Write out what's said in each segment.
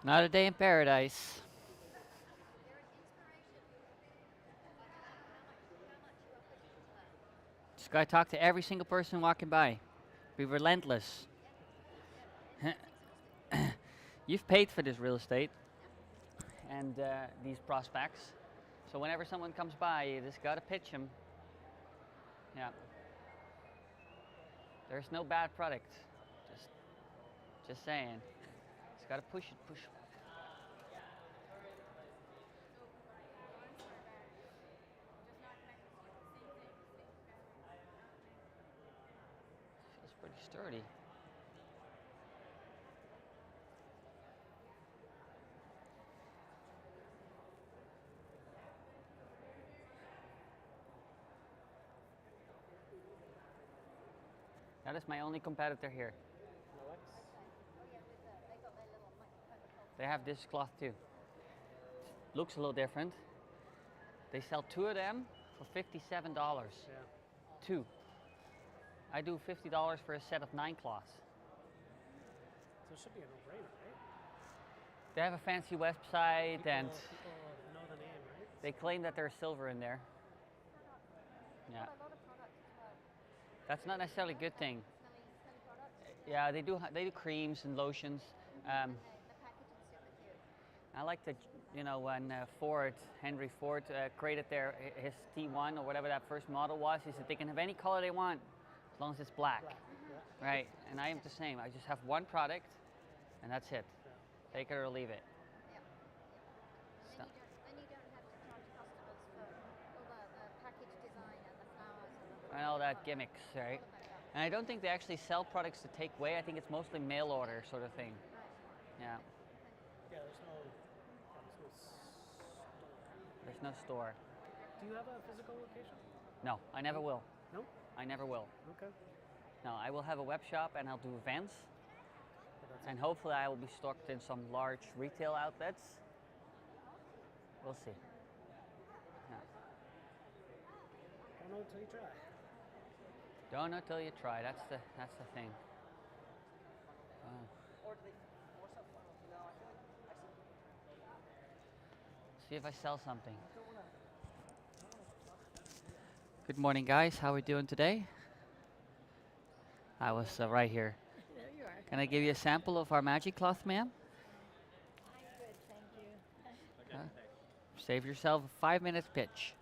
Not a day in paradise. Just gotta talk to every single person walking by. Be relentless. You've paid for this real estate and these prospects. So whenever someone comes by, you just gotta pitch them. Yeah. There's no bad product. Just, just saying. Just gotta push it, push. Feels pretty sturdy. That is my only competitor here. They have this cloth too. Looks a little different. They sell two of them for $57. Yeah. Two. I do $50 for a set of 9 cloths. So it should be a no-brainer, right? They have a fancy website and People know the name, right? they claim that there's silver in there. Yeah. That's not necessarily a good thing. Yeah, they do creams and lotions. I like to, when Henry Ford created his T1 or whatever that first model was, he said they can have any color they want as long as it's black. Yeah. Right, and I am the same. I just have one product and that's it. Yeah. Take it or leave it. Then you don't have to charge customers for all the package design and the flowers And all that gimmicks, right? And I don't think they actually sell products to take away. I think it's mostly mail order sort of thing. Yeah, Yeah, there's no store. there's no store. Do you have a physical location? No, I never will. No? I never will. Okay. No, I will have a web shop and I'll do events. Well, that's And hopefully I will be stocked in some large retail outlets. We'll see. Yeah. don't know until you try. Don't know till you try. That's the thing. Wow. See if I sell something. Good morning, guys. How are we doing today? I was right here. There you are. Can I give you a sample of our magic cloth, ma'am? I'm good, thank you. Save yourself a 5 minute pitch.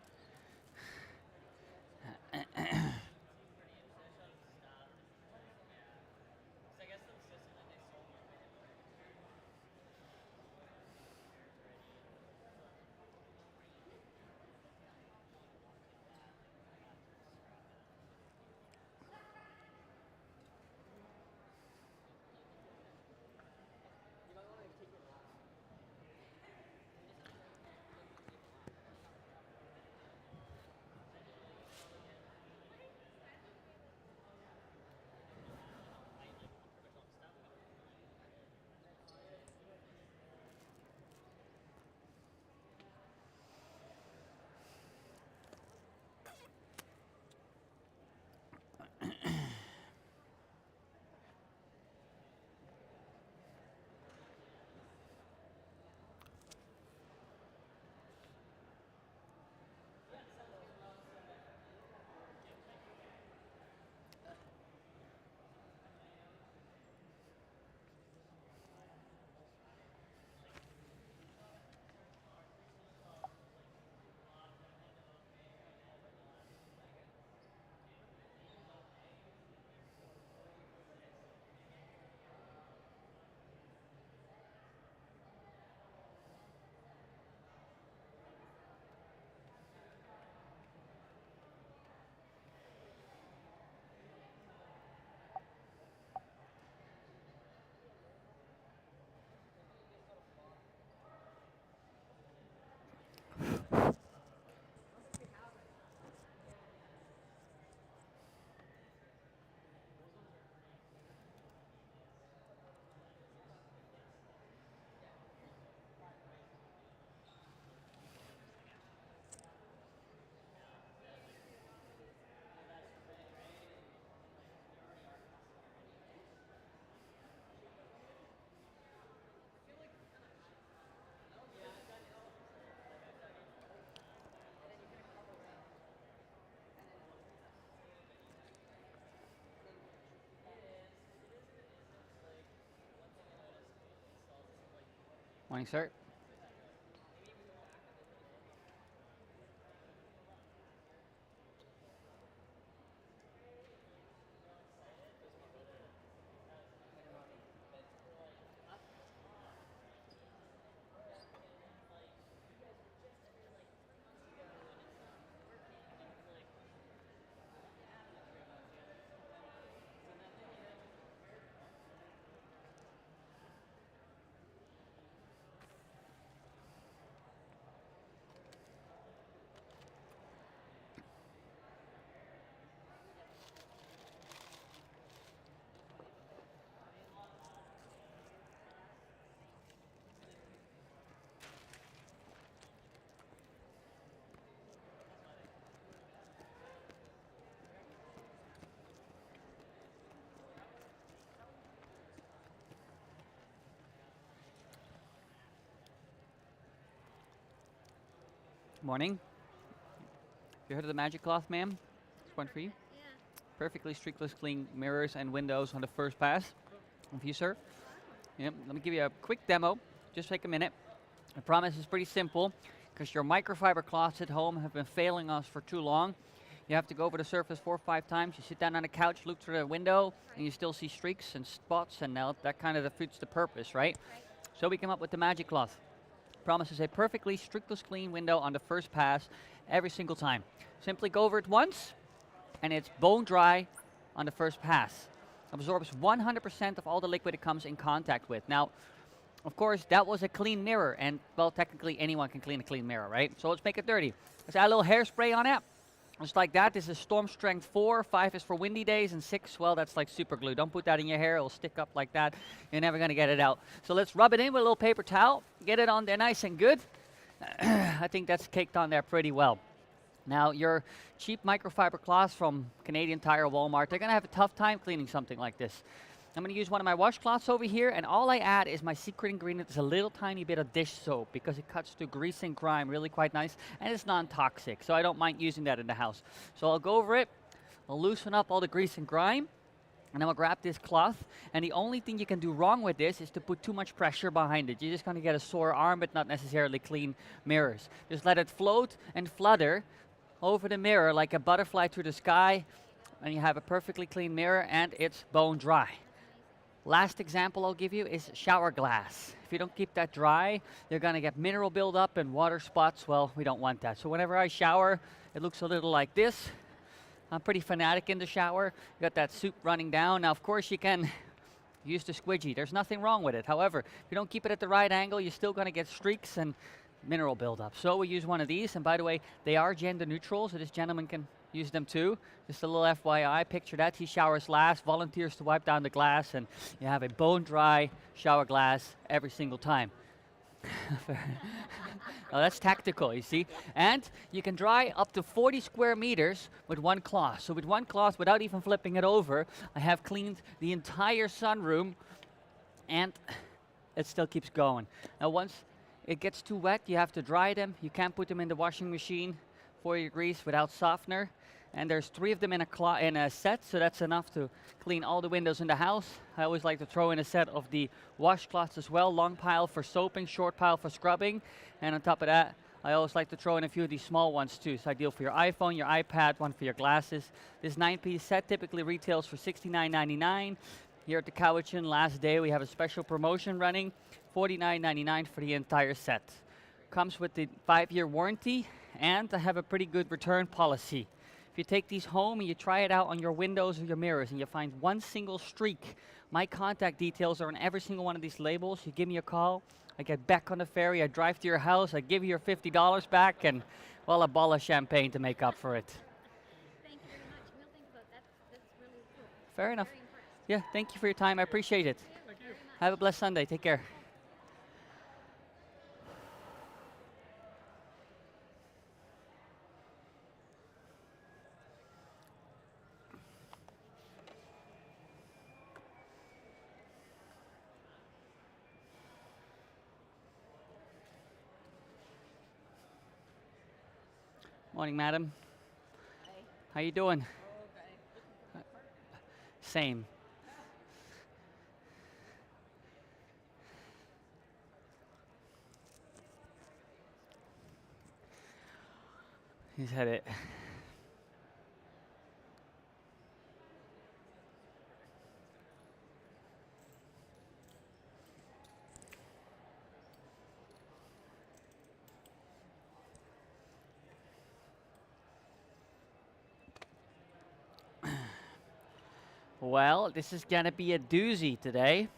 Morning, sir. Morning. You heard of the magic cloth, ma'am? This one for you. Yeah. Perfectly streakless clean mirrors and windows on the first pass. And for you, sir. Yep. Let me give you a quick demo. Just take a minute. I promise it's pretty simple because your microfiber cloths at home have been failing us for too long. You have to go over the surface 4 or 5 times. You sit down on the couch, look through the window, and you still see streaks and spots, and now that kind of defeats the purpose, right? Right. So we came up with the magic cloth. Promises a perfectly streakless clean window on the first pass every single time. Simply go over it once, and it's bone dry on the first pass. Absorbs 100% of all the liquid it comes in contact with. Now, of course, that was a clean mirror, and well, technically anyone can clean a clean mirror, right? So let's make it dirty. Let's add a little hairspray on it. Just like that. This is storm strength 4, 5 is for windy days, and 6, well, that's like super glue. Don't put that in your hair, it'll stick up like that. You're never gonna get it out. So let's rub it in with a little paper towel, get it on there nice and good. I think that's caked on there pretty well. Now, your cheap microfiber cloths from Canadian Tire or Walmart, they're gonna have a tough time cleaning something like this. I'm gonna use one of my washcloths over here, and all I add is my secret ingredient is a little tiny bit of dish soap because it cuts through grease and grime really quite nice, and it's non-toxic, so I don't mind using that in the house. So I'll go over it, I'll loosen up all the grease and grime, and then I'll grab this cloth, and the only thing you can do wrong with this is to put too much pressure behind it. You're just gonna get a sore arm, but not necessarily clean mirrors. Just let it float and flutter over the mirror like a butterfly through the sky, and you have a perfectly clean mirror, and it's bone dry. Last example I'll give you is shower glass. If you don't keep that dry, you're gonna get mineral buildup and water spots. Well, we don't want that. So whenever I shower, it looks a little like this. I'm pretty fanatic in the shower. You got that soup running down. Now, of course, you can use the squidgy. There's nothing wrong with it. However, if you don't keep it at the right angle, you're still gonna get streaks and mineral buildup. So we use one of these, and by the way, they are gender neutral, so this gentleman can use them too. Just a little FYI, picture that. He showers last, volunteers to wipe down the glass, and you have a bone dry shower glass every single time. Now that's tactical, you see. And you can dry up to 40 square meters with one cloth. So with one cloth, without even flipping it over, I have cleaned the entire sunroom, and it still keeps going. Now once it gets too wet, you have to dry them. You can't put them in the washing machine 40 degrees without softener. And there's 3 of them in a set, so that's enough to clean all the windows in the house. I always like to throw in a set of the washcloths as well. Long pile for soaping, short pile for scrubbing. And on top of that, I always like to throw in a few of these small ones too. It's ideal for your iPhone, your iPad, one for your glasses. This 9-piece set typically retails for $69.99. Here at the Cowichan, last day, we have a special promotion running, $49.99 for the entire set. Comes with the 5-year warranty, and I have a pretty good return policy. If you take these home and you try it out on your windows or your mirrors and you find one single streak, my contact details are on every single one of these labels. You give me a call, I get back on the ferry, I drive to your house, I give you your $50 back, and, well, a bottle of champagne to make up for it. Thank you very much. We'll think about that. That's really cool. Fair enough. Very impressed. Yeah, thank you for your time. I appreciate it. Thank you very much. Have a blessed Sunday. Take care. Morning, madam. Hi. How you doing? Okay. Same. He's had it. Well, this is gonna be a doozy today.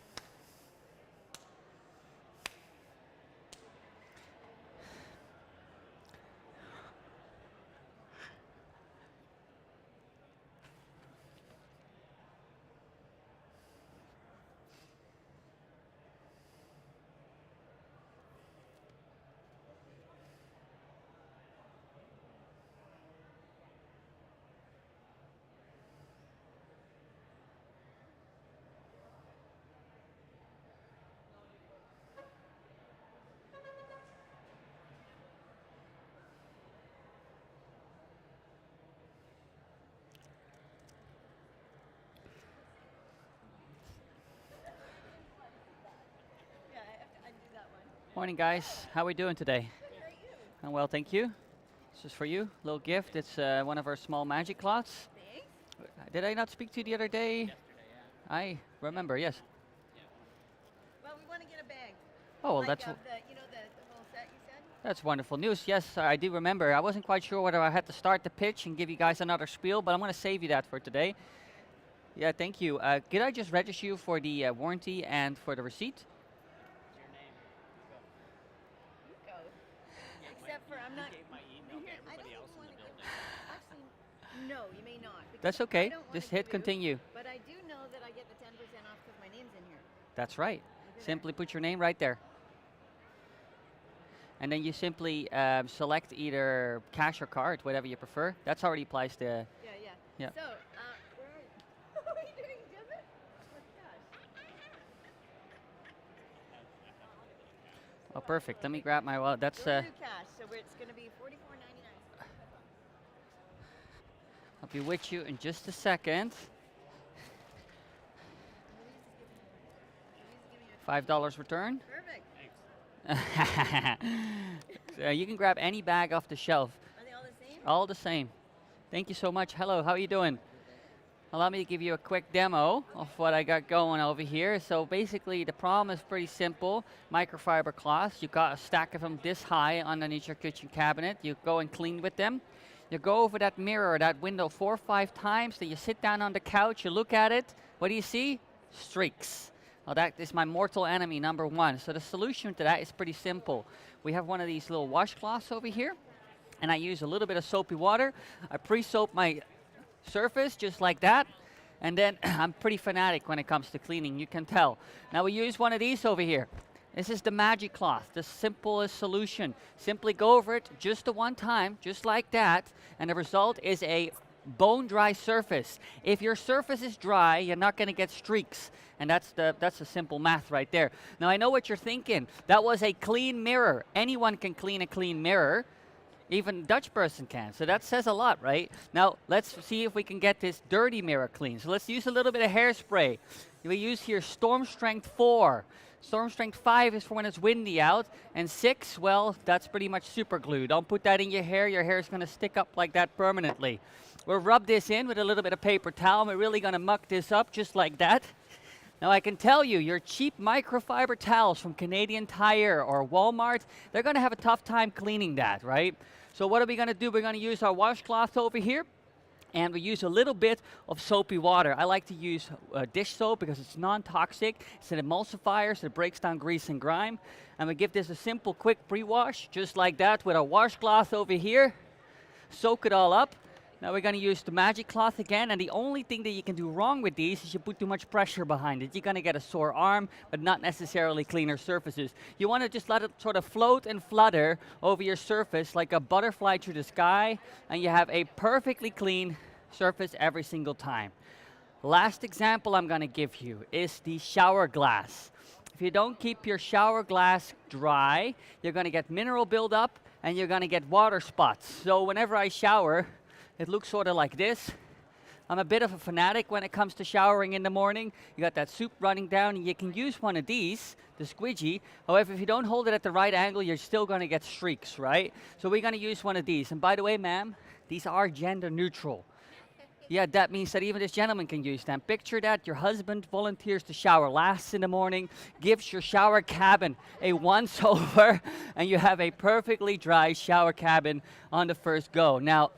Yeah, I have to undo that one. Morning, guys. How are we doing today? How are you? I'm well, thank you. This is for you. Little gift. It's one of our small magic cloths. Thanks. Did I not speak to you the other day? I remember. Yes. Well, we want to get a bag. Oh, well, like that's of the, you know, the whole set you said? that's wonderful news. Yes, I do remember. I wasn't quite sure whether I had to start the pitch and give you guys another spiel, but I'm going to save you that for today. Yeah, thank you. Could I just register you for the warranty and for the receipt? You go. Except for I'm not. Gave my email to I don't everybody even else in want the to give. building. Actually, no, you may not. because That's I okay. don't wanna Just hit give you, continue. But I do know that I get the 10% off because my name's in here. That's right. Look at Simply put your name right there. And then you simply select either cash or card, whatever you prefer. That's already applies to. that. Yeah. Yeah. So, where are you? What are you doing? Does it? Oh my gosh. Oh, perfect. Let me grab my wallet. That's. Go to cash. So it's going to be $44.99. I'll be with you in just a second. $5 return. Perfect. So you can grab any bag off the shelf. Are they all the same? All the same. Thank you so much. Hello, how are you doing? Allow me to give you a quick demo of what I got going over here. So basically the problem is pretty simple. Microfiber cloths, you've got a stack of them this high underneath your kitchen cabinet. You go and clean with them. You go over that mirror, that window 4 or 5 times, then you sit down on the couch, you look at it. What do you see? Streaks. Well, that is my mortal enemy, number 1. So the solution to that is pretty simple. We have one of these little washcloths over here, and I use a little bit of soapy water. I pre-soap my surface just like that, and then I'm pretty fanatic when it comes to cleaning, you can tell. Now we use one of these over here. This is the magic cloth, the simplest solution. Simply go over it just the one time, just like that, and the result is a bone dry surface. If your surface is dry, you're not going to get streaks. And that's the simple math right there. Now I know what you're thinking. That was a clean mirror. Anyone can clean a clean mirror. Even a Dutch person can. So that says a lot, right? Now let's see if we can get this dirty mirror clean. So let's use a little bit of hairspray. We use here Storm Strength 4. Storm Strength 5 is for when it's windy out. And 6, well, that's pretty much super glue. Don't put that in your hair. Your hair is going to stick up like that permanently. We'll rub this in with a little bit of paper towel. We're really going to muck this up just like that. Now I can tell you, your cheap microfiber towels from Canadian Tire or Walmart, they're going to have a tough time cleaning that, right? So what are we going to do? We're going to use our washcloth over here, and we use a little bit of soapy water. I like to use dish soap because it's non-toxic. It's an emulsifier, so it breaks down grease and grime. And we give this a simple, quick pre-wash, just like that, with our washcloth over here. Soak it all up. Now we're going to use the magic cloth again, and the only thing that you can do wrong with these is you put too much pressure behind it. You're going to get a sore arm, but not necessarily cleaner surfaces. You want to just let it sort of float and flutter over your surface like a butterfly through the sky, and you have a perfectly clean surface every single time. Last example I'm going to give you is the shower glass. If you don't keep your shower glass dry, you're going to get mineral buildup, and you're going to get water spots. So whenever I shower, it looks sort of like this. I'm a bit of a fanatic when it comes to showering in the morning. You got that soup running down, and you can use one of these, the squidgy. However, if you don't hold it at the right angle, you're still going to get streaks, right? So we're going to use one of these. And by the way, ma'am, these are gender neutral. Yeah, that means that even this gentleman can use them. Picture that your husband volunteers to shower last in the morning, gives your shower cabin a once over, and you have a perfectly dry shower cabin on the first go. Now,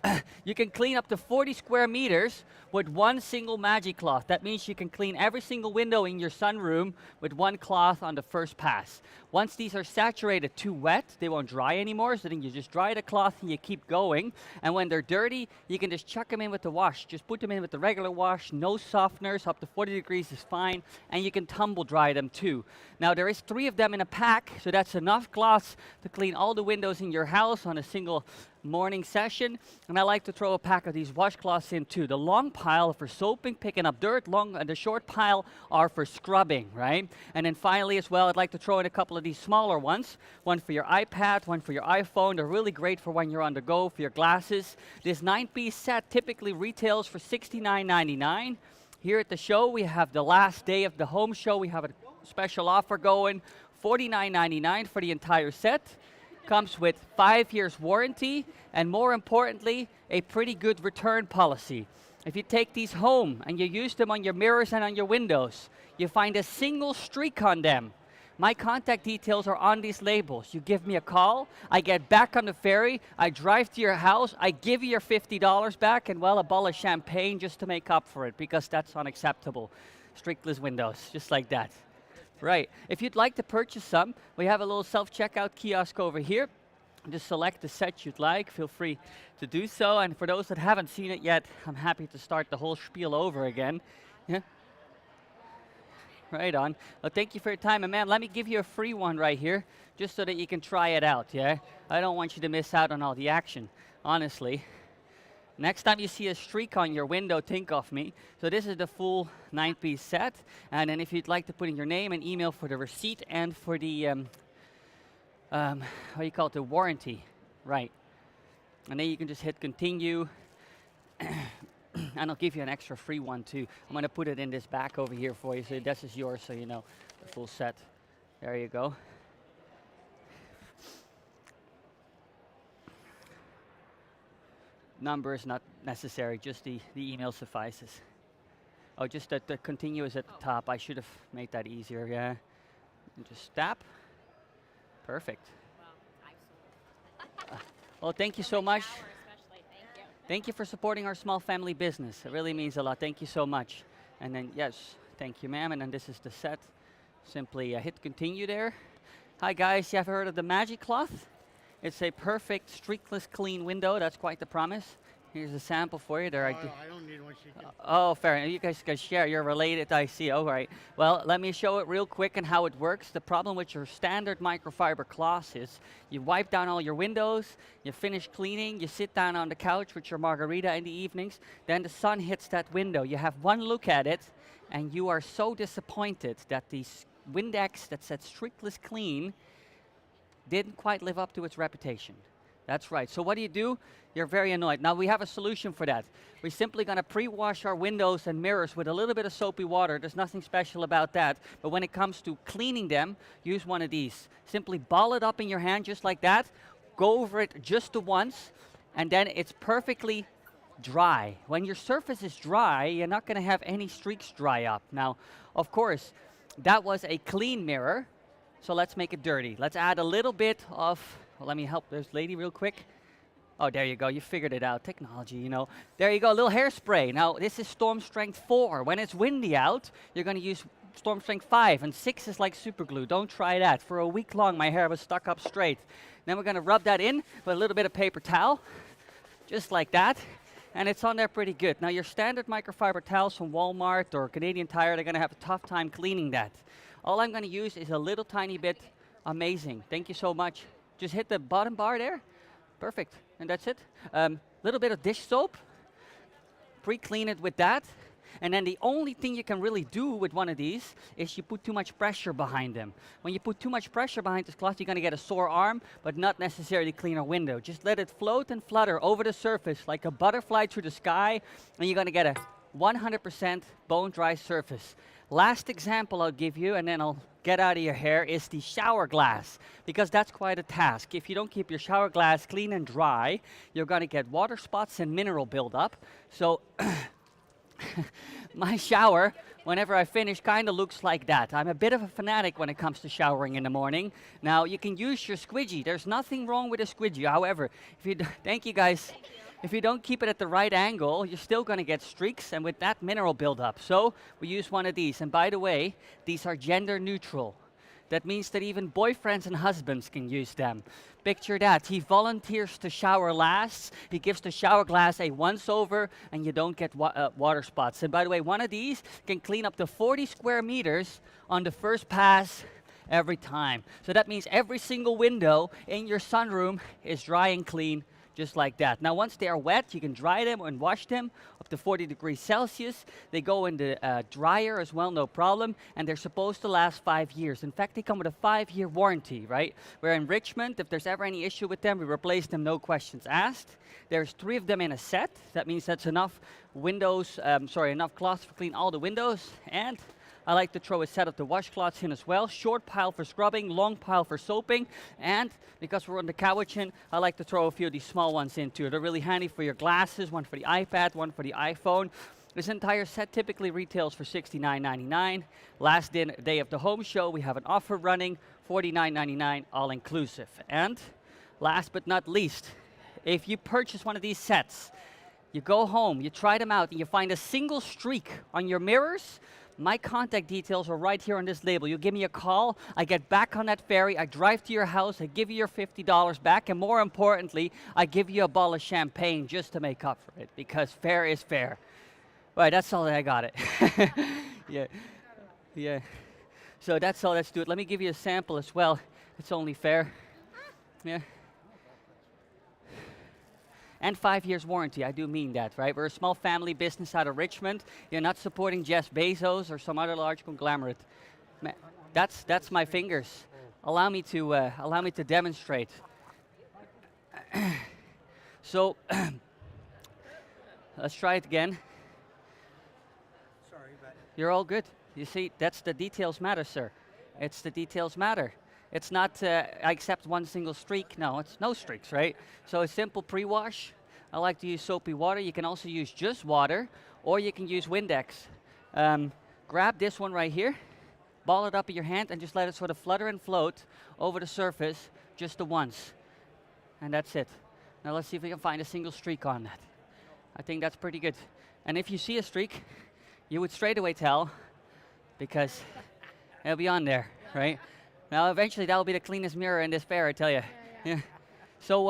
you can clean up to 40 square meters with one single magic cloth. That means you can clean every single window in your sunroom with one cloth on the first pass. Once these are saturated too wet, they won't dry anymore, so then you just dry the cloth and you keep going. And when they're dirty, you can just chuck them in with the wash. Just put them in with the regular wash, no softeners, up to 40 degrees is fine, and you can tumble dry them too. Now there is 3 of them in a pack, so that's enough cloths to clean all the windows in your house on a single morning session. And I like to throw a pack of these washcloths in too. The long pile are for soaping, picking up dirt, and the short pile are for scrubbing, right? And then finally as well, I'd like to throw in a couple of these smaller ones. One for your iPad, one for your iPhone. They're really great for when you're on the go, for your glasses. This 9-piece set typically retails for $69.99. Here at the show, we have the last day of the home show. We have a special offer going, $49.99 for the entire set. Comes with 5 years warranty, and more importantly, a pretty good return policy. If you take these home and you use them on your mirrors and on your windows, you find a single streak on them, my contact details are on these labels. You give me a call, I get back on the ferry, I drive to your house, I give you your $50 back, and well, a bottle of champagne just to make up for it, because that's unacceptable. Streakless windows, just like that. Right. If you'd like to purchase some, we have a little self-checkout kiosk over here. Just select the set you'd like. Feel free to do so. And for those that haven't seen it yet, I'm happy to start the whole spiel over again. Yeah. Right on. Well, thank you for your time. And man, let me give you a free one right here, just so that you can try it out, yeah? I don't want you to miss out on all the action, honestly. Next time you see a streak on your window, think of me. So this is the full 9-piece set. And then if you'd like to put in your name and email for the receipt and for the, what do you call it, the warranty, right. And then you can just hit continue. And I'll give you an extra free one too. I'm gonna put it in this back over here for you, so this is yours, so you know the full set. There you go. Number is not necessary, just the email suffices. Oh, just that the continue is at the top. I should have made that easier, yeah. And just tap. Perfect. Well, thank you so much. Thank you for supporting our small family business. It really means a lot. Thank you so much. And then, yes, thank you, ma'am. And then this is the set. Simply hit continue there. Hi, guys. You ever heard of the magic cloth? It's a perfect streakless clean window. That's quite the promise. Here's a sample for you. There, I don't need one. She can. Oh, fair enough. You guys can share. You're related, I see. All right. Well, let me show it real quick and how it works. The problem with your standard microfiber cloths is you wipe down all your windows, you finish cleaning, you sit down on the couch with your margarita in the evenings, then the sun hits that window. You have one look at it, and you are so disappointed that the Windex that said streakless clean didn't quite live up to its reputation. That's right. So what do? You're very annoyed. Now we have a solution for that. We're simply going to pre-wash our windows and mirrors with a little bit of soapy water. There's nothing special about that. But when it comes to cleaning them, use one of these. Simply ball it up in your hand just like that. Go over it just the once, and then it's perfectly dry. When your surface is dry, you're not going to have any streaks dry up. Now, of course, that was a clean mirror. So let's make it dirty. Let's add a little bit of, well, let me help this lady real quick. Oh, there you go. You figured it out. Technology, you know. There you go. A little hairspray. Now, this is Storm Strength 4. When it's windy out, you're going to use Storm Strength 5. And 6 is like super glue. Don't try that. For a week long, my hair was stuck up straight. Then we're going to rub that in with a little bit of paper towel. Just like that. And it's on there pretty good. Now, your standard microfiber towels from Walmart or Canadian Tire, they're going to have a tough time cleaning that. All I'm going to use is a little tiny bit. Amazing. Thank you so much. Just hit the bottom bar there. Perfect. And that's it. Little bit of dish soap. Pre-clean it with that. And then the only thing you can really do with one of these is you put too much pressure behind them. When you put too much pressure behind this cloth, you're going to get a sore arm, but not necessarily clean a window. Just let it float and flutter over the surface like a butterfly through the sky, and you're going to get a 100% bone dry surface. Last example I'll give you, and then I'll get out of your hair, is the shower glass, because that's quite a task. If you don't keep your shower glass clean and dry, you're going to get water spots and mineral buildup. So my shower, whenever I finish, kind of looks like that. I'm a bit of a fanatic when it comes to showering in the morning. Now, you can use your squidgy. There's nothing wrong with a squidgy. However, if you thank you guys. If you don't keep it at the right angle, you're still going to get streaks, and with that, mineral buildup. So we use one of these. And by the way, these are gender neutral. That means that even boyfriends and husbands can use them. Picture that. He volunteers to shower last. He gives the shower glass a once-over, and you don't get water spots. And by the way, one of these can clean up to 40 square meters on the first pass every time. So that means every single window in your sunroom is dry and clean, just like that. Now, once they are wet, you can dry them and wash them up to 40 degrees Celsius. They go in the dryer as well, no problem, and they're supposed to last 5 years. In fact, they come with a 5-year warranty, right? Where in Richmond, if there's ever any issue with them, we replace them, no questions asked. There's 3 of them in a set. That means that's enough enough cloths to clean all the windows. And I like to throw a set of the washcloths in as well. Short pile for scrubbing, long pile for soaping. And because we're on the Cowichan, I like to throw a few of these small ones in too. They're really handy for your glasses, one for the iPad, one for the iPhone. This entire set typically retails for $69.99. Last day of the home show, we have an offer running, $49.99 all inclusive. And last but not least, if you purchase one of these sets, you go home, you try them out, and you find a single streak on your mirrors, my contact details are right here on this label. You give me a call, I get back on that ferry, I drive to your house, I give you your $50 back, and more importantly, I give you a bottle of champagne just to make up for it, because fair is fair. Right, that's all that I got it. Yeah. So that's all, let's do it. Let me give you a sample as well. It's only fair. Yeah. And 5 years warranty, I do mean that, right? We're a small family business out of Richmond. You're not supporting Jeff Bezos or some other large conglomerate. That's my fingers. Allow me to demonstrate. So let's try it again. Sorry, but You're all good. You see, that's the details matter, sir. It's the details matter. It's not, I accept one single streak. No, it's no streaks, right? So a simple pre-wash. I like to use soapy water. You can also use just water, or you can use Windex. Grab this one right here, ball it up in your hand, and just let it sort of flutter and float over the surface just the once. And that's it. Now let's see if we can find a single streak on that. I think that's pretty good. And if you see a streak, you would straight away tell, because it'll be on there, right? Now, eventually, that'll be the cleanest mirror in this fair, I tell you. Yeah. So,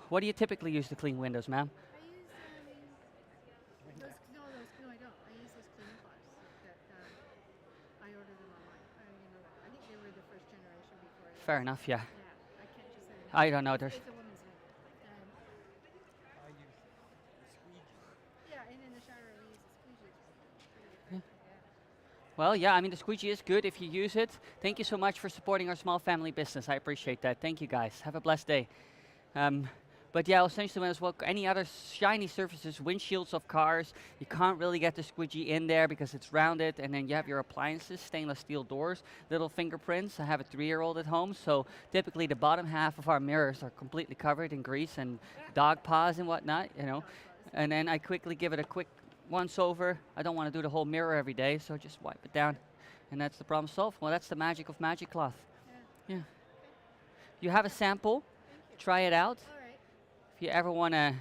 what do you typically use to clean windows, ma'am? I use no, I don't. I use those cleaning cloths that I ordered them online. I think they were the first generation before. Fair enough, yeah. Yeah, I can't just say. I don't know. There's It's a woman's name. I use the squeegee. Yeah, and in the shower we use a squeegee. Yeah. Well, yeah, I mean, the squeegee is good if you use it. Thank you so much for supporting our small family business. I appreciate that. Thank you, guys. Have a blessed day. But yeah, essentially as well, any other shiny surfaces, windshields of cars, you can't really get the squeegee in there because it's rounded, and then you have your appliances, stainless steel doors, little fingerprints. I have a 3-year-old at home, so typically the bottom half of our mirrors are completely covered in grease and dog paws and whatnot, you know. And then I quickly give it a quick once over. I don't want to do the whole mirror every day, so just wipe it down. And that's the problem solved. Well, that's the magic of Magic Cloth. Yeah. You have a sample. Try it out. All right. If you ever want to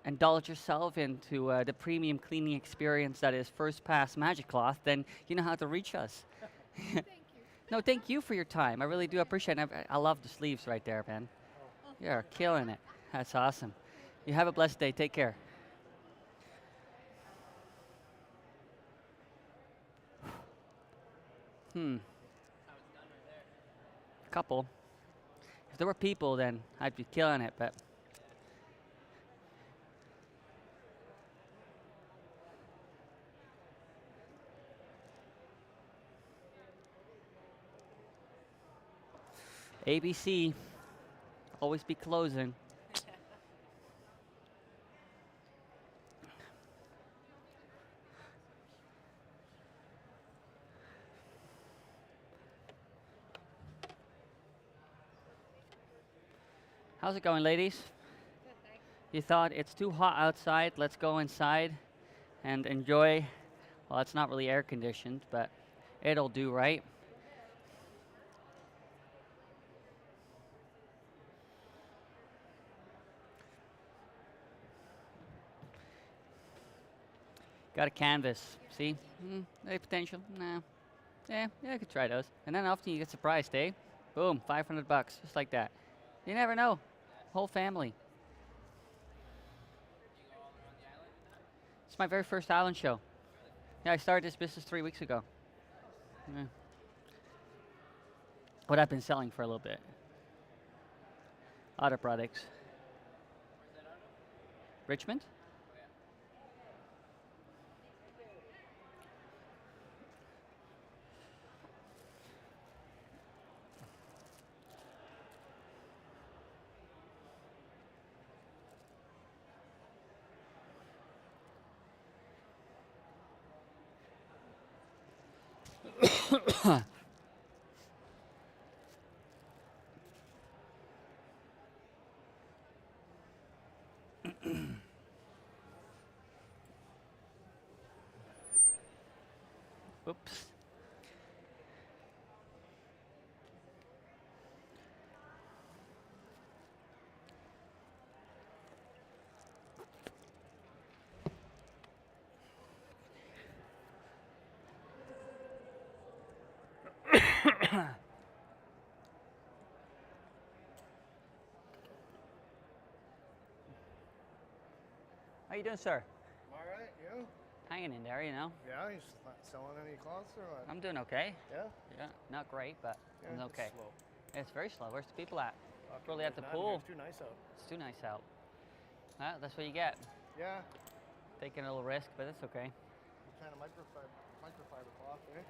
indulge yourself into the premium cleaning experience that is First Pass Magic Cloth, then you know how to reach us. Thank you. No, thank you for your time. I really do appreciate it. I love the sleeves right there, man. You're killing it. That's awesome. You have a blessed day. Take care. Couple. If there were people, then I'd be killing it, but ABC, always be closing. How's it going, ladies? Good, thanks. You thought it's too hot outside, let's go inside and enjoy. Well, it's not really air conditioned, but it'll do, right? Got a canvas. See? Any potential? Nah. Yeah, I could try those. And then often you get surprised, eh? Boom, 500 bucks, just like that. You never know. Whole family. It's my very first island show. Yeah, I started this business 3 weeks ago. Yeah. What I've been selling for a little bit. Other products. Richmond? Oops. How you doing, sir? All right, you? Hanging in there, you know. Yeah, you selling any cloths or what? I'm doing okay. Yeah? Yeah, not great, but Yeah, I'm it's okay. slow. It's very slow. Where's the people at? Fucking Probably at the there's none pool. here. It's too nice out. It's too nice out. Well, that's what you get. Yeah. Taking a little risk, but it's okay. What kind of microfiber cloth, eh?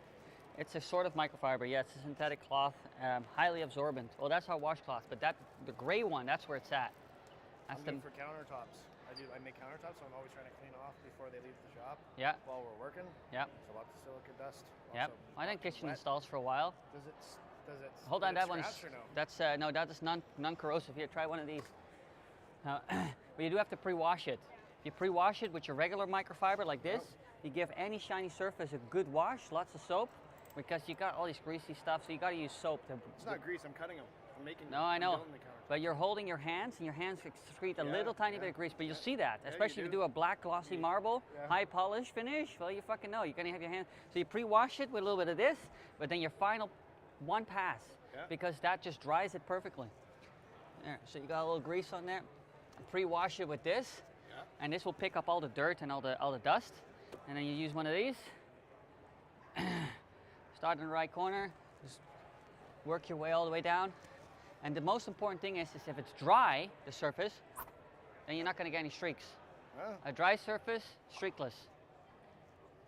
It's a sort of microfiber. Yeah, it's a synthetic cloth, highly absorbent. Well, that's our washcloth, but the gray one, that's where it's at. That's I'm the good for countertops. I make countertops, so I'm always trying to clean off before they leave the shop. Yeah. While we're working. Yeah. So lots of silica dust. Yep. Also I done fucking kitchen wet. installs for a while. Does it? Hold does on, it that one's scratch or no? that's no, that is non-corrosive. Here, try one of these. But you do have to pre-wash it. If you pre-wash it with your regular microfiber like this, you give any shiny surface a good wash, lots of soap, because you got all these greasy stuff. So you got to use soap to. It's not grease. I'm cutting them. I'm making. No, I I'm know. building the countertop. But you're holding your hands, and your hands excrete a Yeah, little tiny yeah. bit of grease. But you'll see that, Yeah, especially you if you do a black glossy marble, Yeah. high polish finish. Well, you fucking know. You're gonna have your hand. So you pre-wash it with a little bit of this, but then your final one pass, Yeah. because that just dries it perfectly. There. So you got a little grease on there. Pre-wash it with this, Yeah. and this will pick up all the dirt and all the dust. And then you use one of these. Start in the right corner. Just work your way all the way down. And the most important thing is if it's dry, the surface, then you're not going to get any streaks. Huh? A dry surface, streakless.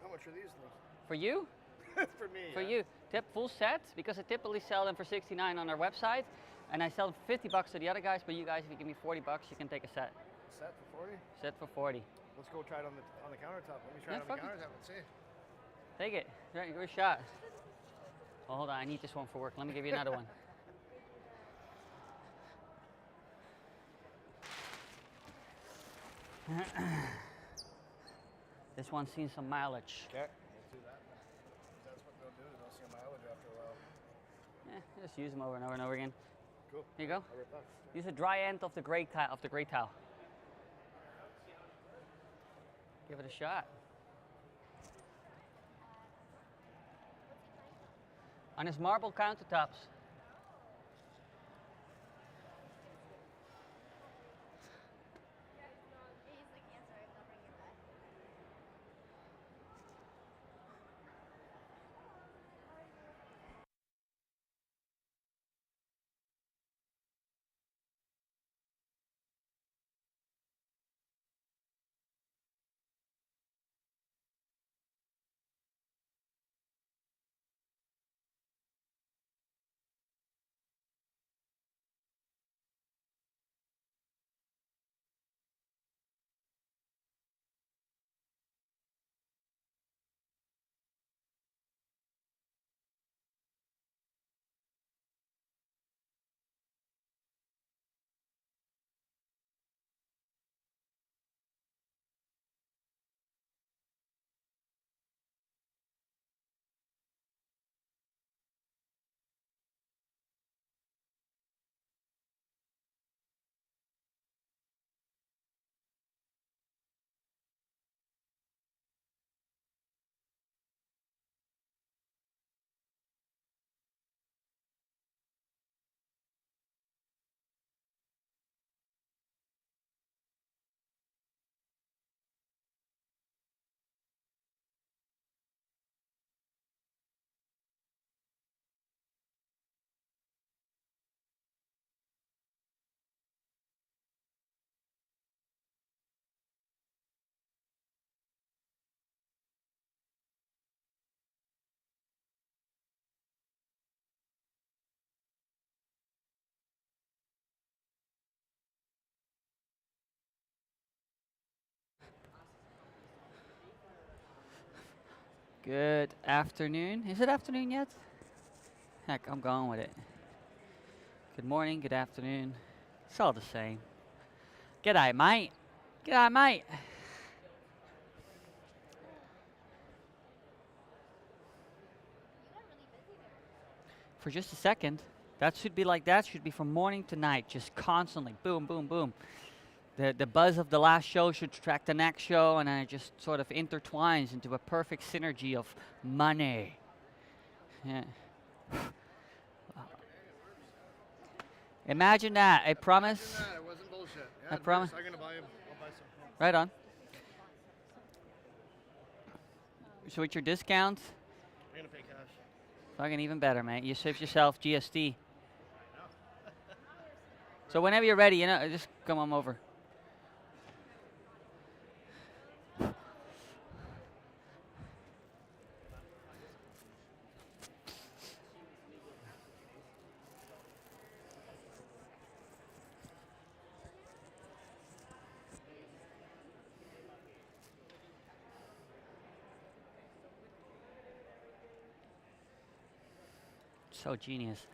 How much are these things? For you, For me. for yeah. you, tip full set, because I typically sell them for $69 on our website, and I sell them for $50 to the other guys. But you guys, if you give me $40, you can take a set. Set for 40. Set for 40. Let's go try it on the countertop. Let me try Yeah, it on the fuck it. countertop and see. Take it. Right, give it a shot. Oh, hold on. I need this one for work. Let me give you another one. This one's seen some mileage. Okay. Let's do that. That's what they'll do. They'll see a mileage after a while. Just use them over and over and over again. Cool. Here you go. I'll rip that. Use the dry end of the gray towel. Give it a shot. On his marble countertops. Good afternoon. Is it afternoon yet? Heck, I'm going with it. Good morning, good afternoon. It's all the same. G'day, mate. G'day, mate. You got really busy there. For just a second, that should be like that. Should be from morning to night, just constantly. Boom, boom, boom. The buzz of the last show should attract the next show, and then it just sort of intertwines into a perfect synergy of money. Yeah. Imagine that. I promise. Imagine that. It wasn't bullshit. I promise. I'm gonna buy him. I'll buy some. Right on. So with your discount, I'm gonna pay cash. fucking even better, mate. You save yourself GST. So whenever you're ready, just come on over. So genius.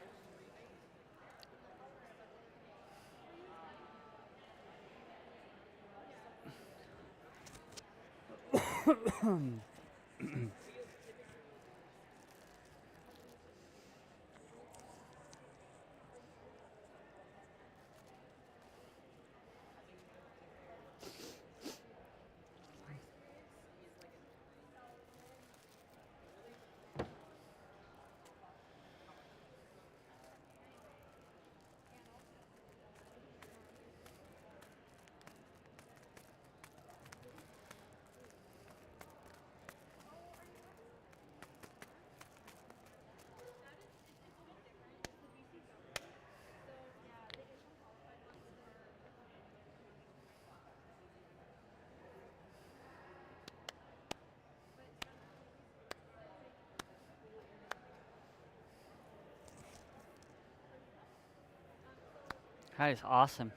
That is awesome.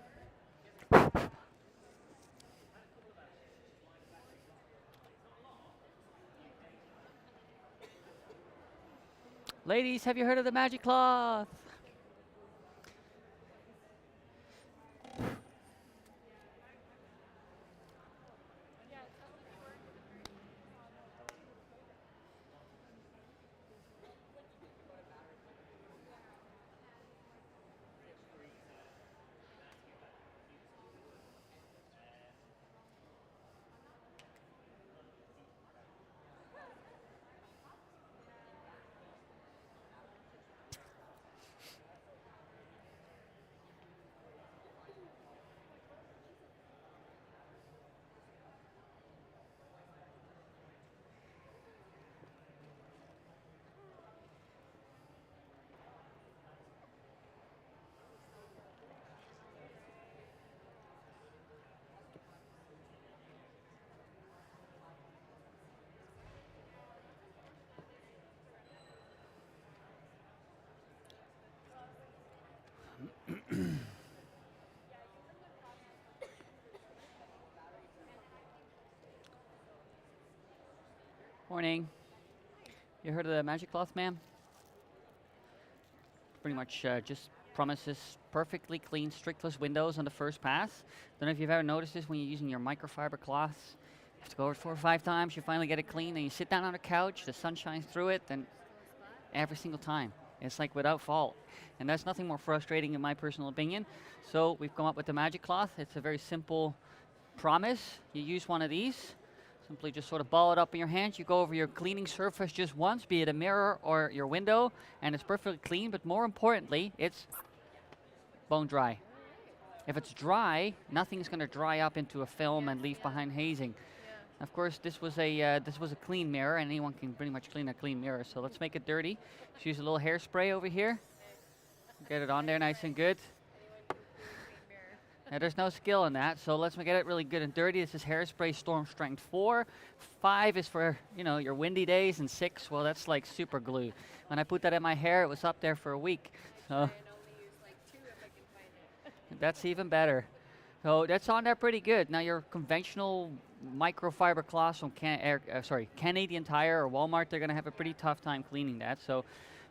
Ladies, have you heard of the magic cloth? Morning. You heard of the magic cloth, ma'am? Pretty much just promises perfectly clean, strictless windows on the first pass. Don't know if you've ever noticed this when you're using your microfiber cloths. You have to go over it 4 or 5 times, you finally get it clean, and you sit down on the couch, the sun shines through it, and every single time. It's like without fault. And that's nothing more frustrating in my personal opinion. So we've come up with the magic cloth. It's a very simple promise. You use one of these. Simply just sort of ball it up in your hands. You go over your cleaning surface just once, be it a mirror or your window, and it's perfectly clean. But more importantly, it's bone dry. If it's dry, nothing's going to dry up into a film and leave behind hazing. Of course, this was a clean mirror, and anyone can pretty much clean a clean mirror. So let's make it dirty. Just use a little hairspray over here. Get it on there nice and good. Now, there's no skill in that, so let's get it really good and dirty. This is hairspray Storm Strength 4. 5 is for, your windy days, and 6, well, that's like super glue. When I put that in my hair, it was up there for a week. So I only use like 2 if I can find it. that's even better. So that's on there pretty good. Now, your conventional microfiber cloths from Canadian Tire or Walmart, they're going to have a pretty tough time cleaning that. So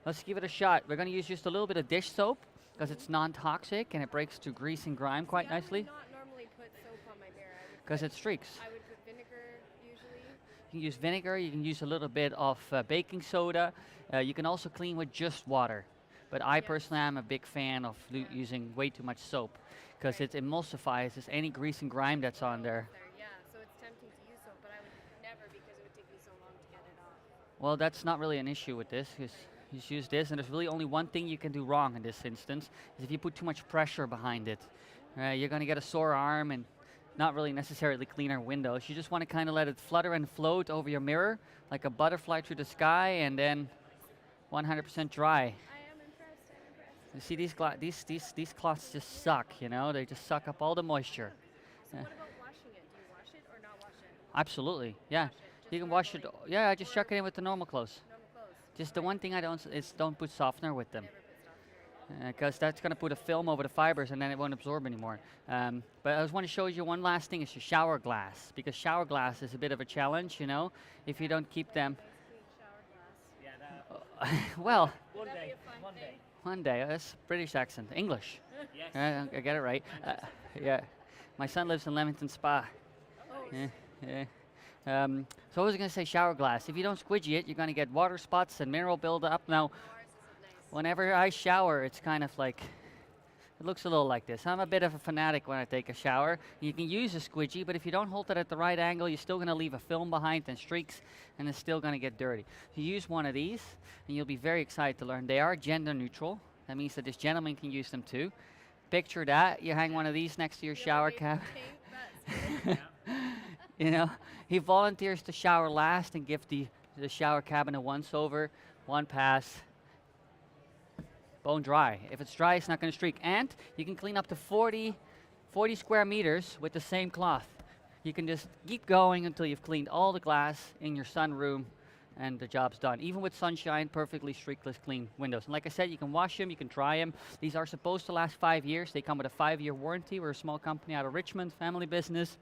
let's give it a shot. We're going to use just a little bit of dish soap because it's non-toxic and it breaks through grease and grime quite See, I nicely would not normally put soap on my mirror. because it streaks. I would put vinegar usually. You can use vinegar, you can use a little bit of baking soda. You can also clean with just water. But I Yes. personally am a big fan of using way too much soap because Right. it emulsifies just any grease and grime that's on there. Yeah, so it's tempting to use soap, but I would never because it would take me so long to get it off. Well, that's not really an issue with this. Just use this, and there's really only one thing you can do wrong in this instance, is if you put too much pressure behind it. You're going to get a sore arm and not really necessarily cleaner windows. You just want to kind of let it flutter and float over your mirror like a butterfly through the sky, and then 100% dry. I am impressed. I'm impressed. You see these cloths just suck, you know? They just suck up all the moisture. So Yeah. what about washing it? Do you wash it or not wash it? Absolutely, yeah. Wash it, You just can wash it. normally. Yeah, I just Or chuck it in with the normal clothes. normal clothes. Just the one thing I don't is don't put softener with them. Never put stuff here. Because that's going to put a film over the fibers and then it won't absorb anymore. But I just want to show you one last thing, is your shower glass, because shower glass is a bit of a challenge, you know, if you don't keep them. Nice clean shower glass. Well, Would that be a fun thing? one day, that's British accent, English. Yes. I get it right. Yeah, my son lives in Leamington Spa. Oh, Yeah, yeah. So I was going to say shower glass. If you don't squidgy it, you're going to get water spots and mineral buildup. Now, ours isn't nice. whenever I shower, it's kind of like, it looks a little like this. I'm a bit of a fanatic when I take a shower. You can use a squidgy, but if you don't hold it at the right angle, you're still going to leave a film behind and streaks, and it's still going to get dirty. You use one of these, and you'll be very excited to learn. They are gender neutral. That means that this gentleman can use them too. Picture that. You hang one of these next to your shower cap. You know, he volunteers to shower last and give the shower cabin a once over, one pass, bone dry. If it's dry, it's not going to streak. And you can clean up to 40 square meters with the same cloth. You can just keep going until you've cleaned all the glass in your sunroom and the job's done. Even with sunshine, perfectly streakless clean windows. And like I said, you can wash them, you can dry them. These are supposed to last 5 years. They come with a 5-year warranty. We're a small company out of Richmond, family business.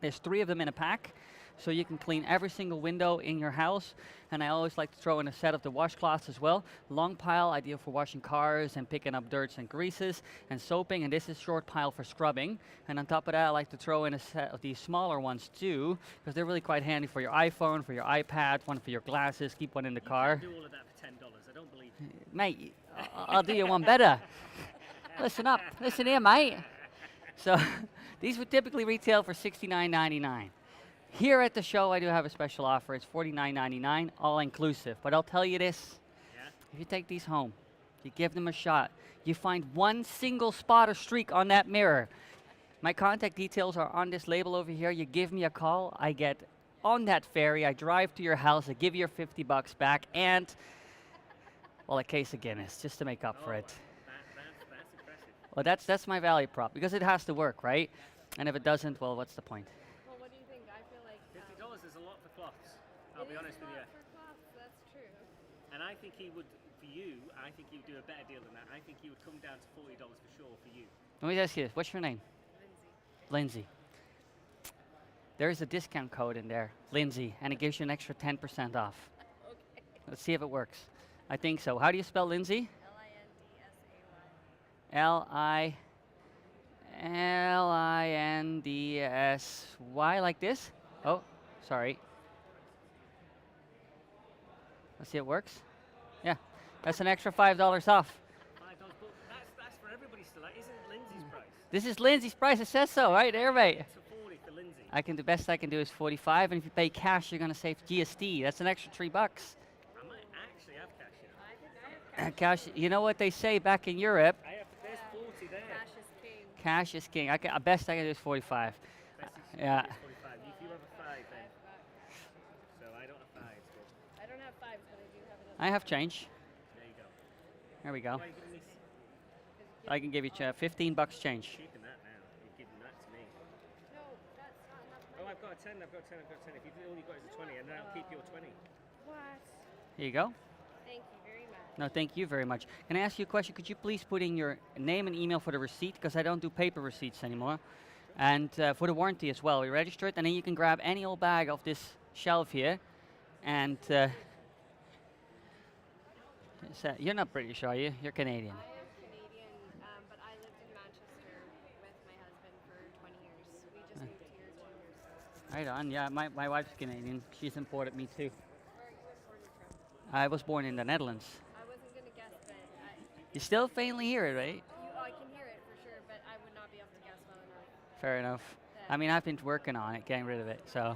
There's 3 of them in a pack, so you can clean every single window in your house. And I always like to throw in a set of the washcloths as well. Long pile, ideal for washing cars and picking up dirts and greases and soaping. And this is short pile for scrubbing. And on top of that, I like to throw in a set of these smaller ones too, because they're really quite handy for your iPhone, for your iPad, one for your glasses. Keep one in the car. Do all of that for $10. I don't believe you. Mate, I'll do you one better. Listen up. Listen here, mate. So these would typically retail for $69.99. Here at the show, I do have a special offer. It's $49.99, all inclusive. But I'll tell you this. Yeah. If you take these home, you give them a shot, you find one single spot or streak on that mirror. My contact details are on this label over here. You give me a call. I get on that ferry. I drive to your house. I give you your $50 back and, well, a case of Guinness just to make up for it. That's impressive. Well, that's my value prop because it has to work, right? And if it doesn't, well, what's the point? Well, what do you think? I feel like $50 is a lot for cloths. I'll it be is honest a with lot you. for cloths, that's true. And I think he would, for you, I think he would do a better deal than that. I think he would come down to $40 for sure for you. Let me ask you this. What's your name? Lindsay. Lindsay. There is a discount code in there, Lindsay, and it gives you an extra 10% off. Okay. Let's see if it works. I think so. How do you spell Lindsay? Lindsay. Lindsy, like this? Oh, sorry. Let's see if it works. Yeah, that's an extra $5 off. $5, but that's for everybody still. That isn't Lindsay's price. This is Lindsay's price. It says so, right there, mate. It's for 40 for Lindsay. The best I can do is 45, and if you pay cash, you're gonna save GST. That's an extra $3. I might actually have cash, you know. I think I have Cash. You know what they say back in Europe? I have, there's 40 there. cash is king. Cash is king. Best I can do is 45. Best is Yeah. 45. If you have a 5 then. So I don't have 5s, but I don't have 5s, but I do have another. I have change. there you go. There we go. Why are you giving me I can give you $15 change. keeping that now? You're giving that to me. No, that's not enough. Oh, I've got a 10, I've got a 10, I've got a 10. If you've only got it as a 20, and then I'll keep your 20. What? Here you go. Thank you very much. No, thank you very much. Can I ask you a question? Could you please put in your name and email for the receipt? Because I don't do paper receipts anymore. And for the warranty as well, we register it, and then you can grab any old bag off this shelf here. And you're not British, are you? You're Canadian. I am Canadian, but I lived in Manchester with my husband for 20 years. We just moved here 2 years ago. Right on. Yeah, my wife's Canadian. She's imported me too. Where are you imported from? I was born in the Netherlands. I wasn't going to guess, but You still faintly hear it, right? I can hear it for sure, but I would not be able to guess well enough. Fair enough. Yeah. I mean, I've been working on it, getting rid of it. So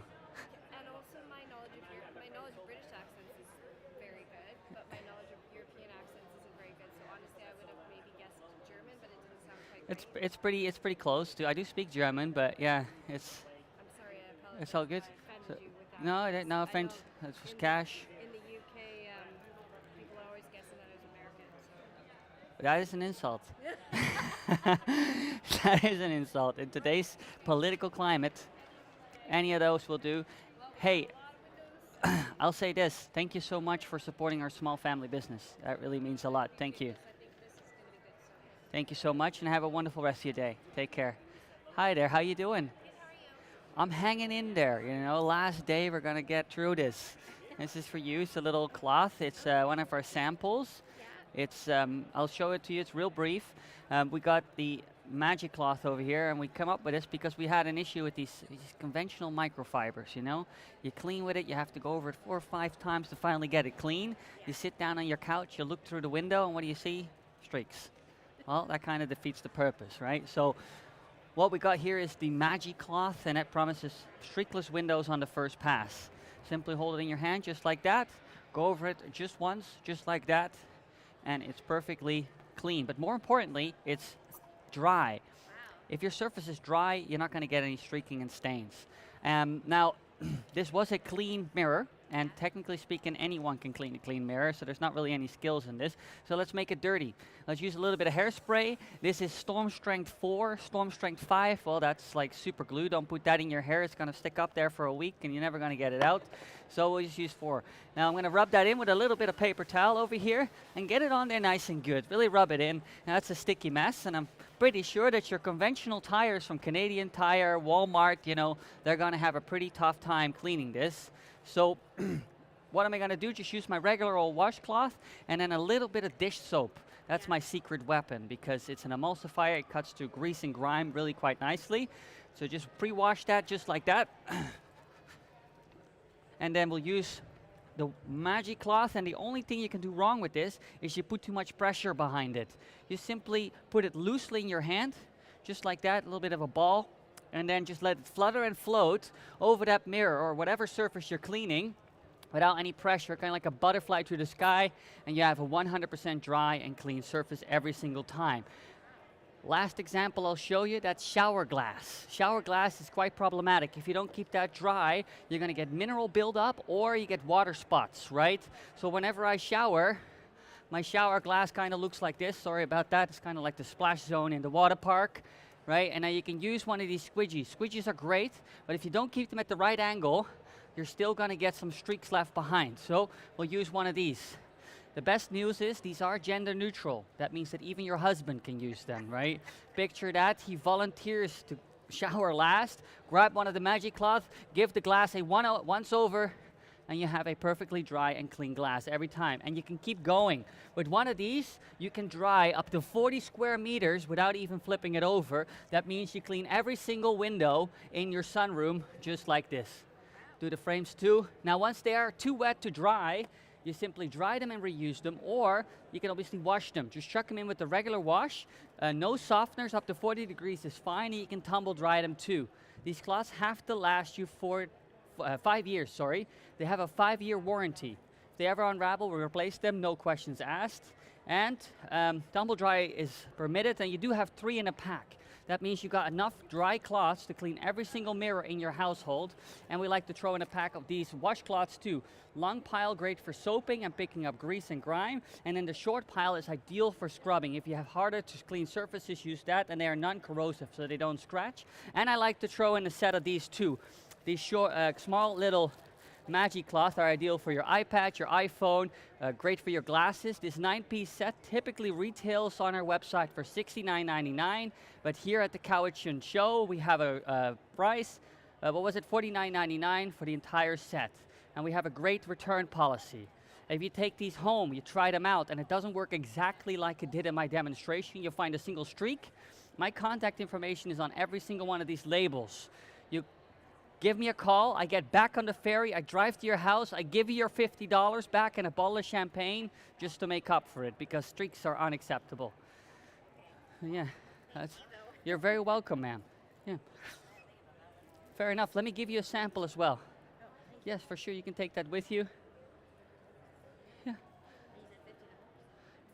And also my knowledge of British accents is very good, but my knowledge of European accents isn't very good. So honestly, I would have maybe guessed German, but it didn't sound quite right. it's pretty close to. I do speak German, but yeah, it's I'm sorry, I apologize. it's all good. if I offended So- you with that. no, no I offense. know That's just in cash. In the UK, people are always guessing that I was American. So. That is an insult. That is an insult. In today's political climate, any of those will do. Hey, I'll say this. Thank you so much for supporting our small family business. That really means a lot. Thank you. I think this is going to be good. So. Thank you so much, and have a wonderful rest of your day. Take care. Hi there. How you doing? I'm hanging in there. You know, last day we're gonna get through this. This is for you. It's a little cloth. It's one of our samples. It's I'll show it to you. It's real brief. We got the magic cloth over here, and we come up with this because we had an issue with these conventional microfibers. You know, you clean with it, you have to go over it 4 or 5 times to finally get it clean. You sit down on your couch, you look through the window, and what do you see? Streaks. Well, that kind of defeats the purpose, right? So what we got here is the magic cloth, and it promises streakless windows on the first pass. Simply hold it in your hand just like that, go over it just once, just like that, and it's perfectly clean. But more importantly, it's dry. If your surface is dry, you're not going to get any streaking and stains. Now, this was a clean mirror, and technically speaking, anyone can clean a clean mirror, so there's not really any skills in this. So let's make it dirty. Let's use a little bit of hairspray. This is Storm Strength 4, Storm Strength 5. Well, that's like super glue. Don't put that in your hair. It's going to stick up there for a week, and you're never going to get it out. So we'll just use 4. Now I'm going to rub that in with a little bit of paper towel over here and get it on there nice and good. Really rub it in. Now that's a sticky mess, and I'm pretty sure that your conventional tires from Canadian Tire, Walmart, you know, they're going to have a pretty tough time cleaning this. So what am I going to do? Just use my regular old washcloth and then a little bit of dish soap. That's my secret weapon because it's an emulsifier. It cuts through grease and grime really quite nicely. So just pre-wash that just like that. And then we'll use the magic cloth, and the only thing you can do wrong with this is you put too much pressure behind it. You simply put it loosely in your hand, just like that, a little bit of a ball, and then just let it flutter and float over that mirror or whatever surface you're cleaning without any pressure, kind of like a butterfly through the sky, and you have a 100% dry and clean surface every single time. Last example I'll show you, that's shower glass. Shower glass is quite problematic. If you don't keep that dry, you're gonna get mineral buildup or you get water spots, right? So whenever I shower, my shower glass kind of looks like this. Sorry about that. It's kind of like the splash zone in the water park, right? And now you can use one of these squidgies. Squidgies are great, but if you don't keep them at the right angle, you're still gonna get some streaks left behind. So we'll use one of these. The best news is these are gender neutral. That means that even your husband can use them, right? Picture that, he volunteers to shower last, grab one of the magic cloths, give the glass a once over, and you have a perfectly dry and clean glass every time. And you can keep going. With one of these, you can dry up to 40 square meters without even flipping it over. That means you clean every single window in your sunroom just like this. Do the frames too. Now once they are too wet to dry, you simply dry them and reuse them, or you can obviously wash them. Just chuck them in with the regular wash. No softeners, up to 40 degrees is fine, and you can tumble dry them too. These cloths have to last you for 5 years, sorry. They have a 5-year warranty. If they ever unravel, we replace them, no questions asked. And tumble dry is permitted, and you do have 3 in a pack. That means you got enough dry cloths to clean every single mirror in your household. And we like to throw in a pack of these washcloths too. Long pile, great for soaping and picking up grease and grime. And then the short pile is ideal for scrubbing. If you have harder to clean surfaces, use that, and they are non-corrosive, so they don't scratch. And I like to throw in a set of these too. These short, small little Magic cloth are ideal for your iPad, your iPhone, great for your glasses. This 9-piece set typically retails on our website for $69.99, but here at the Cowichan show, we have a price, what was it, $49.99 for the entire set. And we have a great return policy. If you take these home, you try them out, and it doesn't work exactly like it did in my demonstration, you'll find a single streak. My contact information is on every single one of these labels. You give me a call, I get back on the ferry, I drive to your house, I give you your $50 back and a bottle of champagne just to make up for it, because streaks are unacceptable. Yeah, you're very welcome, ma'am. Yeah. Fair enough, let me give you a sample as well. Yes, for sure, you can take that with you. Yeah.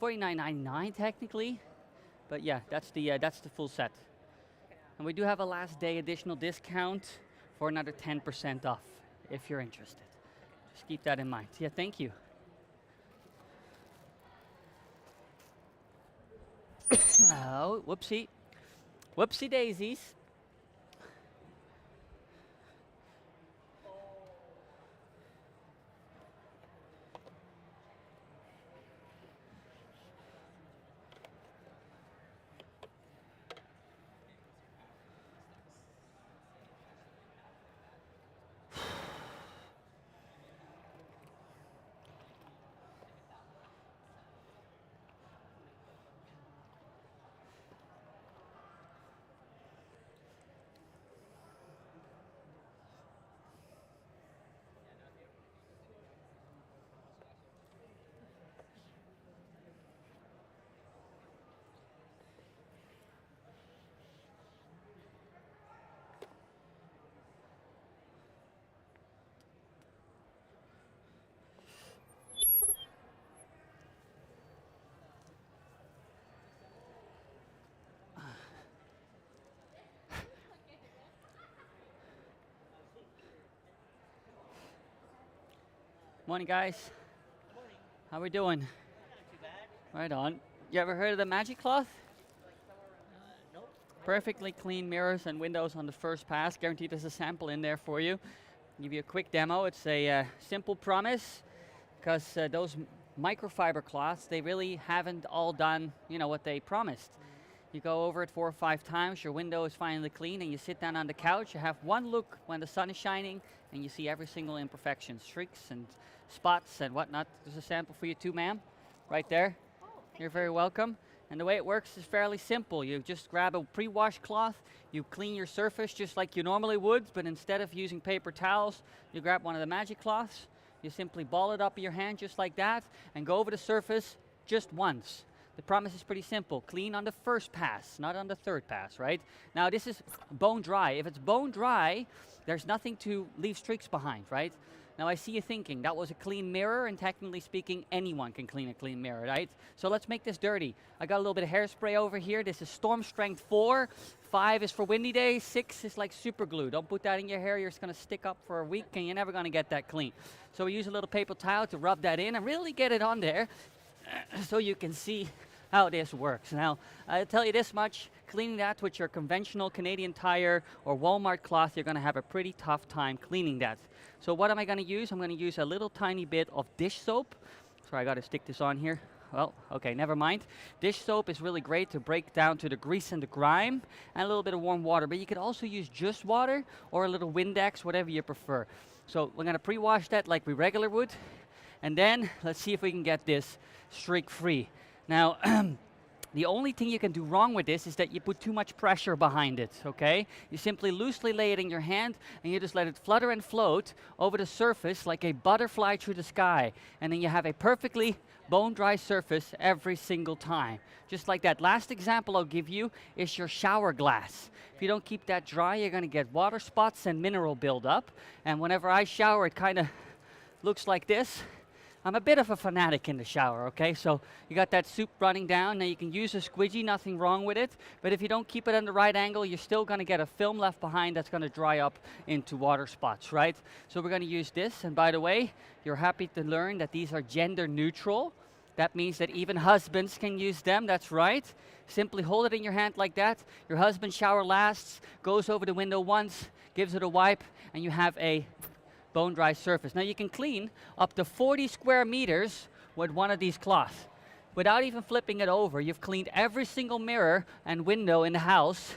$49.99 technically, but yeah, that's the full set. And we do have a last day additional discount for another 10% off, if you're interested. Just keep that in mind. Yeah, thank you. Oh, whoopsie. Whoopsie daisies. Morning, guys. How we doing? Not too bad. Right on. You ever heard of the Magic Cloth? Nope. Perfectly clean mirrors and windows on the first pass. Guaranteed there's a sample in there for you. Give you a quick demo. It's a simple promise, because those microfiber cloths, they really haven't all done, what they promised. You go over it 4 or 5 times, your window is finally clean, and you sit down on the couch, you have one look when the sun is shining, and you see every single imperfection, streaks and spots and whatnot. There's a sample for you too, ma'am, right there. You're very welcome. And the way it works is fairly simple. You just grab a pre-washed cloth, you clean your surface just like you normally would, but instead of using paper towels, you grab one of the Magic cloths, you simply ball it up in your hand just like that, and go over the surface just once. The promise is pretty simple. Clean on the first pass, not on the third pass, right? Now this is bone dry. If it's bone dry, there's nothing to leave streaks behind, right? Now I see you thinking, that was a clean mirror, and technically speaking, anyone can clean a clean mirror, right? So let's make this dirty. I got a little bit of hairspray over here. This is Storm Strength 4. 5 is for windy days. 6 is like super glue. Don't put that in your hair. You're just gonna stick up for a week and you're never gonna get that clean. So we use a little paper towel to rub that in and really get it on there so you can see how this works. Now, I'll tell you this much, cleaning that with your conventional Canadian Tire or Walmart cloth, you're gonna have a pretty tough time cleaning that. So what am I gonna use? I'm gonna use a little tiny bit of dish soap. Sorry, I gotta stick this on here. Well, okay, never mind. Dish soap is really great to break down to the grease and the grime, and a little bit of warm water, but you could also use just water or a little Windex, whatever you prefer. So we're gonna pre-wash that like we regular would, and then let's see if we can get this streak-free. Now, the only thing you can do wrong with this is that you put too much pressure behind it, okay? You simply loosely lay it in your hand, and you just let it flutter and float over the surface like a butterfly through the sky. And then you have a perfectly bone-dry surface every single time. Just like that. Last example I'll give you is your shower glass. If you don't keep that dry, you're gonna get water spots and mineral buildup. And whenever I shower, it kind of looks like this. I'm a bit of a fanatic in the shower, okay? So you got that soup running down. Now you can use a squeegee, nothing wrong with it. But if you don't keep it on the right angle, you're still gonna get a film left behind that's gonna dry up into water spots, right? So we're gonna use this. And by the way, you're happy to learn that these are gender neutral. That means that even husbands can use them, that's right. Simply hold it in your hand like that. Your husband's shower lasts, goes over the window once, gives it a wipe, and you have a bone dry surface. Now you can clean up to 40 square meters with one of these cloths. Without even flipping it over, you've cleaned every single mirror and window in the house,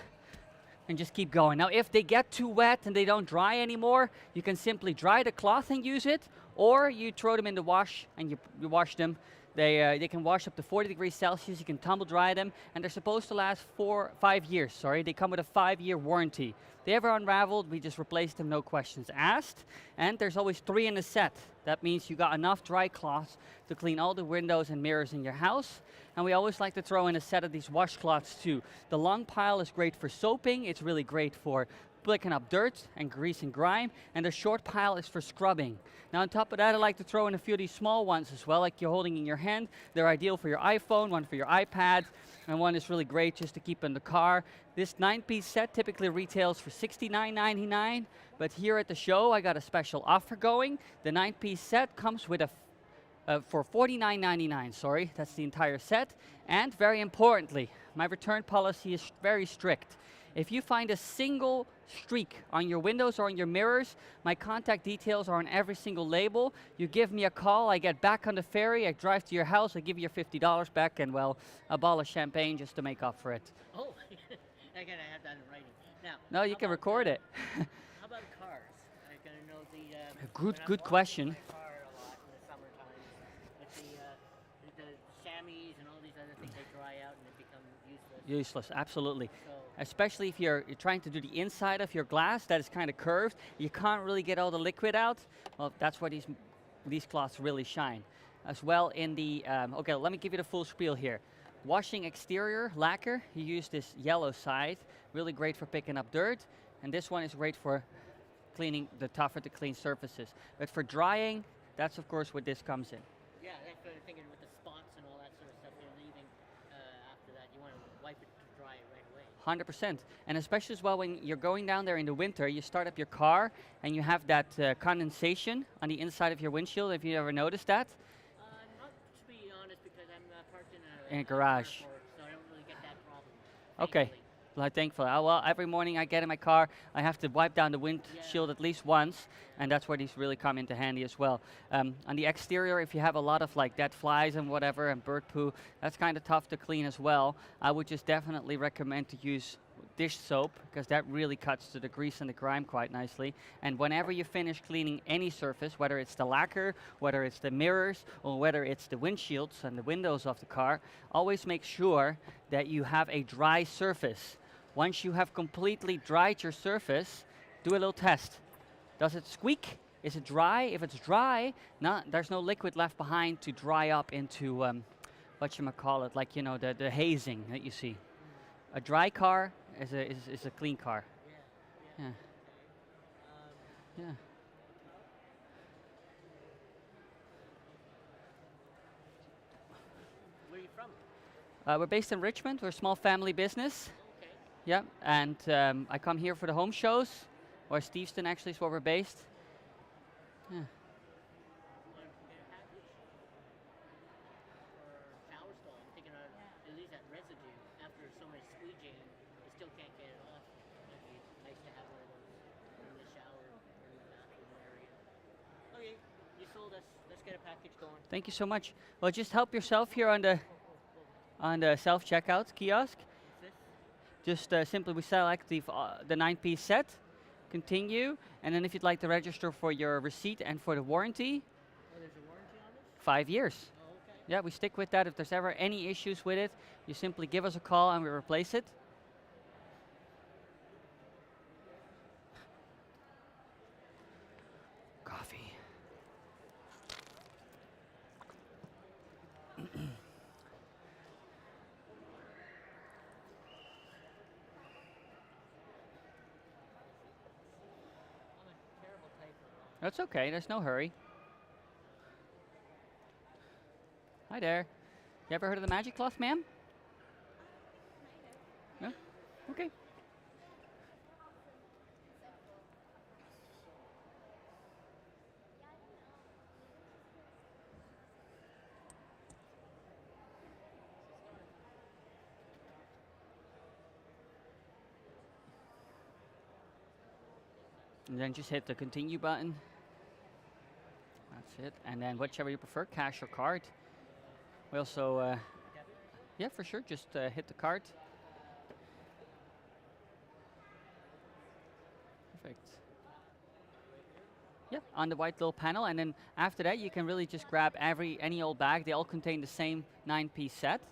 and just keep going. Now, if they get too wet and they don't dry anymore, you can simply dry the cloth and use it, or you throw them in the wash and you wash them. They can wash up to 40 degrees Celsius. You can tumble dry them, and they're supposed to last 5 years. Sorry, they come with a 5-year warranty. They ever unraveled, we just replace them, no questions asked. And there's always 3 in a set. That means you got enough dry cloths to clean all the windows and mirrors in your house. And we always like to throw in a set of these washcloths too. The long pile is great for soaping. It's really great for picking up dirt and grease and grime. And the short pile is for scrubbing. Now on top of that, I like to throw in a few of these small ones as well, like you're holding in your hand. They're ideal for your iPhone, one for your iPad, and one is really great just to keep in the car. This 9-piece set typically retails for $69.99, but here at the show I got a special offer going. The 9-piece set comes with for $49.99, sorry, that's the entire set. And very importantly, my return policy is very strict. If you find a single streak on your windows or on your mirrors, my contact details are on every single label. You give me a call, I get back on the ferry, I drive to your house, I give you your $50 back, and well, a bottle of champagne just to make up for it. Oh, I gotta have that in writing. Now, No, you can record it. How about cars? I gotta know the. Good question. My car a lot in the summertime. With the chamois and all these other things, they dry out and they become useless. Useless, absolutely. So, Especially if you're trying to do the inside of your glass that is kind of curved, you can't really get all the liquid out. Well, that's where these cloths really shine. As well in the, okay, let me give you the full spiel here. Washing exterior lacquer, you use this yellow side, really great for picking up dirt, and this one is great for cleaning the tougher to clean surfaces. But for drying, that's of course where this comes in. yeah, that's what I'm thinking with the spots and all that sort of stuff. You're leaving after that. You want to wipe it to dry it right away. 100%. And especially as well when you're going down there in the winter, you start up your car and you have that condensation on the inside of your windshield. Have you ever noticed that? Not to be honest, because I'm parked In a garage. carport, so I don't really get that problem. Okay. thankfully. Well, thankfully. Well, every morning I get in my car, I have to wipe down the windshield at least once, and that's where these really come into handy as well. On the exterior, if you have a lot of like dead flies and whatever, and bird poo, that's kind of tough to clean as well. I would just definitely recommend to use dish soap, because that really cuts to the grease and the grime quite nicely. And whenever you finish cleaning any surface, whether it's the lacquer, whether it's the mirrors, or whether it's the windshields and the windows of the car, always make sure that you have a dry surface. Once you have completely dried your surface, do a little test. Does it squeak? Is it dry? If it's dry, there's no liquid left behind to dry up into whatchamacallit, like, you know, the hazing that you see. A dry car is a clean car. Yeah. Yeah. Okay. Yeah. Where are you from? We're based in Richmond. We're a small family business. Okay. Yeah, and I come here for the home shows, or Steveston actually is where we're based. Yeah. Want to get a package? Or shower stall? I'm thinking it leaves that residue after so much squeegeeing. You still can't get it off. It'd be nice to have one of those in the shower or in the bathroom area. Okay, you sold us. Let's get a package going. Thank you so much. Well, just help yourself here on the self-checkout kiosk. What's this? Just simply we select the 9-piece set, continue, and then if you'd like to register for your receipt and for the warranty, Oh, there's a warranty on this? 5 years. Oh, okay. Yeah, we stick with that. If there's ever any issues with it, you simply give us a call and we replace it. Coffee. I'm a terrible typer. That's okay, there's no hurry. Hi there. You ever heard of the magic cloth, ma'am? No? Okay. And then just hit the continue button. it. And then whichever you prefer, cash or card. We also, yeah, for sure, just hit the card. Perfect. Yeah, on the white little panel, and then after that you can really just grab any old bag. They all contain the same 9-piece set.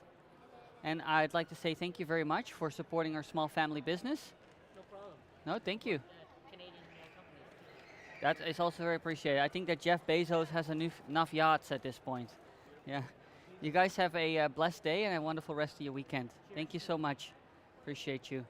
And I'd like to say thank you very much for supporting our small family business. No problem. No, thank you. Canadian companies. That is also very appreciated. I think that Jeff Bezos has enough yachts at this point. Yeah. You guys have a blessed day and a wonderful rest of your weekend. Thank you so much. Appreciate you.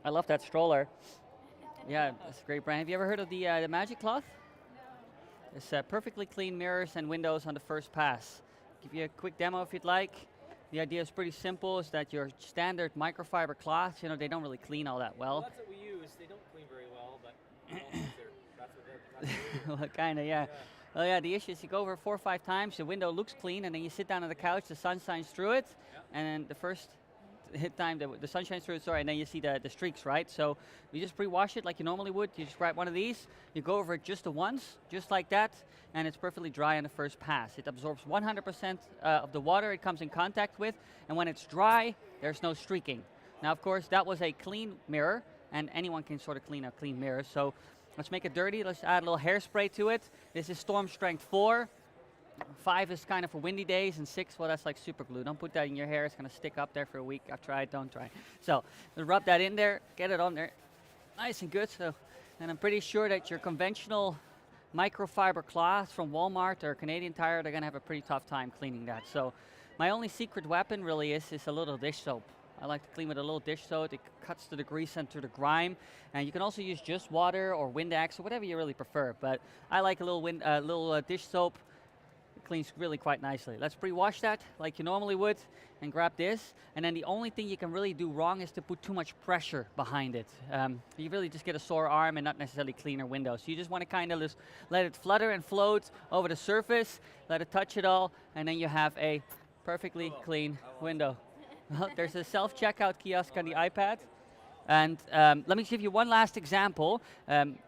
I love that stroller. Yeah, that's a great brand. Have you ever heard of the Magic Cloth? No. It's perfectly clean mirrors and windows on the first pass. Give you a quick demo if you'd like. The idea is pretty simple, is that your standard microfiber cloths, they don't really clean all that well. That's what we use. They don't clean very well, but that's what they're Well, kind of, yeah. Well, yeah, the issue is you go over 4 or 5 times, the window looks clean, and then you sit down on the couch, the sun shines through it, and then the first hit time, the sun shines through it, sorry, and then you see the streaks, right? So you just pre-wash it like you normally would. You just grab one of these, you go over it just the once, just like that, and it's perfectly dry on the first pass. It absorbs 100% of the water it comes in contact with, and when it's dry, there's no streaking. Now, of course, that was a clean mirror, and anyone can sort of clean a clean mirror, so let's make it dirty. Let's add a little hairspray to it. This is Storm Strength 4. 5 is kind of for windy days, and 6, well, that's like super glue. Don't put that in your hair. It's going to stick up there for a week. I've tried, don't try. So rub that in there, get it on there. Nice and good. So, and I'm pretty sure that your conventional microfiber cloths from Walmart or Canadian Tire, they're going to have a pretty tough time cleaning that. So my only secret weapon really is a little dish soap. I like to clean with a little dish soap. It cuts to the grease and to the grime. And you can also use just water or Windex or whatever you really prefer. But I like a little dish soap. Cleans really quite nicely. Let's pre-wash that like you normally would and grab this. And then the only thing you can really do wrong is to put too much pressure behind it. You really just get a sore arm and not necessarily cleaner windows. So you just want to kind of just let it flutter and float over the surface, let it touch it all, and then you have a perfectly clean window. Well, there's a self-checkout kiosk on the iPad. And let me give you one last example.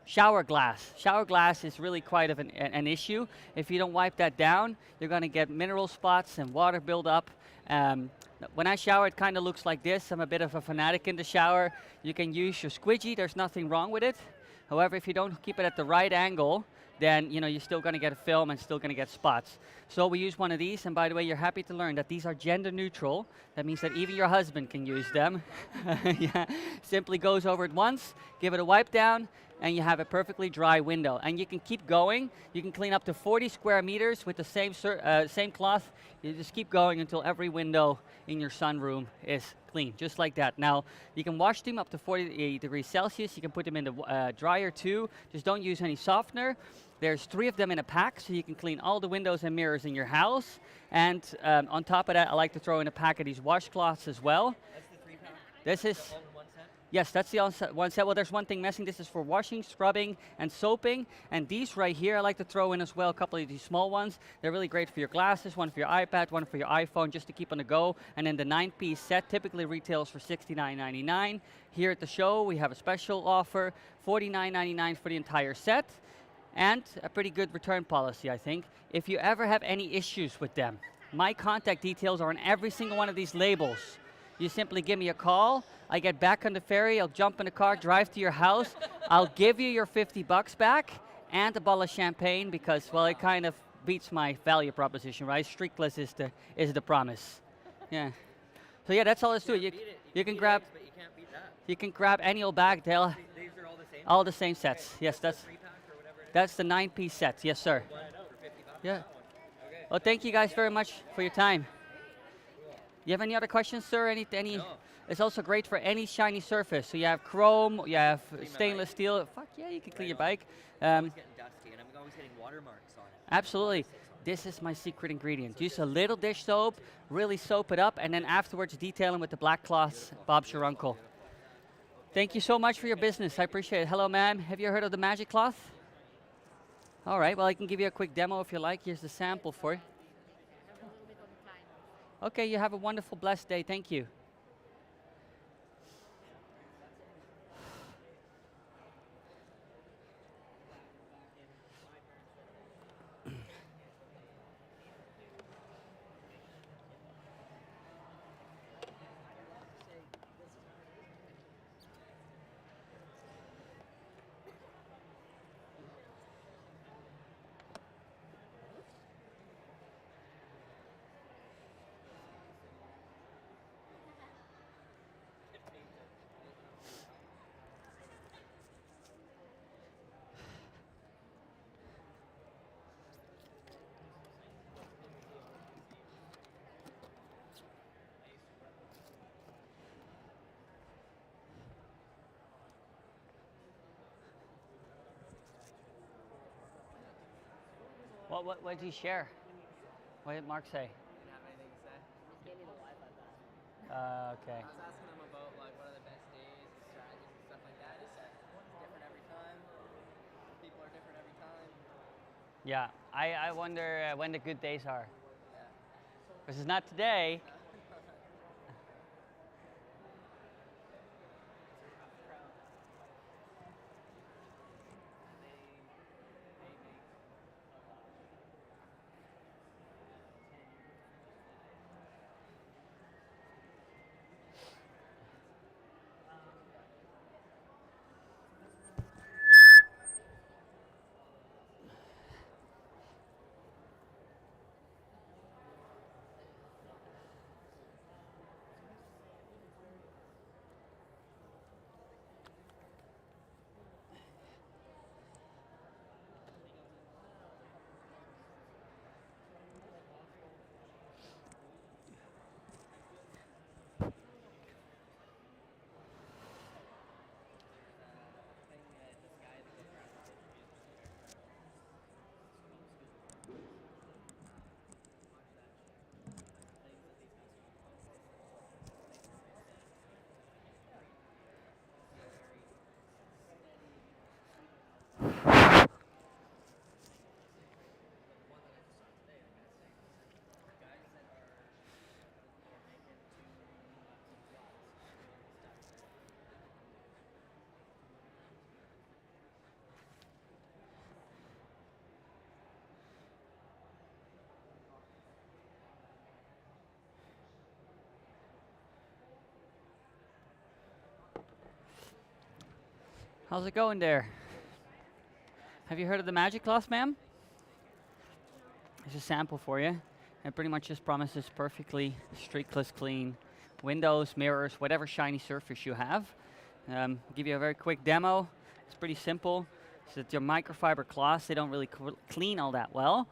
Shower glass. Shower glass is really quite of an issue. If you don't wipe that down, you're going to get mineral spots and water buildup. When I shower, it kind of looks like this. I'm a bit of a fanatic in the shower. You can use your squidgy. There's nothing wrong with it. However, if you don't keep it at the right angle, then you're still going to get a film and still going to get spots. So we use one of these, and by the way, you're happy to learn that these are gender neutral. That means that even your husband can use them. Yeah. Simply goes over it once, give it a wipe down, and you have a perfectly dry window. And you can keep going. You can clean up to 40 square meters with the same cloth. You just keep going until every window in your sunroom is clean, just like that. Now, you can wash them up to 40 degrees Celsius. You can put them in the dryer too. Just don't use any softener. There's 3 of them in a pack, so you can clean all the windows and mirrors in your house. And on top of that, I like to throw in a pack of these washcloths as well. That's the 3-pound? This is... All in one set? Yes, that's the one set. Well, there's one thing missing. This is for washing, scrubbing, and soaping. And these right here, I like to throw in as well, a couple of these small ones. They're really great for your glasses, one for your iPad, one for your iPhone, just to keep on the go. And then the 9-piece set typically retails for $69.99. Here at the show, we have a special offer, $49.99 for the entire set. And a pretty good return policy, I think. If you ever have any issues with them, my contact details are on every single one of these labels. You simply give me a call. I get back on the ferry. I'll jump in the car, drive to your house. I'll give you your 50 bucks back and a bottle of champagne because, well, it kind of beats my value proposition, right? Streakless is the promise. Yeah. So yeah, that's all there's to it. You can grab But you can't beat that. you can grab any old bag. They'll These are all the same. all the same sets. Yes, that's 3-pack or whatever it is. that's the 9-piece sets. Yes, sir. For 50 bucks. Yeah. That one. Okay. Well, thank you guys very much for your time. You have any other questions, sir? Any? No. It's also great for any shiny surface. So you have chrome, you have my stainless bike. steel. Fuck yeah, you can clean your bike. It's always getting dusty, and I'm always hitting watermarks on it. Absolutely. This is my secret ingredient. Use a little dish soap, really soap it up, and then afterwards detail them with the black cloths. Bob's your uncle. Thank you so much for your business. I appreciate it. Hello, ma'am. Have you heard of the magic cloth? All right. Well, I can give you a quick demo if you like. Here's the sample for you. have a little bit on the time. Okay. You have a wonderful, blessed day. Thank you. What did he share? What did Mark say? Didn't have anything to say. Gave me the Wi-Fi back. Okay. I was asking him about like what are the best days, and strategies, and stuff like that. He said it's different every time. People are different every time. Yeah. I wonder when the good days are. Yeah. Because it's not today. How's it going there? Have you heard of the magic cloth, ma'am? It's a sample for you. It pretty much just promises perfectly streakless clean windows, mirrors, whatever shiny surface you have. Give you a very quick demo. It's pretty simple. So that your microfiber cloths, they don't really clean all that well.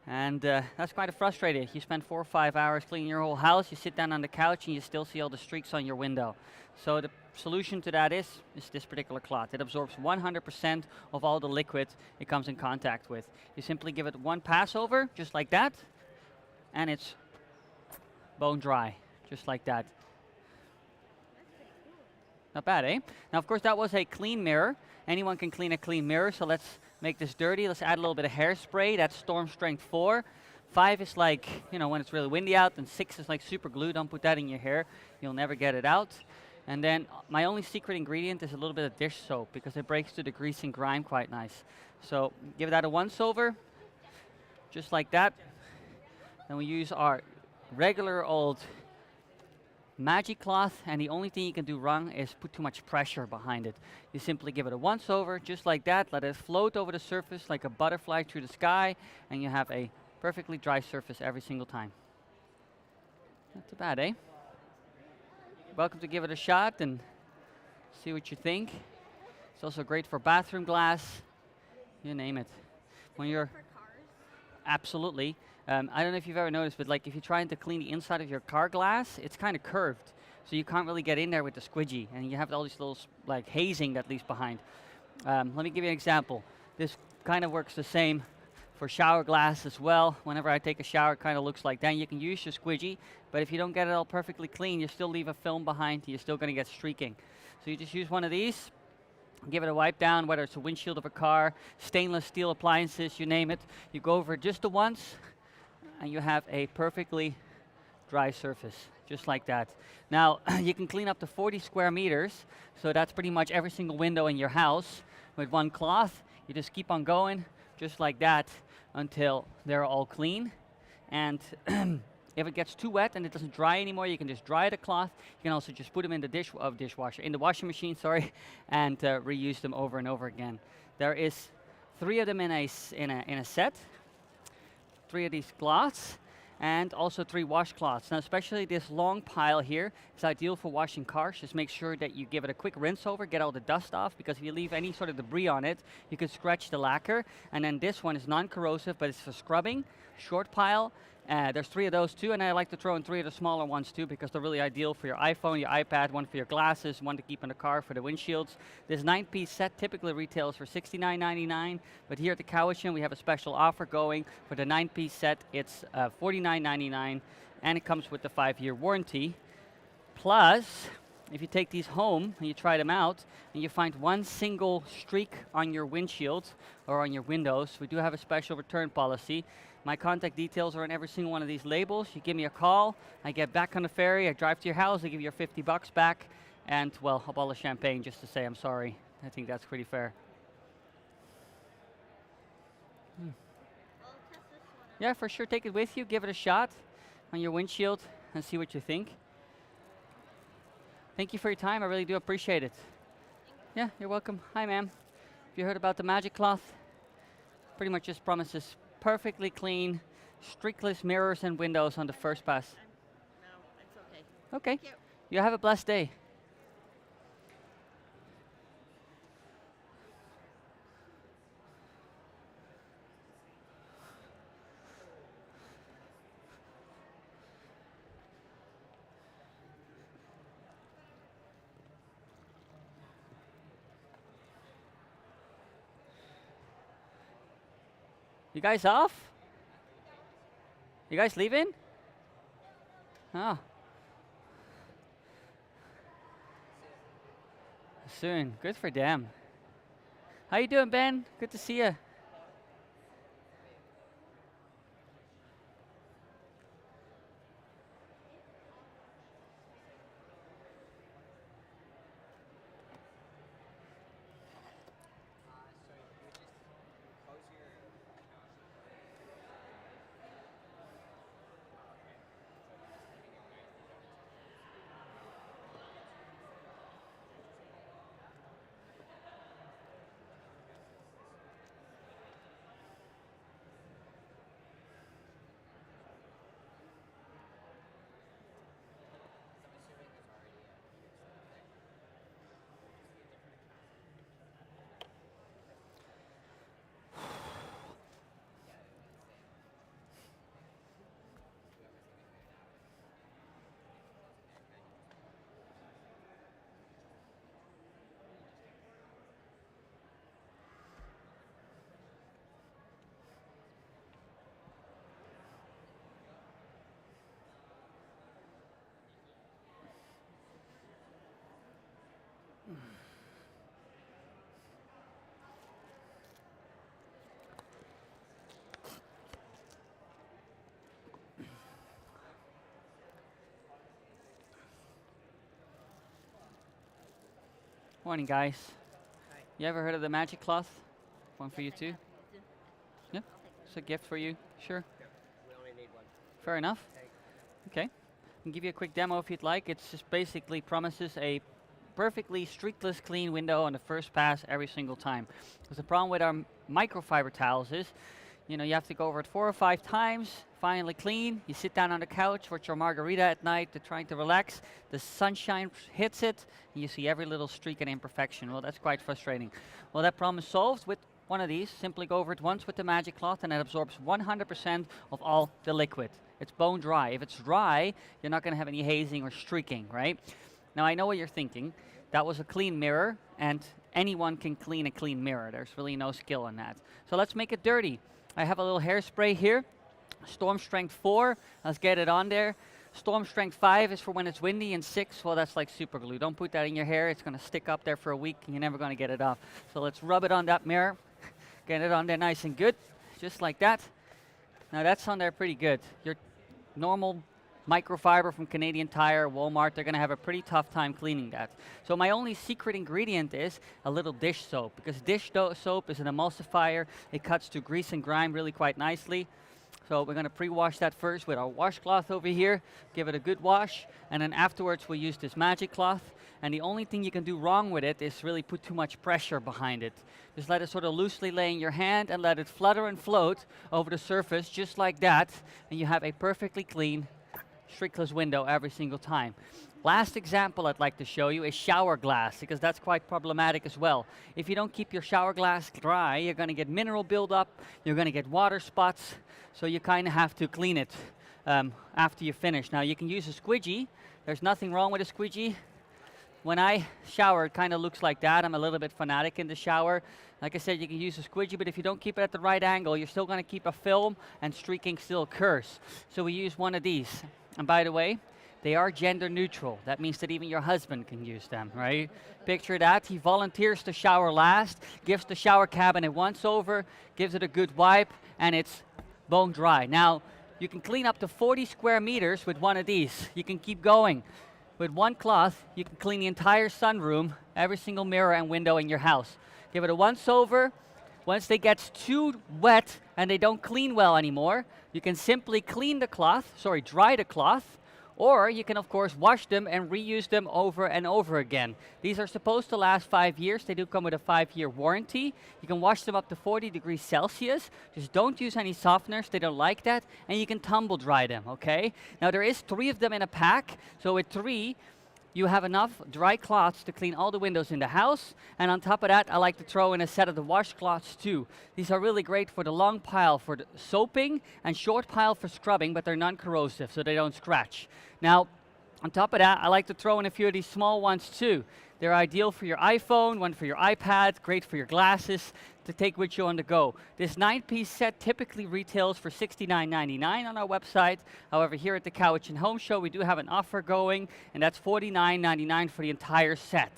And that's quite frustrating. You spend 4 or 5 hours cleaning your whole house, you sit down on the couch and you still see all the streaks on your window. So the solution to that is this particular cloth. It absorbs 100% of all the liquid it comes in contact with. You simply give it one pass over, just like that, and it's bone dry, just like that. Not bad, eh? Now, of course, that was a clean mirror. Anyone can clean a clean mirror, so let's make this dirty. Let's add a little bit of hairspray. That's storm strength 4. 5 is like, you know, when it's really windy out, and 6 is like super glue. Don't put that in your hair. You'll never get it out. And then my only secret ingredient is a little bit of dish soap because it breaks through the grease and grime quite nice. So give that a once over, just like that. Then we use our regular old magic cloth, and the only thing you can do wrong is put too much pressure behind it. You simply give it a once over, just like that, let it float over the surface like a butterfly through the sky, and you have a perfectly dry surface every single time. Not too bad, eh? Welcome to give it a shot and see what you think. It's also great for bathroom glass, you name it. When you're For cars. absolutely, I don't know if you've ever noticed, but like if you're trying to clean the inside of your car glass, it's kind of curved, so you can't really get in there with the squidgy, and you have all these little like hazing that leaves behind. Let me give you an example. This kind of works the same for shower glass as well. Whenever I take a shower, it kind of looks like that. You can use your squidgy, but if you don't get it all perfectly clean, you still leave a film behind. You're still going to get streaking. So you just use one of these, give it a wipe down, whether it's a windshield of a car, stainless steel appliances, you name it. You go over it just the once, and you have a perfectly dry surface, just like that. Now, you can clean up to 40 square meters, so that's pretty much every single window in your house with one cloth. You just keep on going, just like that, until they're all clean. And if it gets too wet and it doesn't dry anymore, you can just dry the cloth. You can also just put them in the in the washing machine, sorry, and reuse them over and over again. There is 3 of them in a set, 3 of these cloths, and also 3 washcloths. Now, especially this long pile here is ideal for washing cars. Just make sure that you give it a quick rinse over, get all the dust off, because if you leave any sort of debris on it, you could scratch the lacquer. And then this one is non-corrosive, but it's for scrubbing, short pile. There's 3 of those too, and I like to throw in 3 of the smaller ones too, because they're really ideal for your iPhone, your iPad, one for your glasses, one to keep in the car for the windshields. This 9-piece set typically retails for $69.99, but here at the Cowichan we have a special offer going. For the 9-piece set, it's $49.99, and it comes with the 5-year warranty. Plus, if you take these home and you try them out, and you find one single streak on your windshield or on your windows, we do have a special return policy. My contact details are on every single one of these labels. You give me a call, I get back on the ferry, I drive to your house, I give you your 50 bucks back, and, well, a bottle of champagne just to say I'm sorry. I think that's pretty fair. I'll test this one out. Yeah, for sure, take it with you, give it a shot on your windshield, and see what you think. Thank you for your time, I really do appreciate it. Yeah, you're welcome. Hi, ma'am. Have you heard about the magic cloth? Pretty much just promises perfectly clean, streakless mirrors and windows on the first pass. No, it's okay. Okay. Thank you. You have a blessed day. You guys off? You guys leaving? Oh. Soon. Good for them. How you doing, Ben? Good to see you. Morning, guys. Hi. You ever heard of the magic cloth? One for you too? Yeah? It's a gift for you? Sure. We only need one. Fair enough. Thanks. Okay. can give you a quick demo if you'd like. It's just basically promises a perfectly streakless clean window on the first pass every single time. Because the problem with our microfiber tiles is, you have to go over it 4 or 5 times, finally clean. You sit down on the couch with your margarita at night, trying to relax. The sunshine hits it, and you see every little streak and imperfection. Well, that's quite frustrating. Well, that problem is solved with one of these. Simply go over it once with the magic cloth, and it absorbs 100% of all the liquid. It's bone dry. If it's dry, you're not going to have any hazing or streaking, right? Now, I know what you're thinking. That was a clean mirror, and anyone can clean a clean mirror. There's really no skill in that. So let's make it dirty. I have a little hairspray here, Storm Strength 4. Let's get it on there. Storm Strength 5 is for when it's windy, and 6, well, that's like super glue. Don't put that in your hair. It's going to stick up there for a week, and you're never going to get it off. So let's rub it on that mirror. Get it on there nice and good, just like that. Now that's on there pretty good. Your normal microfiber from Canadian Tire, Walmart, they're going to have a pretty tough time cleaning that. So my only secret ingredient is a little dish soap, because dish soap is an emulsifier. It cuts to grease and grime really quite nicely. So we're going to pre-wash that first with our washcloth over here, give it a good wash, and then afterwards we'll use this magic cloth. And the only thing you can do wrong with it is really put too much pressure behind it. Just let it sort of loosely lay in your hand and let it flutter and float over the surface just like that, and you have a perfectly clean streakless window every single time. Last example I'd like to show you is shower glass, because that's quite problematic as well. If you don't keep your shower glass dry, you're going to get mineral buildup, you're going to get water spots, so you kind of have to clean it after you finish. Now you can use a squeegee. There's nothing wrong with a squeegee. When I shower, it kind of looks like that. I'm a little bit fanatic in the shower. Like I said, you can use a squeegee, but if you don't keep it at the right angle, you're still going to keep a film, and streaking still occurs. So we use one of these. And by the way, they are gender neutral. That means that even your husband can use them, right? Picture that. He volunteers to shower last, gives the shower cabinet once over, gives it a good wipe, and it's bone dry. Now, you can clean up to 40 square meters with one of these. You can keep going. With one cloth, you can clean the entire sunroom, every single mirror and window in your house. Give it a once over. Once they get too wet and they don't clean well anymore, you can simply dry the cloth, or you can of course wash them and reuse them over and over again. These are supposed to last 5 years. They do come with a 5-year warranty. You can wash them up to 40 degrees Celsius. Just don't use any softeners. They don't like that. And you can tumble dry them, okay? Now there is 3 of them in a pack. So with 3, you have enough dry cloths to clean all the windows in the house. And on top of that, I like to throw in a set of the washcloths too. These are really great for the long pile for the soaping, and short pile for scrubbing, but they're non-corrosive, so they don't scratch. Now, on top of that, I like to throw in a few of these small ones too. They're ideal for your iPhone, one for your iPad, great for your glasses to take with you on the go. This 9-piece set typically retails for $69.99 on our website. However, here at the Cowichan Home Show, we do have an offer going, and that's $49.99 for the entire set.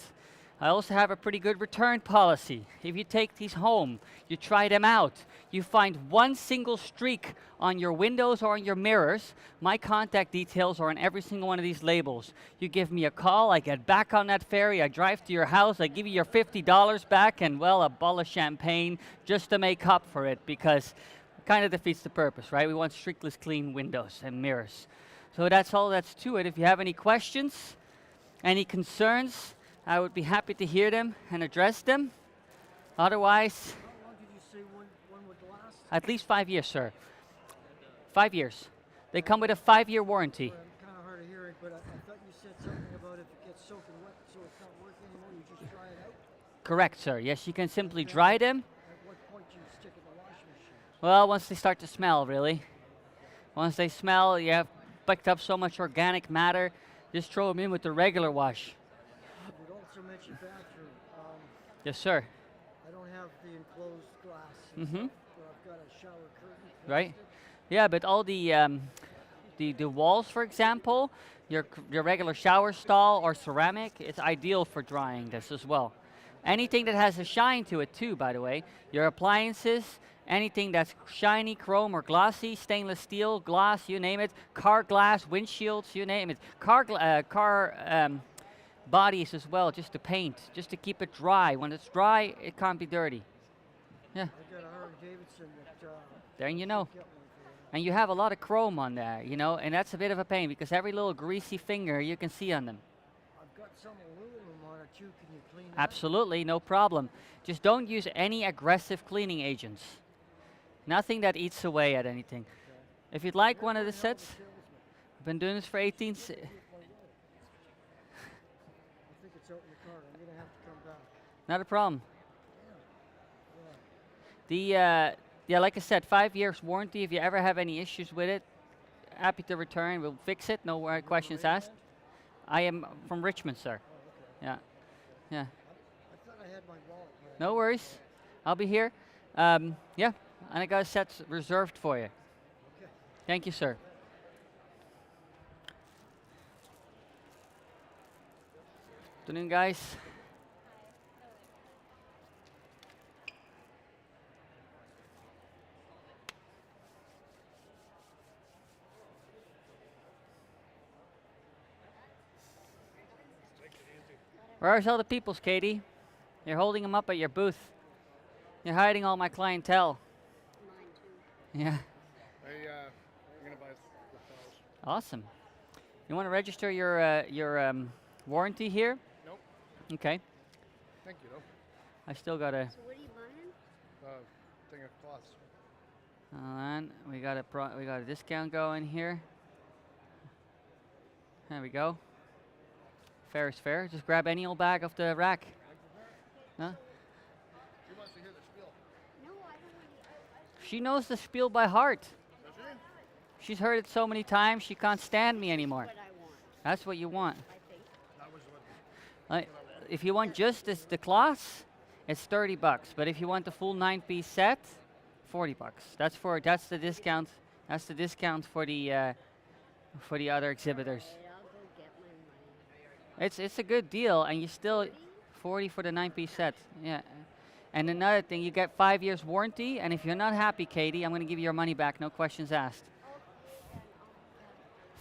I also have a pretty good return policy. If you take these home, you try them out, you find one single streak on your windows or on your mirrors, my contact details are on every single one of these labels. You give me a call, I get back on that ferry, I drive to your house, I give you your $50 back, and well, a bottle of champagne just to make up for it, because it kind of defeats the purpose, right? We want streakless clean windows and mirrors. So that's all that's to it. If you have any questions, any concerns, I would be happy to hear them and address them. Otherwise, How long did you say one would last? at least 5 years, sir. 5 years. They come with a 5-year warranty. Kind of hard of hearing, but I thought you said something about if it gets soaking wet, so it's not working anymore, you just dry it out. Correct, sir. Yes, you can simply dry them. At what point do you stick it in the washing machine? Well, once they start to smell, really. Once they smell, you have picked up so much organic matter, just throw them in with the regular wash. You also mentioned bathroom. Yes, sir. I don't have the enclosed glass, Mm-hmm. but I've got a shower curtain. Right. Yeah, but all the walls, for example, your regular shower stall or ceramic, it's ideal for drying this as well. Anything that has a shine to it too, by the way. Your appliances, anything that's shiny, chrome or glossy, stainless steel, glass, you name it. Car glass, windshields, you name it. Car bodies as well, just to paint, just to keep it dry. When it's dry, it can't be dirty. Yeah. I got a Harley Davidson that There you know. get one for that. and you have a lot of chrome on there, you know, and that's a bit of a pain because every little greasy finger you can see on them. I've got some aluminum on it too. Can you clean that? Absolutely, no problem. Just don't use any aggressive cleaning agents. Nothing that eats away at anything. If you'd like one of the sets, I've been doing this for 18. I think it's out in the car. I'm gonna have to come back. Not a problem. Yeah. Yeah, like I said, 5 years warranty. If you ever have any issues with it, happy to return. We'll fix it. No questions asked. I am from Richmond, sir. Oh, okay. Yeah, yeah. I thought I had my wallet. but I No didn't. worries. I'll be here. Yeah, and I got a set reserved for you. Okay. Thank you, sir. Afternoon, guys. Where's all the peoples, Katie? You're holding them up at your booth. You're hiding all my clientele. Yeah. I'm gonna buy the house. Awesome. You want to register your warranty here? Nope. Okay. Thank you though. I still got a. So what are you buying? Thing of cloths. Hold on. We got a discount going here. There we go. Fair is fair. Just grab any old bag off the rack. Huh? She wants to hear the spiel. No, I don't want She knows the spiel by heart. Does she? She's heard it so many times she can't stand me anymore. what I want, That's what you want. I think. That was what. If you want just the cloths, it's $30. But if you want the full 9-piece set, $40. That's the discount. That's the discount for the other exhibitors. Okay, I'll go get my money. It's a good deal, and you still 40 for the 9-piece set. Yeah. And another thing, you get 5 years warranty, and if you're not happy, Katie, I'm going to give you your money back, no questions asked.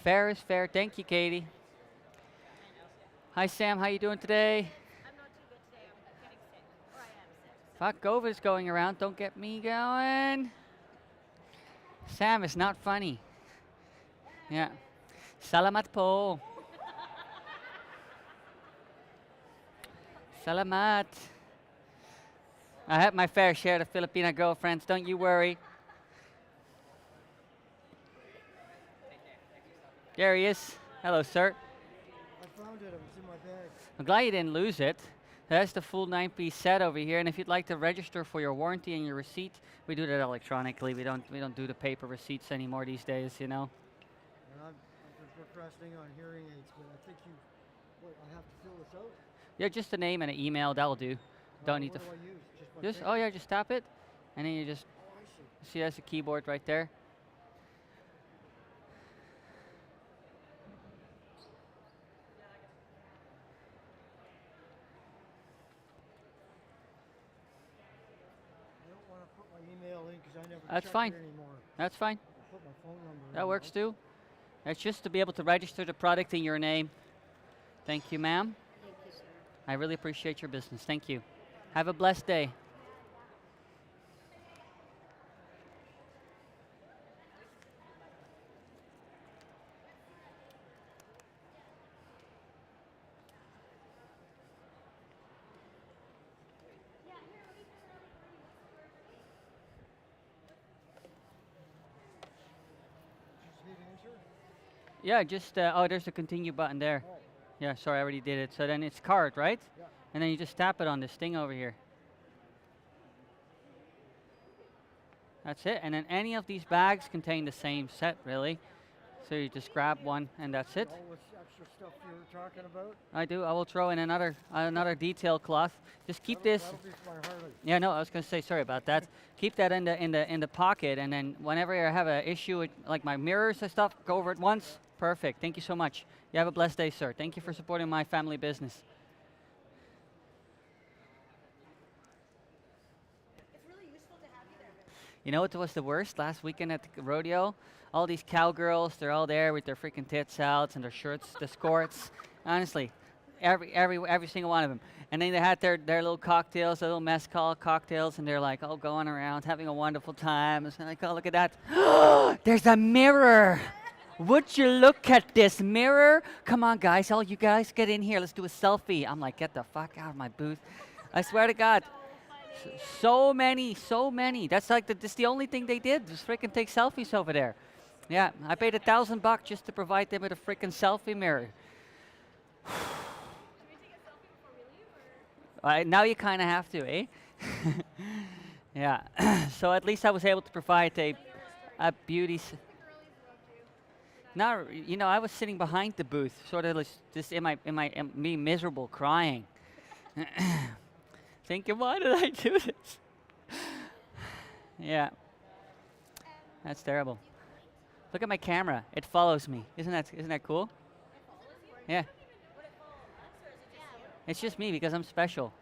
Fair is fair. Thank you, Katie. Hi, Sam. How you doing today? I'm not too good today. I'm getting sick, or I am sick. Fuck, COVID's going around. Don't get me going. Sam, it's not funny. Yeah. Salamat po. Salamat. I have my fair share of Filipina girlfriends, don't you worry. There he is. Hello, sir. I found it. It was in my bag. I'm glad you didn't lose it. That's the full 9-piece set over here, and if you'd like to register for your warranty and your receipt, we do that electronically. We don't do the paper receipts anymore these days, you know. And I've been procrastinating on hearing aids, but I think I have to fill this out? Yeah, just a name and an email, that'll do. Don't need What to. do I use? Just my Just finger? oh yeah, just tap it, and then you just Oh, I see. see that's a keyboard right there. I don't want to put my email in because I never That's check fine. it anymore. That's fine. I'll put my phone number in. That works though. too. That's just to be able to register the product in your name. Thank you, ma'am. Thank you, sir. I really appreciate your business. Thank you. Have a blessed day. Just hit enter. Yeah, just there's a continue button there. Oh, Yeah, sorry, I already did it. So then it's card, right? yeah. And then you just tap it on this thing over here. That's it. And then any of these bags contain the same set, really. So you just grab one, and that's it. All this extra stuff you were talking about. I do. I will throw in another detail cloth. Just keep That'll- this. That'll be for my Harley. Yeah, no, I was going to say sorry about that. Keep that in the pocket, and then whenever I have an issue with like my mirrors and stuff, go over it once. Perfect. Thank you so much. You have a blessed day, sir. Thank you for supporting my family business. You know what was the worst last weekend at the rodeo? All these cowgirls, they're all there with their freaking tits out and their shirts, the skirts. Honestly, every single one of them. And then they had their little cocktails, their little mezcal cocktails, and they're like all going around having a wonderful time. It's like, oh, look at that. There's a mirror. Would you look at this mirror? Come on, guys. All you guys get in here. Let's do a selfie. I'm like, get the fuck out of my booth. I swear to God. So many, so many. That's like that's the only thing they did. Just freaking take selfies over there. Yeah, I paid $1,000 just to provide them with a freaking selfie mirror. Now you kind of have to, eh? Yeah. So at least I was able to provide a beauty. Now, you know, I was sitting behind the booth, sort of just me miserable, crying, thinking, why did I do this? Yeah, that's terrible. Look at my camera; it follows me. Isn't that cool? Yeah. It's just me because I'm special.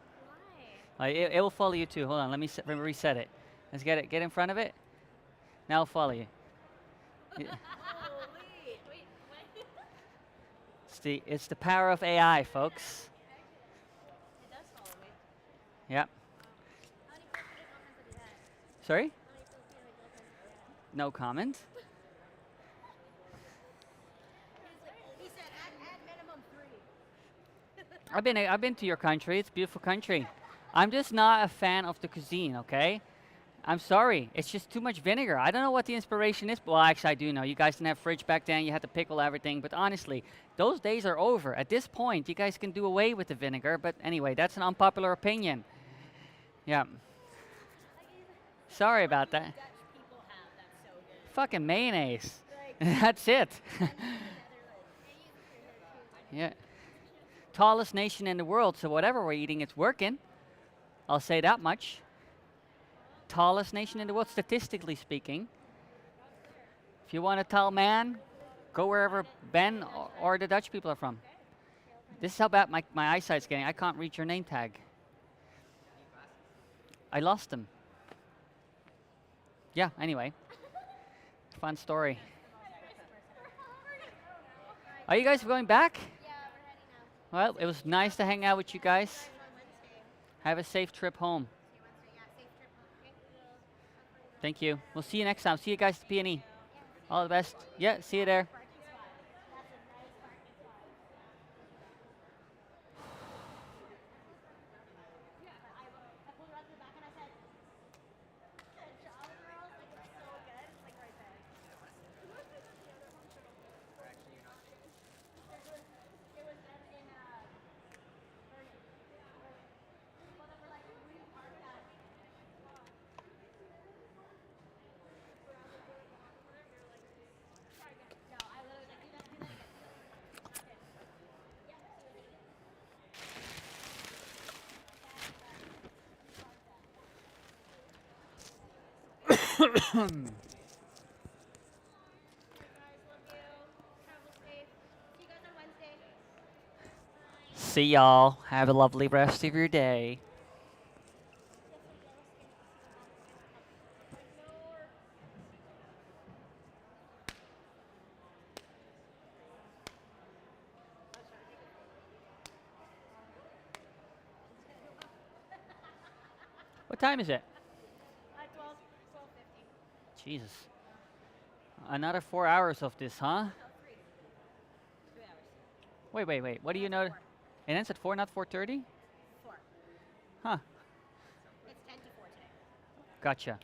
It will follow you too. Hold on, let me reset it. Let's get in front of it. Now it'll follow you. Yeah. It's the power of AI, folks. It does follow me. Yeah. Sorry? No comment. He said add minimum 3. I've been to your country. It's a beautiful country. I'm just not a fan of the cuisine, okay? I'm sorry. It's just too much vinegar. I don't know what the inspiration is. Well, actually, I do know. You guys didn't have fridge back then. You had to pickle everything. But honestly, those days are over. At this point, you guys can do away with the vinegar. But anyway, that's an unpopular opinion. Yeah. Sorry about that. Fucking mayonnaise. That's it. Yeah. Tallest nation in the world, so whatever we're eating, it's working. I'll say that much. Tallest nation in the world, statistically speaking. If you want a tall man, go wherever Ben or the Dutch people are from. This is how bad my eyesight's getting. I can't read your name tag. I lost them. Yeah, anyway. Fun story. Are you guys going back? Yeah, we're heading out. Well, it was nice to hang out with you guys. On Wednesday. Have a safe trip home. See you Wednesday. Yeah, safe trip home. Okay. Thank you. We'll see you next time. See you guys at P&E. All the best. Yeah, see you there. See y'all. Have a lovely rest of your day. What time is it? 12:50. Jesus. Another 4 hours of this, huh? 3. 2 hours. Wait. What do you know? It ends at 4, not 4:30? 4. Huh. It's 10 to 4 today. Gotcha.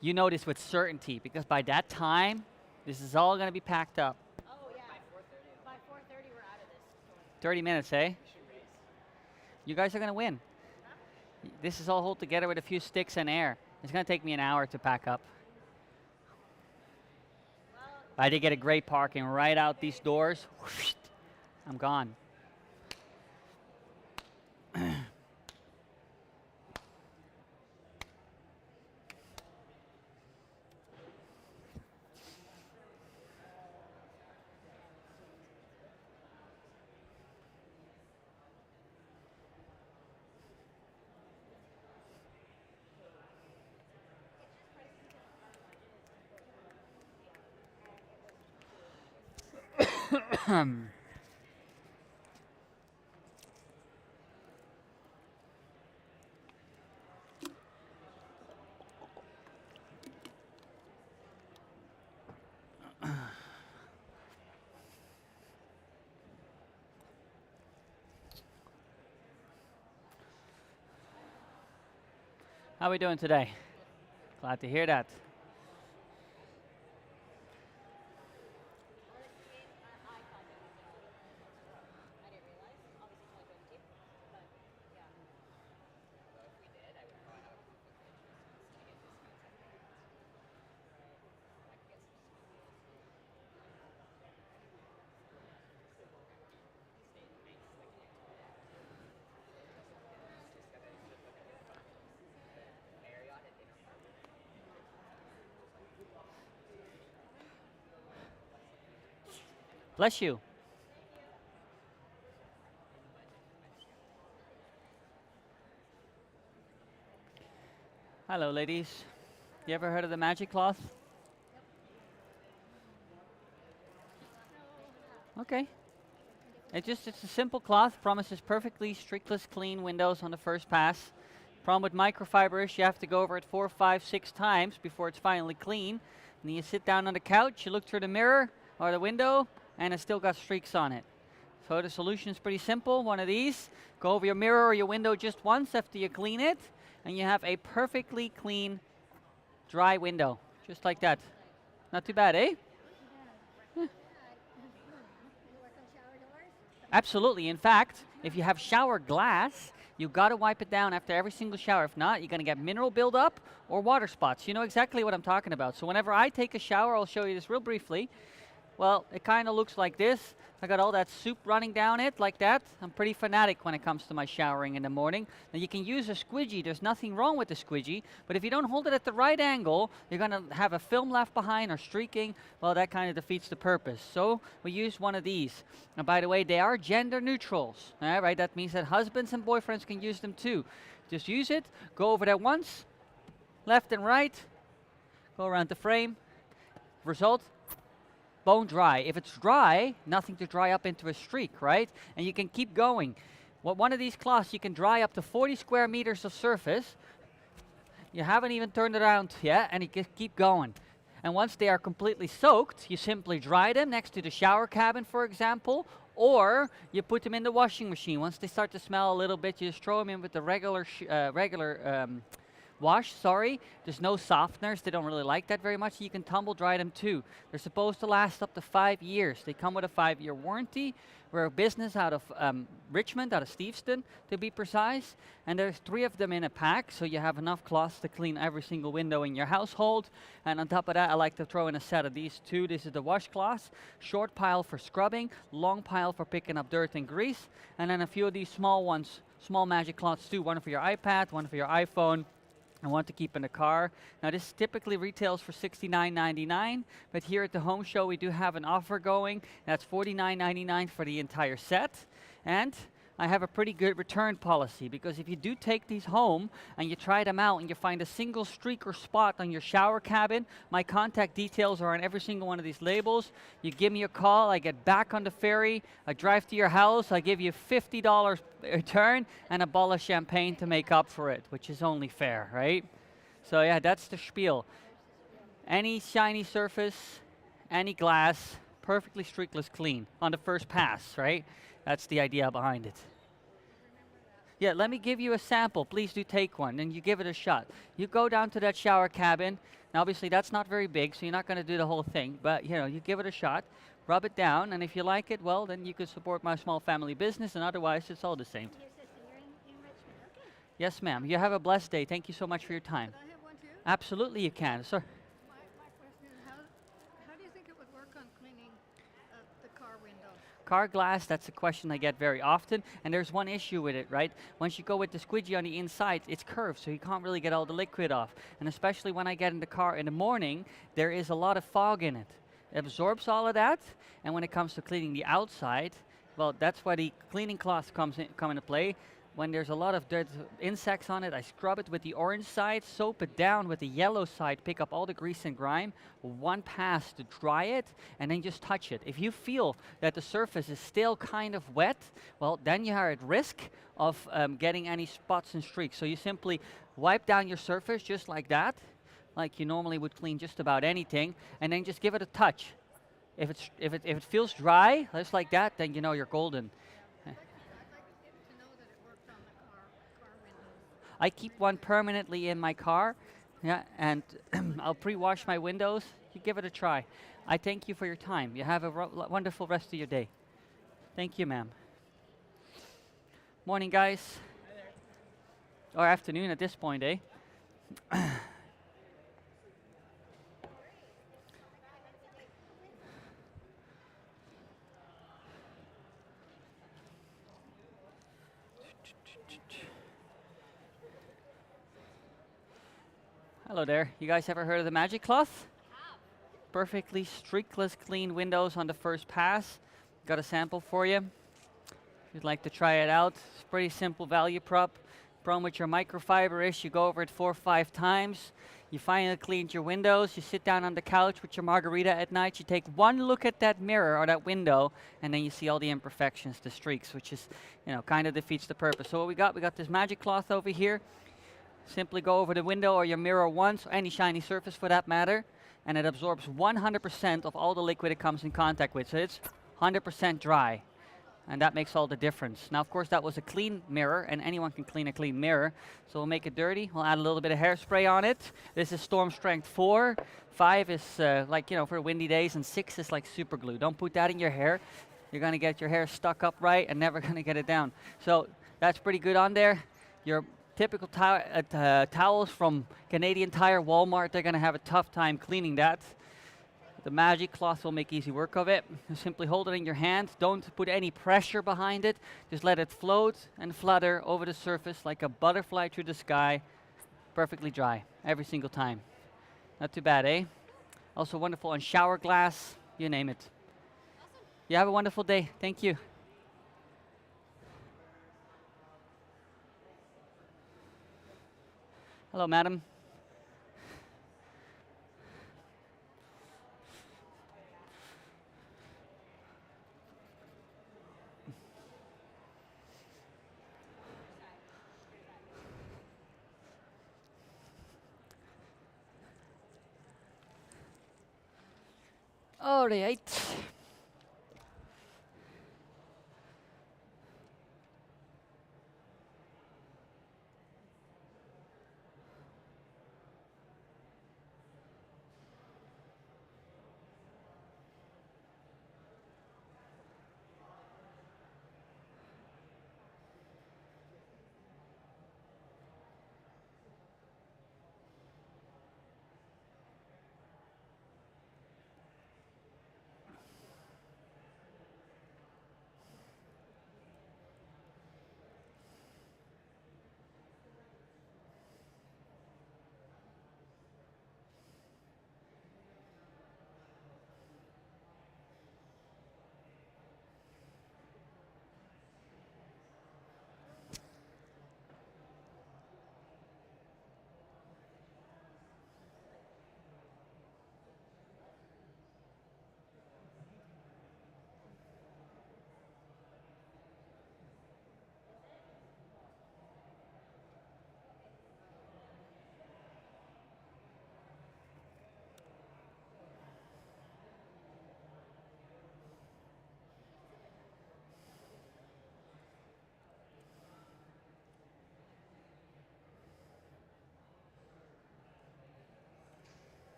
You know this with certainty because by that time, this is all going to be packed up. Oh yeah. By 4:30 we're out of this. 30 minutes, eh? You guys are going to win. This is all hold together with a few sticks and air. It's going to take me an hour to pack up. I did get a great parking right out these doors. I'm gone. How are we doing today? Glad to hear that. Bless you. Hello, ladies. You ever heard of the magic cloth? Okay. It's a simple cloth, promises perfectly streakless clean windows on the first pass. Problem with microfiber is you have to go over it 4, 5, 6 times before it's finally clean. And then you sit down on the couch, you look through the mirror or the window, and it's still got streaks on it. So the solution is pretty simple. One of these, go over your mirror or your window just once after you clean it, and you have a perfectly clean, dry window, just like that. Not too bad, eh? Absolutely. In fact, if you have shower glass, you got to wipe it down after every single shower. If not, you're going to get mineral buildup or water spots. You know exactly what I'm talking about. So whenever I take a shower, I'll show you this real briefly. Well, it kind of looks like this. I got all that soup running down it like that. I'm pretty fanatic when it comes to my showering in the morning. Now you can use a squidgy. There's nothing wrong with the squidgy. But if you don't hold it at the right angle, you're going to have a film left behind or streaking. Well, that kind of defeats the purpose. So we use one of these. And by the way, they are gender neutrals. All right, that means that husbands and boyfriends can use them too. Just use it. Go over there once. Left and right. Go around the frame. Result. Bone dry. If it's dry, nothing to dry up into a streak, right? And you can keep going. Well, one of these cloths, you can dry up to 40 square meters of surface. You haven't even turned it around yet, and you can keep going. And once they are completely soaked, you simply dry them next to the shower cabin, for example, or you put them in the washing machine. Once they start to smell a little bit, you just throw them in with the regular wash, sorry. There's no softeners. They don't really like that very much. You can tumble dry them too. They're supposed to last up to 5 years. They come with a 5-year warranty. We're a business out of Richmond, out of Steveston, to be precise. And there's 3 of them in a pack, so you have enough cloths to clean every single window in your household. And on top of that, I like to throw in a set of these 2. This is the washcloths. Short pile for scrubbing, long pile for picking up dirt and grease. And then a few of these small ones, small magic cloths too. One for your iPad, one for your iPhone. I want to keep in the car. Now this typically retails for $69.99, but here at the home show we do have an offer going. That's $49.99 for the entire set. And I have a pretty good return policy, because if you do take these home and you try them out and you find a single streak or spot on your shower cabin, my contact details are on every single one of these labels. You give me a call, I get back on the ferry, I drive to your house, I give you $50 return and a bottle of champagne to make up for it, which is only fair, right? So yeah, that's the spiel. Any shiny surface, any glass, perfectly streakless clean on the first pass, right? That's the idea behind it. Yeah, let me give you a sample. Please do take one, and you give it a shot. You go down to that shower cabin. Now, obviously, that's not very big, so you're not going to do the whole thing. But, you know, you give it a shot, rub it down, and if you like it, well, then you can support my small family business, and otherwise, it's all the same. Your sister, you're in Richmond. Okay. Yes, ma'am. You have a blessed day. Thank you so much for your time. Could I have one too? Absolutely, you can. Sir. My question is, how do you think it would work on cleaning the car window? Car glass, that's a question I get very often, and there's one issue with it, right? Once you go with the squidgy on the inside, it's curved, so you can't really get all the liquid off. And especially when I get in the car in the morning, there is a lot of fog in it. It absorbs all of that, and when it comes to cleaning the outside, well, that's why the cleaning cloth come into play. When there's a lot of dirt, insects on it, I scrub it with the orange side, soap it down with the yellow side, pick up all the grease and grime, one pass to dry it, and then just touch it. If you feel that the surface is still kind of wet, well, then you are at risk of getting any spots and streaks. So you simply wipe down your surface just like that, like you normally would clean just about anything, and then just give it a touch. If it feels dry, just like that, then you know you're golden. I keep one permanently in my car, yeah, and I'll pre-wash my windows. You give it a try. I thank you for your time. You have a wonderful rest of your day. Thank you, ma'am. Morning, guys. Or afternoon at this point, eh? Hello there. You guys ever heard of the magic cloth? Perfectly streakless clean windows on the first pass. Got a sample for you. If you'd like to try it out, it's a pretty simple value prop. Problem with your microfiber is you go over it 4 or 5 times. You finally cleaned your windows. You sit down on the couch with your margarita at night. You take one look at that mirror or that window, and then you see all the imperfections, the streaks, which is, kind of defeats the purpose. So what we got this magic cloth over here. Simply go over the window or your mirror once, or any shiny surface for that matter, and it absorbs 100% of all the liquid it comes in contact with. So it's 100% dry, and that makes all the difference. Now, of course, that was a clean mirror, and anyone can clean a clean mirror. So we'll make it dirty. We'll add a little bit of hairspray on it. This is storm strength 4. 5 is for windy days, and 6 is like super glue. Don't put that in your hair. You're going to get your hair stuck up right and never going to get it down. So that's pretty good on there. Your typical towels from Canadian Tire, Walmart, they're going to have a tough time cleaning that. The magic cloth will make easy work of it. You simply hold it in your hand. Don't put any pressure behind it. Just let it float and flutter over the surface like a butterfly through the sky. Perfectly dry every single time. Not too bad, eh? Also wonderful on shower glass, you name it. You have a wonderful day. Thank you. Hello, madam. All right.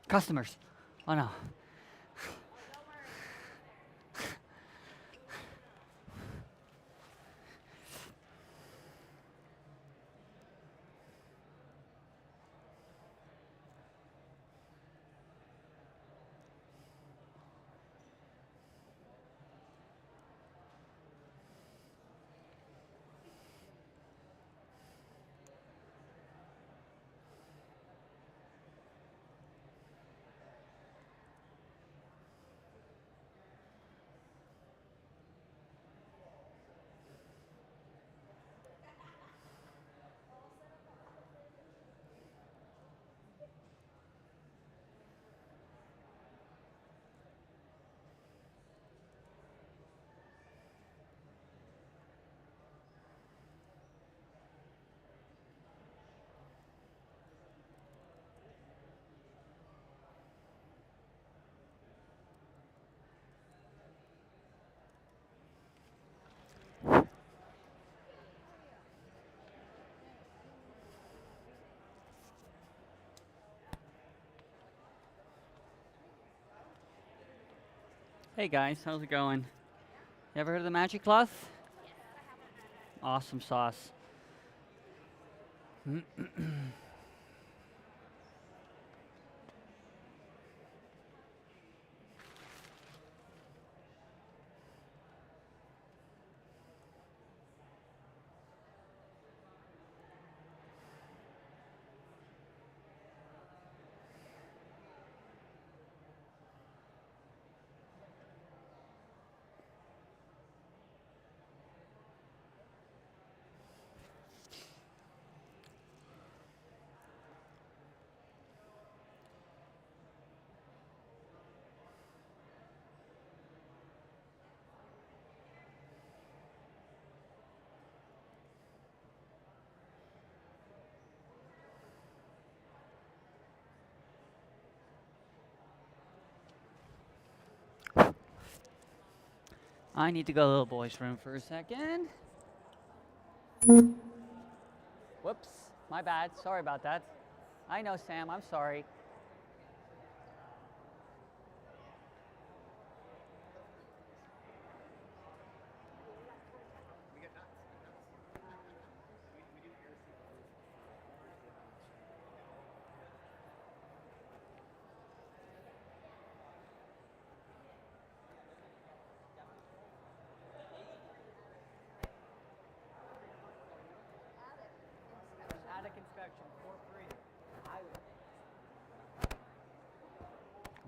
Customers. Oh no. Hey guys, how's it going? You ever heard of the magic cloth? Awesome sauce. I need to go to the little boy's room for a second. Whoops, my bad. Sorry about that. I know, Sam. I'm sorry. Attic inspection for free.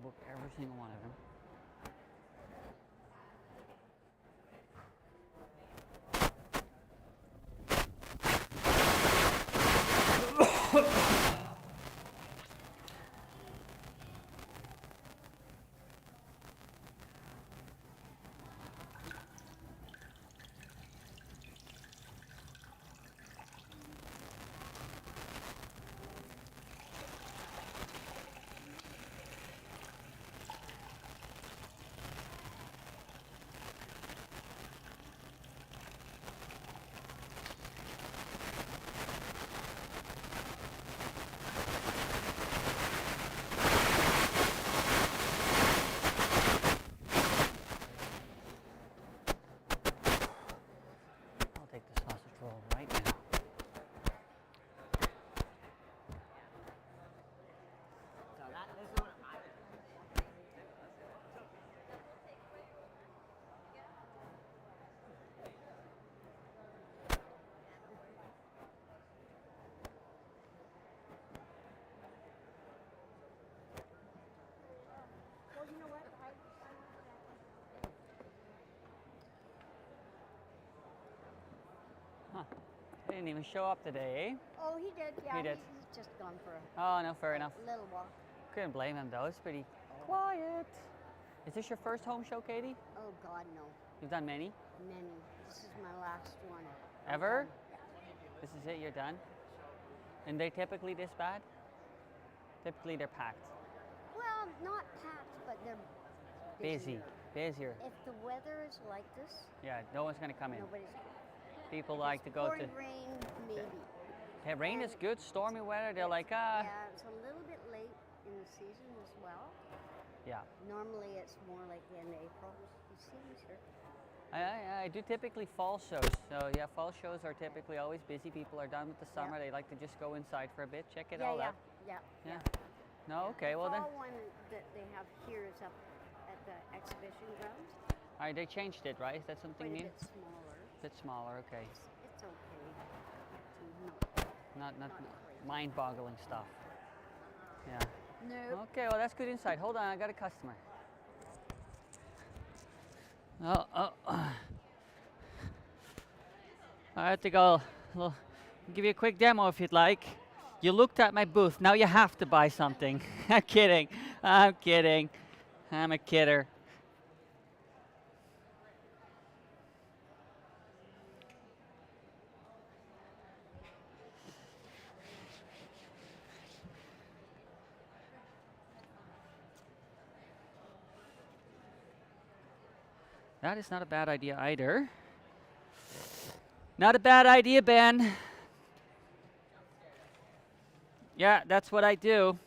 Book every single one of them. I'll take the sausage roll right now. Well, you know what? Huh. He didn't even show up today, eh? Oh, he did. Yeah, He did. He's just gone for Oh, no, fair a enough. little walk. Couldn't blame him though. It's pretty quiet. Is this your first home show, Katie? Oh God, no. You've done many? Many. This is my last one. Ever? Yeah. This is it, you're done? And they typically this bad? Typically they're packed. Well, not packed, but they're Busy. Busier. If the weather is like this, Yeah, no one's gonna come in. nobody's. People If like it's to go to. pouring rain, maybe. Hey, rain is And good, stormy weather, they're like, Yeah, it's a little bit late in the season as well. yeah. Normally, it's more like in April. You see, sir. I do typically fall shows. So yeah, fall shows are typically always busy. People are done with the summer. They like to just go inside for a bit, check it all out. Yeah. Yeah. No, okay, well the then. fall one that they have here is up at the exhibition grounds. All right, they changed it, right? Is that something Quite a new? bit smaller. Bit smaller, okay. It's okay. Not crazy. mind-boggling stuff. Yeah. No. Okay, well that's good insight. Hold on, I got a customer. Oh. I have to go. Well, give you a quick demo if you'd like. You looked at my booth. Now you have to buy something. I'm kidding. I'm kidding. I'm a kidder. That is not a bad idea either. Not a bad idea, Ben. Yeah, that's what I do.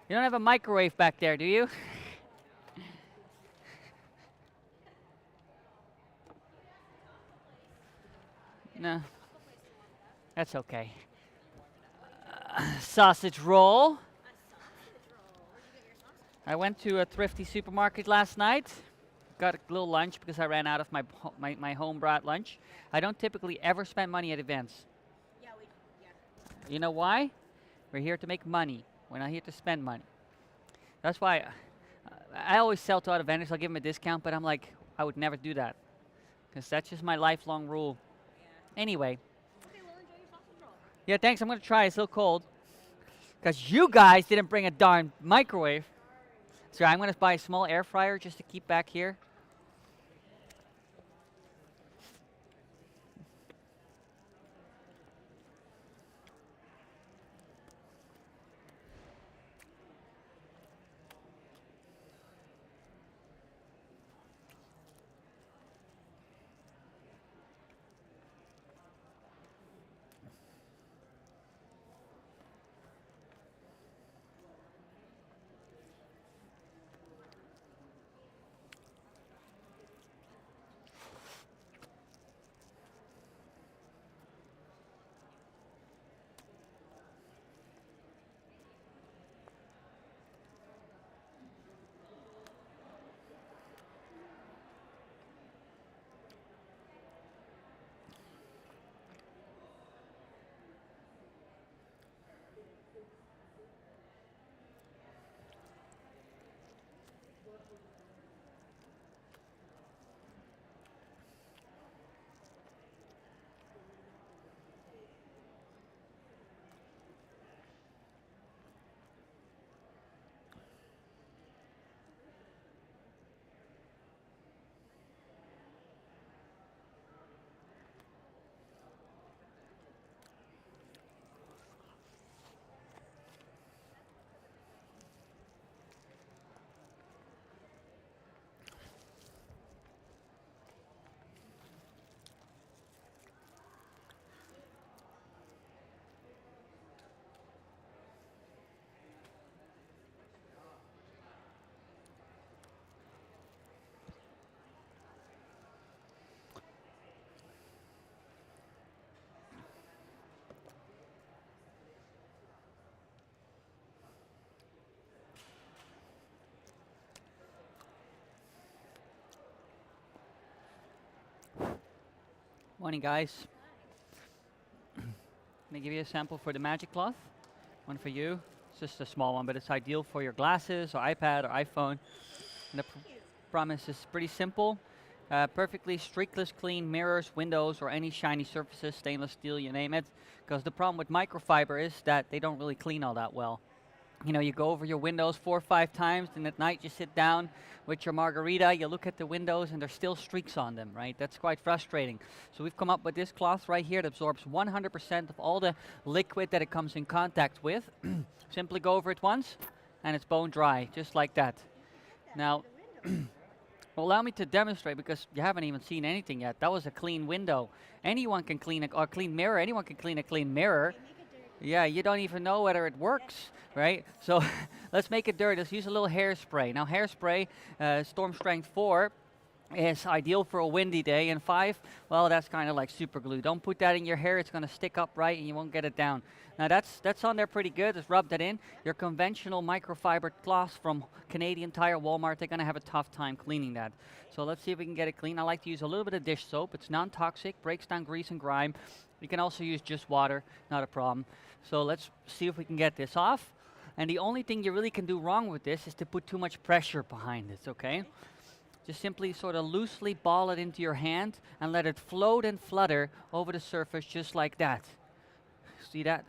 You don't have a microwave back there, do you? No. That's okay. Sausage roll. I went to a thrifty supermarket last night. Got a little lunch because I ran out of my home brought lunch. I don't typically ever spend money at events. Yeah, You know why? We're here to make money. We're not here to spend money. That's why I always sell to other vendors. I'll give them a discount, but I'm like, I would never do that because that's just my lifelong rule. Anyway. Okay, well, enjoy your sausage roll. Yeah, thanks. I'm going to try. It's still cold. Because you guys didn't bring a darn microwave. So I'm going to buy a small air fryer just to keep back here. Morning, guys. Let me give you a sample for the magic cloth. One for you. It's just a small one, but it's ideal for your glasses or iPad or iPhone. And the promise is pretty simple. Perfectly streakless clean mirrors, windows, or any shiny surfaces, stainless steel, you name it. Because the problem with microfiber is that they don't really clean all that well. You know, you go over your windows 4 or 5 times, and at night you sit down with your margarita, you look at the windows, and there's still streaks on them, right? That's quite frustrating. So we've come up with this cloth right here that absorbs 100% of all the liquid that it comes in contact with. Simply go over it once, and it's bone dry, just like that. Now, well, allow me to demonstrate because you haven't even seen anything yet. That was a clean window. Anyone can clean a clean mirror. Anyone can clean a clean mirror. Yeah, you don't even know whether it works, right? So let's make it dirty. Let's use a little hairspray. Now, hairspray, storm strength 4, is ideal for a windy day. And 5, well, that's kind of like super glue. Don't put that in your hair. It's going to stick up right and you won't get it down. Now, that's on there pretty good. Just rub that in. Your conventional microfiber cloths from Canadian Tire, Walmart, they're going to have a tough time cleaning that. So let's see if we can get it clean. I like to use a little bit of dish soap. It's non-toxic, breaks down grease and grime. You can also use just water, not a problem. So let's see if we can get this off. And the only thing you really can do wrong with this is to put too much pressure behind it, okay? Just simply sort of loosely ball it into your hand and let it float and flutter over the surface just like that. See that?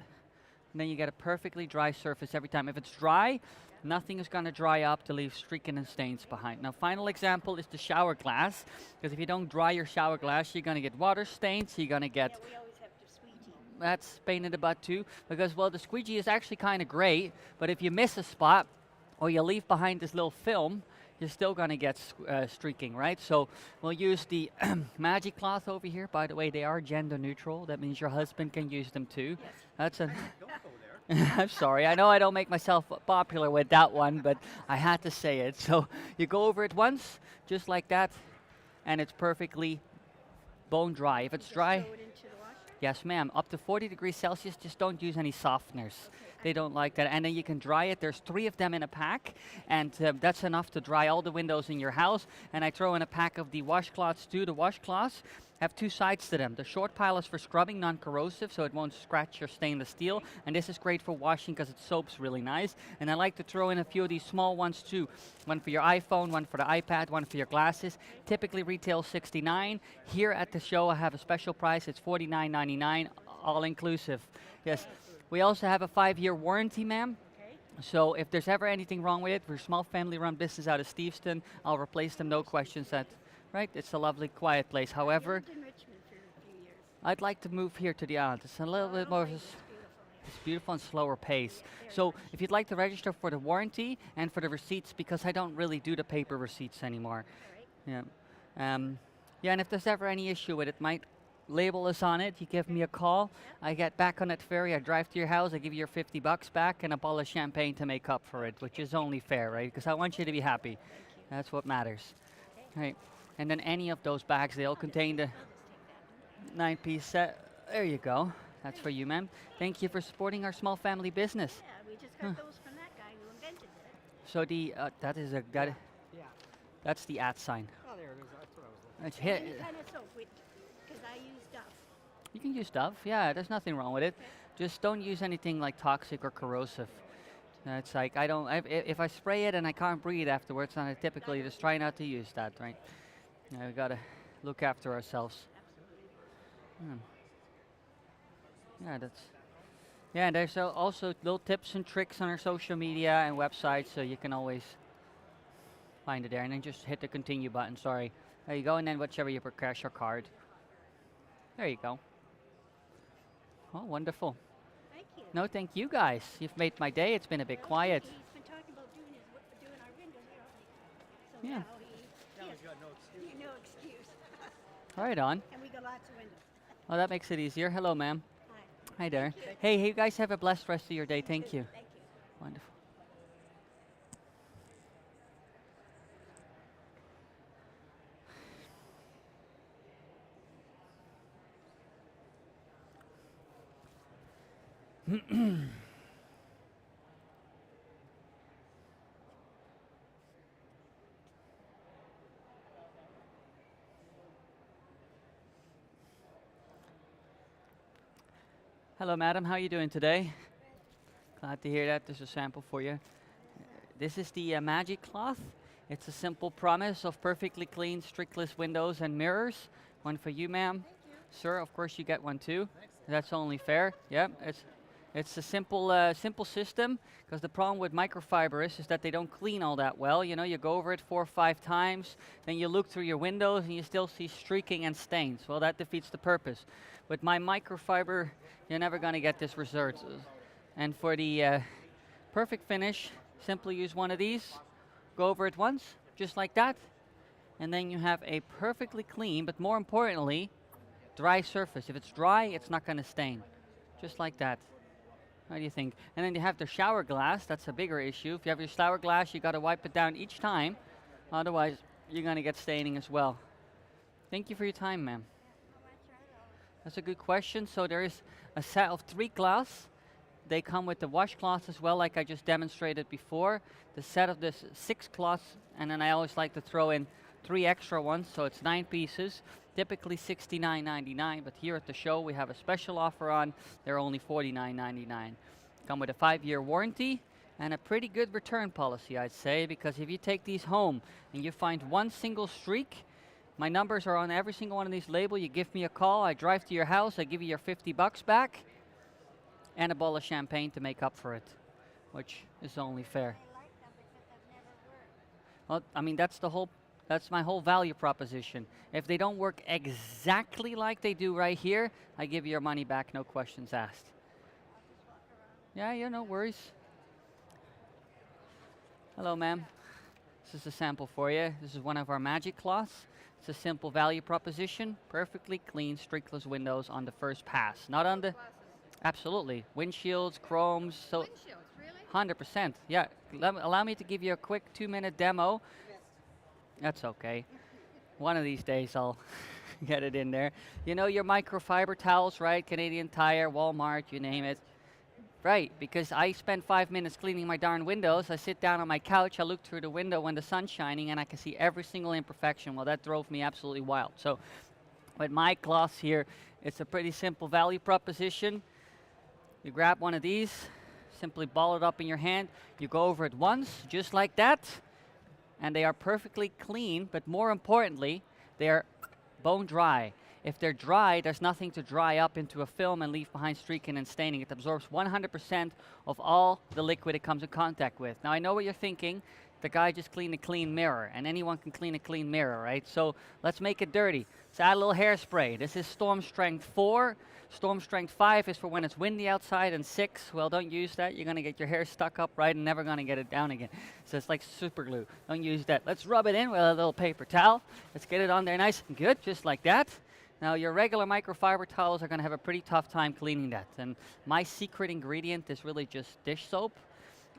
And then you get a perfectly dry surface every time. If it's dry, nothing is going to dry up to leave streaking and stains behind. Now, final example is the shower glass. Because if you don't dry your shower glass, you're going to get water stains. You're going to get... Yeah, we always have to squeegee. That's pain in the butt too. Because, well, the squeegee is actually kind of great. But if you miss a spot or you leave behind this little film, you're still going to get streaking, right? So we'll use the magic cloth over here. By the way, they are gender neutral. That means your husband can use them too. Yes. That's a... Don't go there. I'm sorry. I know I don't make myself popular with that one, but I had to say it. So you go over it once, just like that, and it's perfectly bone dry. If it's Just dry, throw it into the washer. yes, ma'am. Up to 40 degrees Celsius, just don't use any softeners. They don't like that. And then you can dry it. There's 3 of them in a pack, and that's enough to dry all the windows in your house. And I throw in a pack of the washcloths too. The washcloths have 2 sides to them. The short pile is for scrubbing, non-corrosive, so it won't scratch or stain the steel. And this is great for washing because it soaps really nice. And I like to throw in a few of these small ones too. One for your iPhone, one for the iPad, one for your glasses. Typically retail $69. Here at the show, I have a special price. It's $49.99, all inclusive. Yes. We also have a 5-year warranty, ma'am. Okay. So if there's ever anything wrong with it, we're a small family-run business out of Steveston. I'll replace them, no questions. Right? It's a lovely, quiet place. I However, lived in Richmond for a few years. I'd like to move here to the island. It's a little bit more. Okay, It's it's beautiful. beautiful and slower pace. Very So much. if you'd like to register for the warranty and for the receipts, because I don't really do the paper receipts anymore. All right. Yeah. Yeah, and if there's ever any issue with it, my label is on it. You give me a call. I get back on that ferry. I drive to your house. I give you your $50 back and a bottle of champagne to make up for it, which is only fair, right? Because I want you to be happy. That's what matters. Right. And then any of those bags, they'll contain the 9-piece set. There you go. That's for you, ma'am. Thank you for supporting our small family business. Yeah, we just got those from that guy who invented it. So Yeah. that's the @ sign. Oh, there it is. That's what I was looking. It's Any hit. kind of soap, because I use Dove. You can use Dove. Yeah, there's nothing wrong with it. Just don't use anything like toxic or corrosive. It's like if I spray it and I can't breathe afterwards, then I typically just try not to use that, right? We gotta look after ourselves. Yeah, and there's also little tips and tricks on our social media and website, so you can always find it there. And then just hit the continue button. Sorry, there you go. And then whichever you put cash or card. There you go. Oh, wonderful. Thank you. No, thank you guys. You've made my day. It's been a bit quiet. He's been talking about doing our windows here all week. So Yeah. now Now he he's got no excuse. no excuse. Right on. And we got lots of windows. Oh, that makes it easier. Hello, ma'am. Hi. Hi there. Hey, you guys have a blessed rest of your day. Thank you. Thank you. Wonderful. Hello, madam. How are you doing today? Glad to hear that. There's a sample for you. This is the magic cloth. It's a simple promise of perfectly clean, strictless windows and mirrors. One for you, ma'am. Sir, of course you get one too. That's only fair. Yep, it's a simple system, because the problem with microfiber is that they don't clean all that well. You know, you go over it 4 or 5 times, then you look through your windows and you still see streaking and stains. Well, that defeats the purpose. With my microfiber, you're never going to get this result. And for the perfect finish, simply use one of these. Go over it once, just like that, and then you have a perfectly clean, but more importantly, dry surface. If it's dry, it's not going to stain. Just like that. What do you think? And then you have the shower glass. That's a bigger issue. If you have your shower glass, you got to wipe it down each time. Otherwise, you're going to get staining as well. Thank you for your time, ma'am. That's a good question. So there is a set of 3 cloths. They come with the washcloths as well, like I just demonstrated before. The set of this 6 cloths, and then I always like to throw in 3 extra ones, so it's 9 pieces. Typically $69.99, but here at the show we have a special offer on. They're only $49.99. Come with a 5-year warranty and a pretty good return policy, I'd say, because if you take these home and you find one single streak, my numbers are on every single one of these labels. You give me a call, I drive to your house, I give you your $50 back, and a bottle of champagne to make up for it, which is only fair. Well, I mean, that's my whole value proposition. If they don't work exactly like they do right here, I give you your money back, no questions asked. Yeah, no worries. Hello, ma'am. This is a sample for you. This is one of our magic cloths. It's a simple value proposition, perfectly clean, streakless windows on the first pass. Not on the Absolutely. Windshields, chromes, so Windshields, really? 100%. Yeah. Allow me to give you a quick 2-minute demo. That's okay. One of these days I'll get it in there. You know your microfiber towels, right? Canadian Tire, Walmart, you name it. Right, because I spend 5 minutes cleaning my darn windows. I sit down on my couch, I look through the window when the sun's shining, and I can see every single imperfection. Well, that drove me absolutely wild. So with my cloths here, it's a pretty simple value proposition. You grab one of these, simply ball it up in your hand. You go over it once, just like that, and they are perfectly clean, but more importantly, they are bone dry. If they're dry, there's nothing to dry up into a film and leave behind streaking and staining. It absorbs 100% of all the liquid it comes in contact with. Now, I know what you're thinking. The guy just cleaned a clean mirror, and anyone can clean a clean mirror, right? So let's make it dirty. Let's add a little hairspray. This is Storm Strength 4. Storm Strength 5 is for when it's windy outside, and 6, well, don't use that. You're going to get your hair stuck up right and never going to get it down again. So it's like super glue. Don't use that. Let's rub it in with a little paper towel. Let's get it on there nice and good, just like that. Now, your regular microfiber towels are going to have a pretty tough time cleaning that. And my secret ingredient is really just dish soap.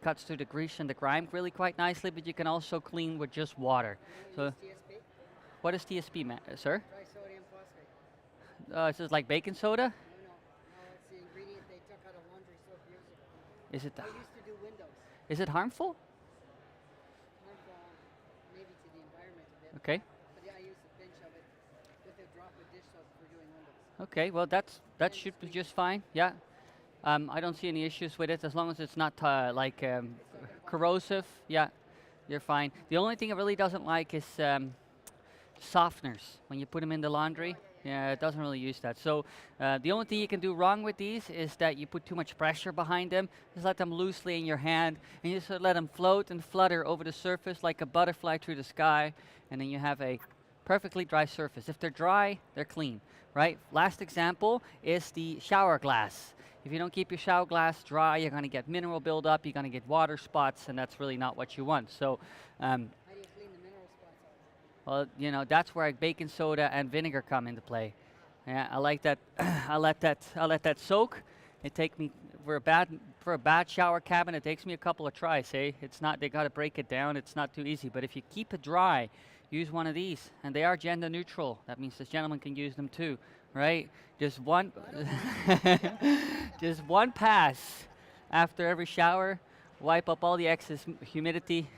Cuts through the grease and the grime really quite nicely, but you can also clean with just water. So, TSP? what is TSP, sir? Trisodium phosphate. Is this like baking soda? No, it's the ingredient they took out of laundry soap years ago. Is it I used to do windows. is it harmful? Harmful, maybe to the environment a bit. Okay. But yeah, I used a pinch of it with a drop of dish soap for doing windows. Okay. Well, that should be just fine. Yeah. I don't see any issues with it as long as it's not corrosive. Yeah, you're fine. The only thing it really doesn't like is softeners when you put them in the laundry. Yeah, it doesn't really use that. So the only thing you can do wrong with these is that you put too much pressure behind them. Just let them loosely in your hand, and you just let them float and flutter over the surface like a butterfly through the sky, and then you have a perfectly dry surface. If they're dry, they're clean, right? Last example is the shower glass. If you don't keep your shower glass dry, you're going to get mineral buildup, you're going to get water spots, and that's really not what you want. So, How do you clean the mineral spots out? well, you know, that's where baking soda and vinegar come into play. Yeah, I like that. I let that soak. It take me for a bad shower cabin. It takes me a couple of tries. It's not. They got to break it down. It's not too easy. But if you keep it dry, use one of these, and they are gender neutral. That means this gentleman can use them too, right? Just one, just one pass after every shower. Wipe up all the excess humidity,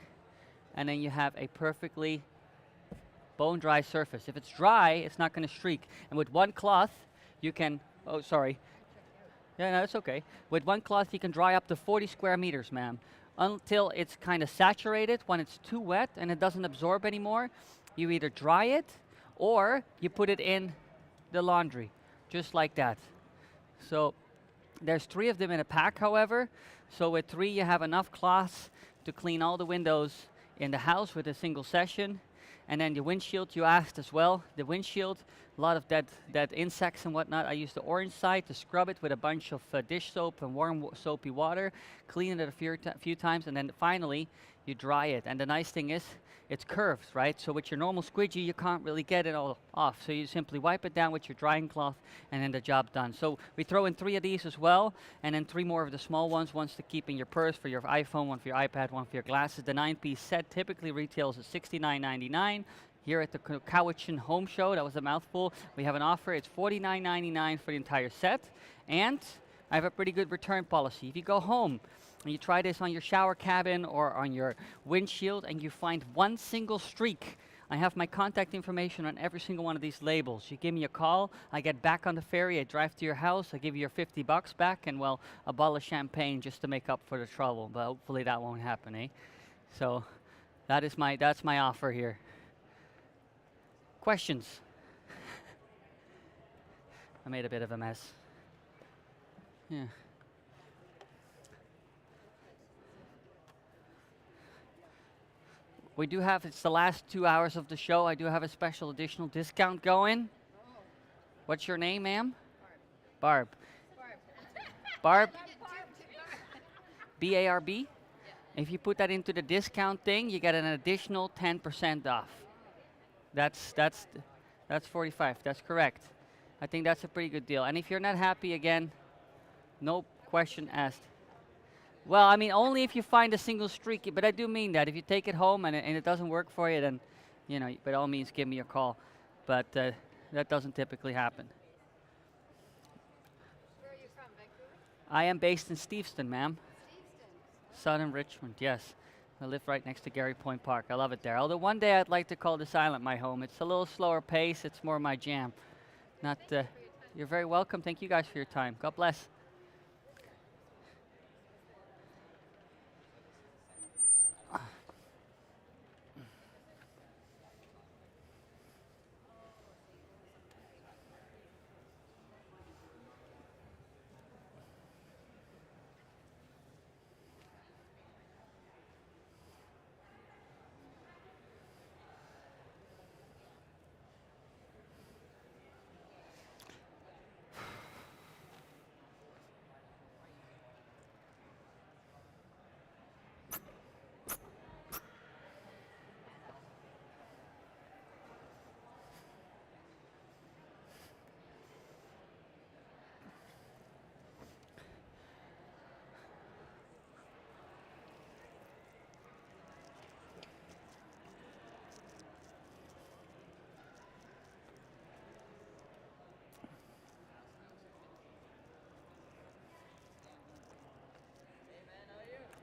and then you have a perfectly bone dry surface. If it's dry, it's not going to streak. And with one cloth, you can. Oh, sorry. Yeah, no, it's okay. With one cloth, you can dry up to 40 square meters, ma'am, until it's kind of saturated. When it's too wet and it doesn't absorb anymore, you either dry it or you put it in the laundry, just like that. So there's 3 of them in a pack, however. So with 3, you have enough cloths to clean all the windows in the house with a single session. And then the windshield, you asked as well. The windshield, a lot of dead insects and whatnot. I use the orange side to scrub it with a bunch of dish soap and warm soapy water, clean it a few times, and then finally you dry it. And the nice thing is, it's curved, right? So with your normal squeegee, you can't really get it all off. So you simply wipe it down with your drying cloth, and then the job done. So we throw in 3 of these as well, and then 3 more of the small ones to keep in your purse for your iPhone, 1 for your iPad, 1 for your glasses. The 9-piece set typically retails at $69.99. Here at the Cowichan Home Show, that was a mouthful, we have an offer. It's $49.99 for the entire set, and I have a pretty good return policy. If you go home and you try this on your shower cabin or on your windshield and you find one single streak, I have my contact information on every single one of these labels. You give me a call, I get back on the ferry, I drive to your house, I give you your $50 back, and well, a bottle of champagne just to make up for the trouble. But hopefully that won't happen, eh? So that's my offer here. Questions? I made a bit of a mess. Yeah. We do have, it's the last 2 hours of the show. I do have a special additional discount going. What's your name, ma'am? Barb. Barb? B-A-R-B? If you put that into the discount thing, you get an additional 10% off. That's 45. That's correct. I think that's a pretty good deal. And if you're not happy again, No question asked. Well, I mean, only if you find a single streak. But I do mean that. If you take it home and it doesn't work for you, then, you know, by all means, give me a call. But that doesn't typically happen. Where are you from? Vancouver? I am based in Steveston, ma'am. Steveston. Southern Richmond, yes. I live right next to Gary Point Park. I love it there. Although one day I'd like to call this island my home. It's a little slower pace. It's more my jam. Not. Thank you for your time. You're very welcome. Thank you guys for your time. God bless.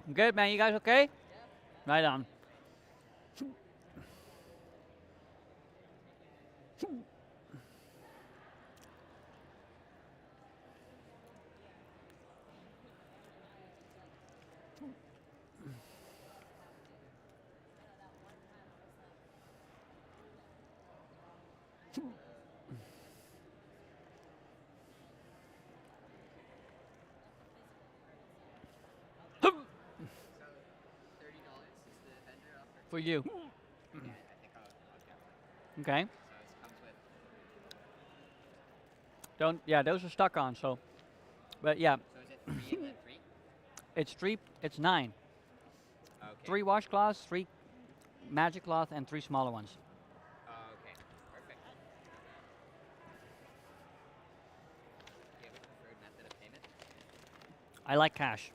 I'm good, man. You guys okay? Right on. $30 is the vendor offer. For you. Yeah, I think I'll get one. Okay. So it comes with. Don't. Yeah, those are stuck on. So, but yeah, So is it 3 and then 3? it's 3. It's 9. Okay. 3 washcloths, 3 magic cloth, and 3 smaller ones. Okay. Perfect. Do you have a preferred method of payment? I like cash.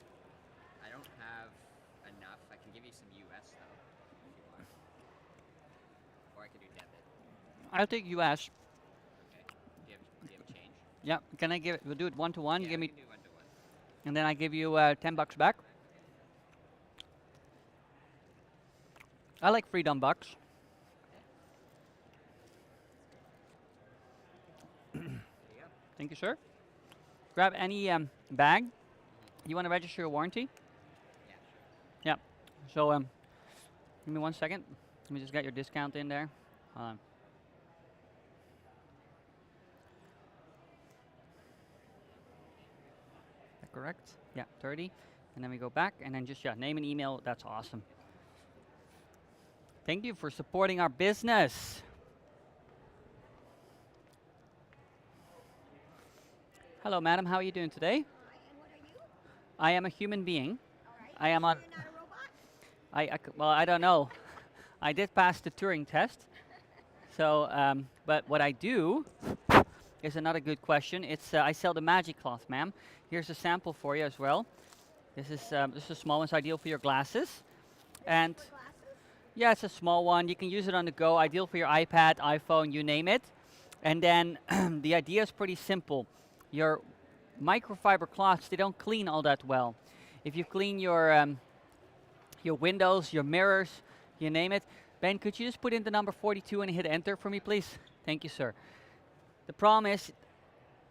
I don't have enough. I can give you some US though, if you want. Or I could do debit. I'll take US. Okay. Do you have change? Yeah. Can I give it? We'll do it 1 to 1. Yeah, Give we me, can do 1 to 1. and then I give you $10 back. I like freedom bucks. There you go. Thank you, sir. Grab any bag. You want to register your warranty? Yeah, sure. Yeah. So give me 1 second. Let me just get your discount in there. Hold on. Is that correct? Yeah, 30. And then we go back and then just name and email. That's awesome. Thank you for supporting our business. Hello, madam. How are you doing today? And what are you? I am a human being. All right. I am on. You're not a robot? Well, I don't know. I did pass the Turing test. So, but what I do is another good question. It's I sell the magic cloth, ma'am. Here's a sample for you as well. This is a small one. It's ideal for your glasses. And For glasses? yeah, it's a small one. You can use it on the go. Ideal for your iPad, iPhone, you name it. And then the idea is pretty simple. Your microfiber cloths, they don't clean all that well. If you clean your windows, your mirrors, you name it. Ben, could you just put in the number 42 and hit enter for me, please? Thank you, sir. The problem is,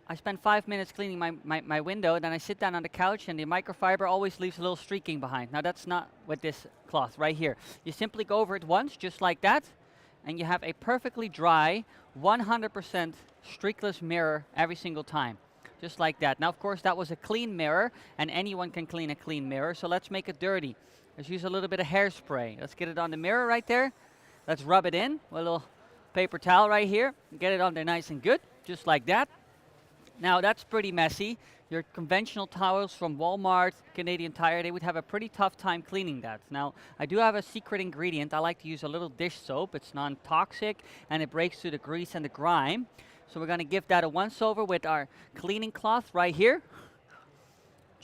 I spend 5 minutes cleaning my window, then I sit down on the couch and the microfiber always leaves a little streaking behind. Now that's not with this cloth right here. You simply go over it once, just like that, and you have a perfectly dry, 100% streakless mirror every single time. Just like that. Now, of course, that was a clean mirror, and anyone can clean a clean mirror, so let's make it dirty. Let's use a little bit of hairspray. Let's get it on the mirror right there. Let's rub it in with a little paper towel right here. Get it on there nice and good, just like that. Now, that's pretty messy. Your conventional towels from Walmart, Canadian Tire, they would have a pretty tough time cleaning that. Now, I do have a secret ingredient. I like to use a little dish soap. It's non-toxic, and it breaks through the grease and the grime. So we're going to give that a once-over with our cleaning cloth right here.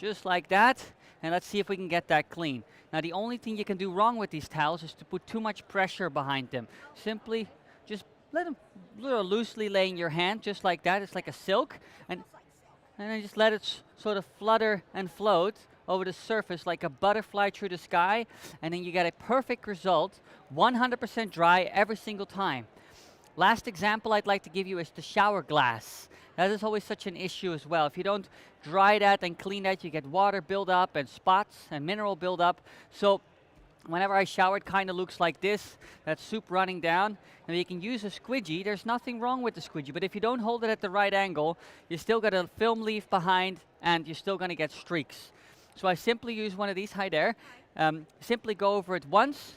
just like that. And let's see if we can get that clean. Now the only thing you can do wrong with these towels is to put too much pressure behind them. Simply just let them little loosely lay in your hand, just like that. It's like a silk. And then just let it sort of flutter and float over the surface like a butterfly through the sky. And then you get a perfect result, 100% dry every single time. Last example I'd like to give you is the shower glass. That is always such an issue as well. If you don't dry that and clean that, you get water buildup and spots and mineral buildup. So whenever I shower, it kind of looks like this, that soup running down. And you can use a squidgy. There's nothing wrong with the squidgy, but if you don't hold it at the right angle, you still got a film leaf behind and you're still going to get streaks. So I simply use one of these, hi there. Simply go over it once,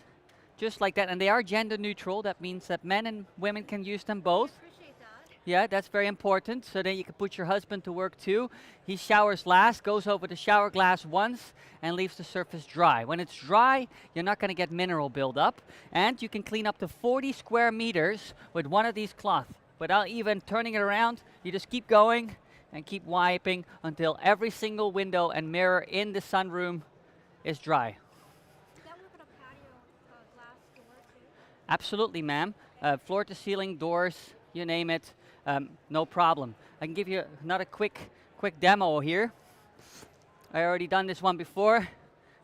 just like that. And they are gender neutral. That means that men and women can use them both. Appreciate that. Yeah, that's very important. So then you can put your husband to work too. He showers last, goes over the shower glass once, and leaves the surface dry. When it's dry, you're not going to get mineral buildup. And you can clean up to 40 square meters with one of these cloths. Without even turning it around, you just keep going and keep wiping until every single window and mirror in the sunroom is dry. Does that work on a patio glass door too? Absolutely, ma'am. Floor to ceiling, doors, you name it, no problem. I can give you another quick demo here. I already done this one before,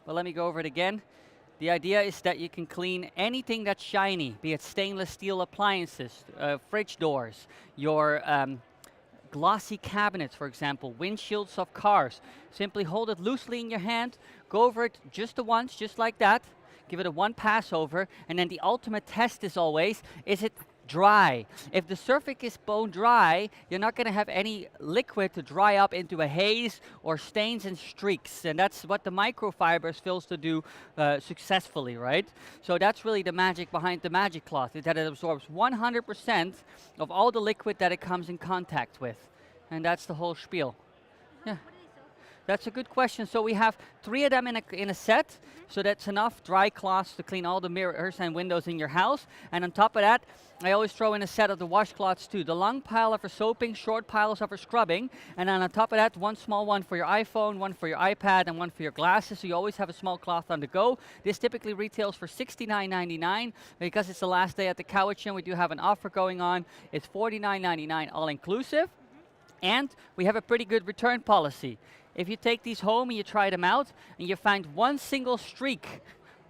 but let me go over it again. The idea is that you can clean anything that's shiny, be it stainless steel appliances, fridge doors, your glossy cabinets, for example, windshields of cars. Simply hold it loosely in your hand, go over it just the once, just like that. Give it a one pass over, and then the ultimate test is always, is it dry? If the surface is bone dry, you're not going to have any liquid to dry up into a haze or stains and streaks, and that's what the microfibers fails to do successfully, right? So that's really the magic behind the magic cloth, is that it absorbs 100% of all the liquid that it comes in contact with, and that's the whole spiel. Yeah. That's a good question. So we have 3 of them in a set, so that's enough dry cloths to clean all the mirrors and windows in your house. And on top of that, I always throw in a set of the washcloths too. The long pile are for soaping, short piles are for scrubbing, and then on top of that, one small one for your iPhone, one for your iPad, and one for your glasses, so you always have a small cloth on the go. This typically retails for $69.99. Because it's the last day at the Cowichan, we do have an offer going on. It's $49.99 all inclusive, and we have a pretty good return policy. If you take these home and you try them out, and you find one single streak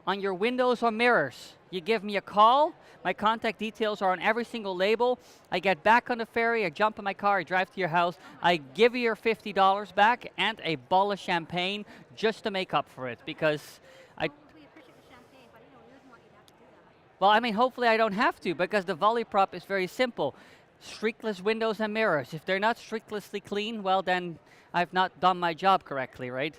on your windows or mirrors, you give me a call. My contact details are on every single label. I get back on the ferry, I jump in my car, I drive to your house, I give you your $50 back and a bottle of champagne just to make up for it, because We appreciate the champagne, but we wouldn't want you to have to do that. well, I mean, hopefully I don't have to, because the volley prop is very simple. Streakless windows and mirrors. If they're not streaklessly clean, well then I've not done my job correctly, right?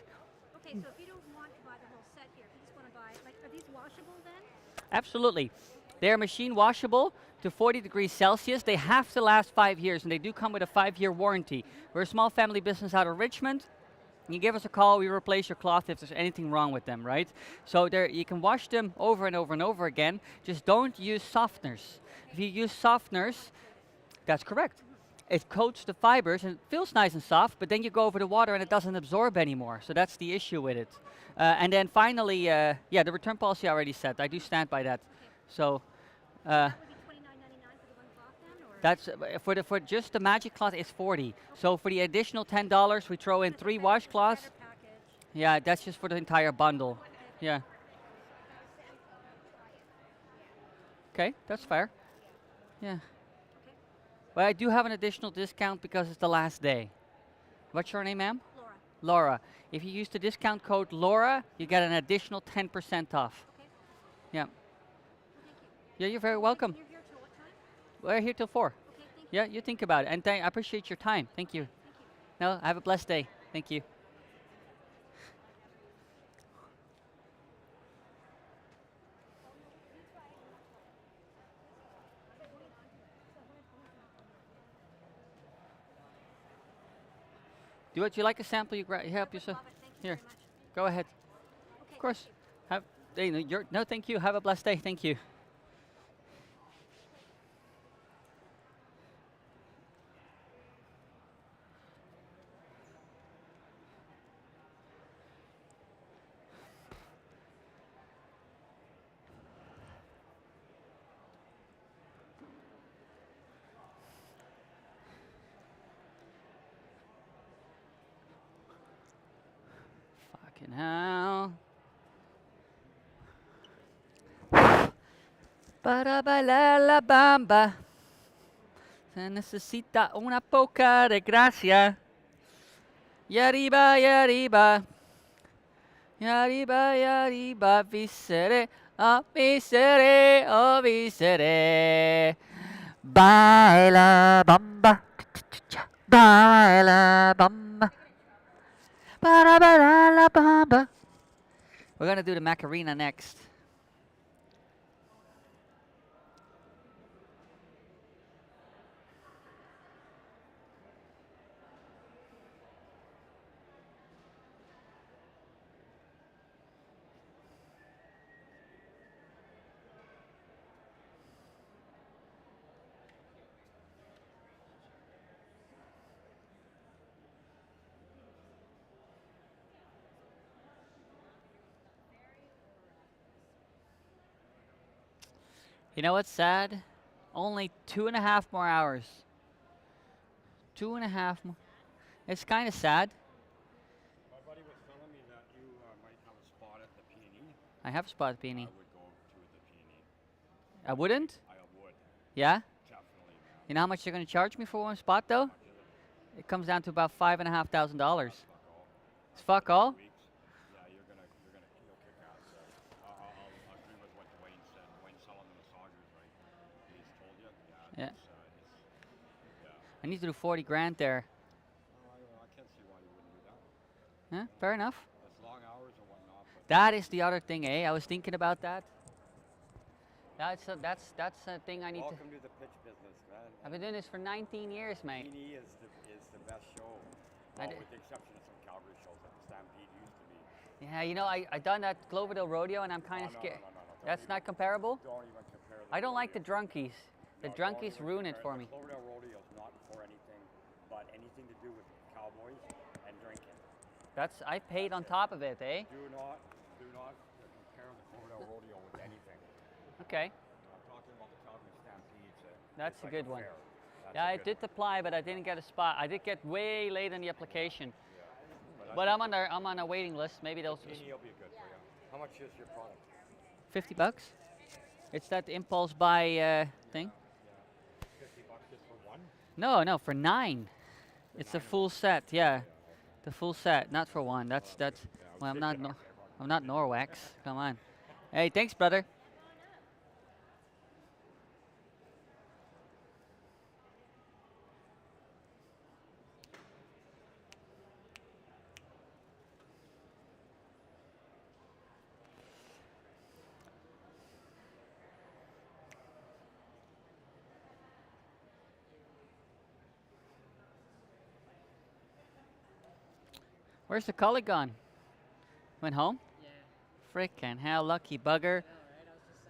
Okay, so if you don't want to buy the whole set here, if you just want to buy, are these washable then? Absolutely. They're machine washable to 40 degrees Celsius. They have to last 5 years, and they do come with a 5-year warranty. We're a small family business out of Richmond. You give us a call, we replace your cloth if there's anything wrong with them, right? So you can wash them over and over and over again. Just don't use softeners. If you use softeners, that's correct. It coats the fibers and it feels nice and soft, but then you go over the water and it doesn't absorb anymore. So that's the issue with it. And then finally, yeah, the return policy I already said. I do stand by that. So That would be $29.99 for the one cloth then, or? that's for just the magic cloth is 40. So for the additional $10, we throw in 3 washcloths. Better package. Yeah, that's just for the entire bundle. Yeah. Okay, that's fair. Yeah. But I do have an additional discount because it's the last day. What's your name, ma'am? Laura. Laura. If you use the discount code Laura, you get an additional 10% off. Okay. Yeah. Well, thank you. Yeah, you're very welcome. You're here till what time? We're here till 4. Okay, thank you. Yeah, you think about it. And I appreciate your time. Thank you. Thank you. No, have a blessed day. Thank you. Would you like a sample? You help yourself. Love it. Thank you Here, very much. go ahead. Okay, Of course. thank you. No, thank you. Have a blessed day. Thank you. Fucking hell. Para bailar la bamba se necesita una poca de gracia. Y arriba, y arriba. Y arriba, y arriba. Visere, oh, visere, oh, visere. Baila bamba. Baila bamba. Para bailar la bamba. We're gonna do the Macarena next. You know what's sad? Only 2.5 more hours. 2.5 more. It's kind of sad. My buddy was telling me that you might have a spot at the Peony. I have a spot at Beanie. I would go to the Peony. I wouldn't? I would. Yeah? Definitely, man. You know how much you're going to charge me for one spot, though? It comes down to about $5,500. It's fuck all? Weeks. Yeah, you'll kick ass. I'll agree with what Dwayne said. Dwayne's selling the massagers, right? He's told you? Yeah. Yeah. I need to do 40 grand there. I can't see why you wouldn't do that. Yeah, fair enough. That's long hours or whatnot. But That is the other thing, eh? I was thinking about that. That's a thing I need to... welcome to the pitch business, man. I've been doing this for 19 years, mate. Peony is the best show. I Well, d- with the exception of some Calgary shows like Stampede used to be. Yeah, you know, I done that Cloverdale Rodeo and I'm kind of No, scared. no, no, no, That's not comparable? Don't even compare the I don't like the rodeo. drunkies. The No, don't drunkies even ruin it compare for me. The Cloverdale Rodeo is not for anything but anything to do with cowboys and drinking. I paid on top of it, eh? Do not compare the Cloverdale Rodeo with anything. Okay, I'm talking about the Calgary Stampedes. that's It's a like good one. fair. That's Yeah, a I good did apply, but I didn't get a spot. I did get way late in the application. one. But I'm on a waiting list. Maybe they'll... Peony will be good for you. How much is your product? $50? It's that impulse buy thing? $50 just for one? No, for 9. It's a full set, yeah. The full set, not for one. That's well, I'm not Norwex. Come on. Hey, thanks, brother. Where's the colleague gone? Went home? Yeah. Frickin' hell, lucky bugger. I know, right? I was just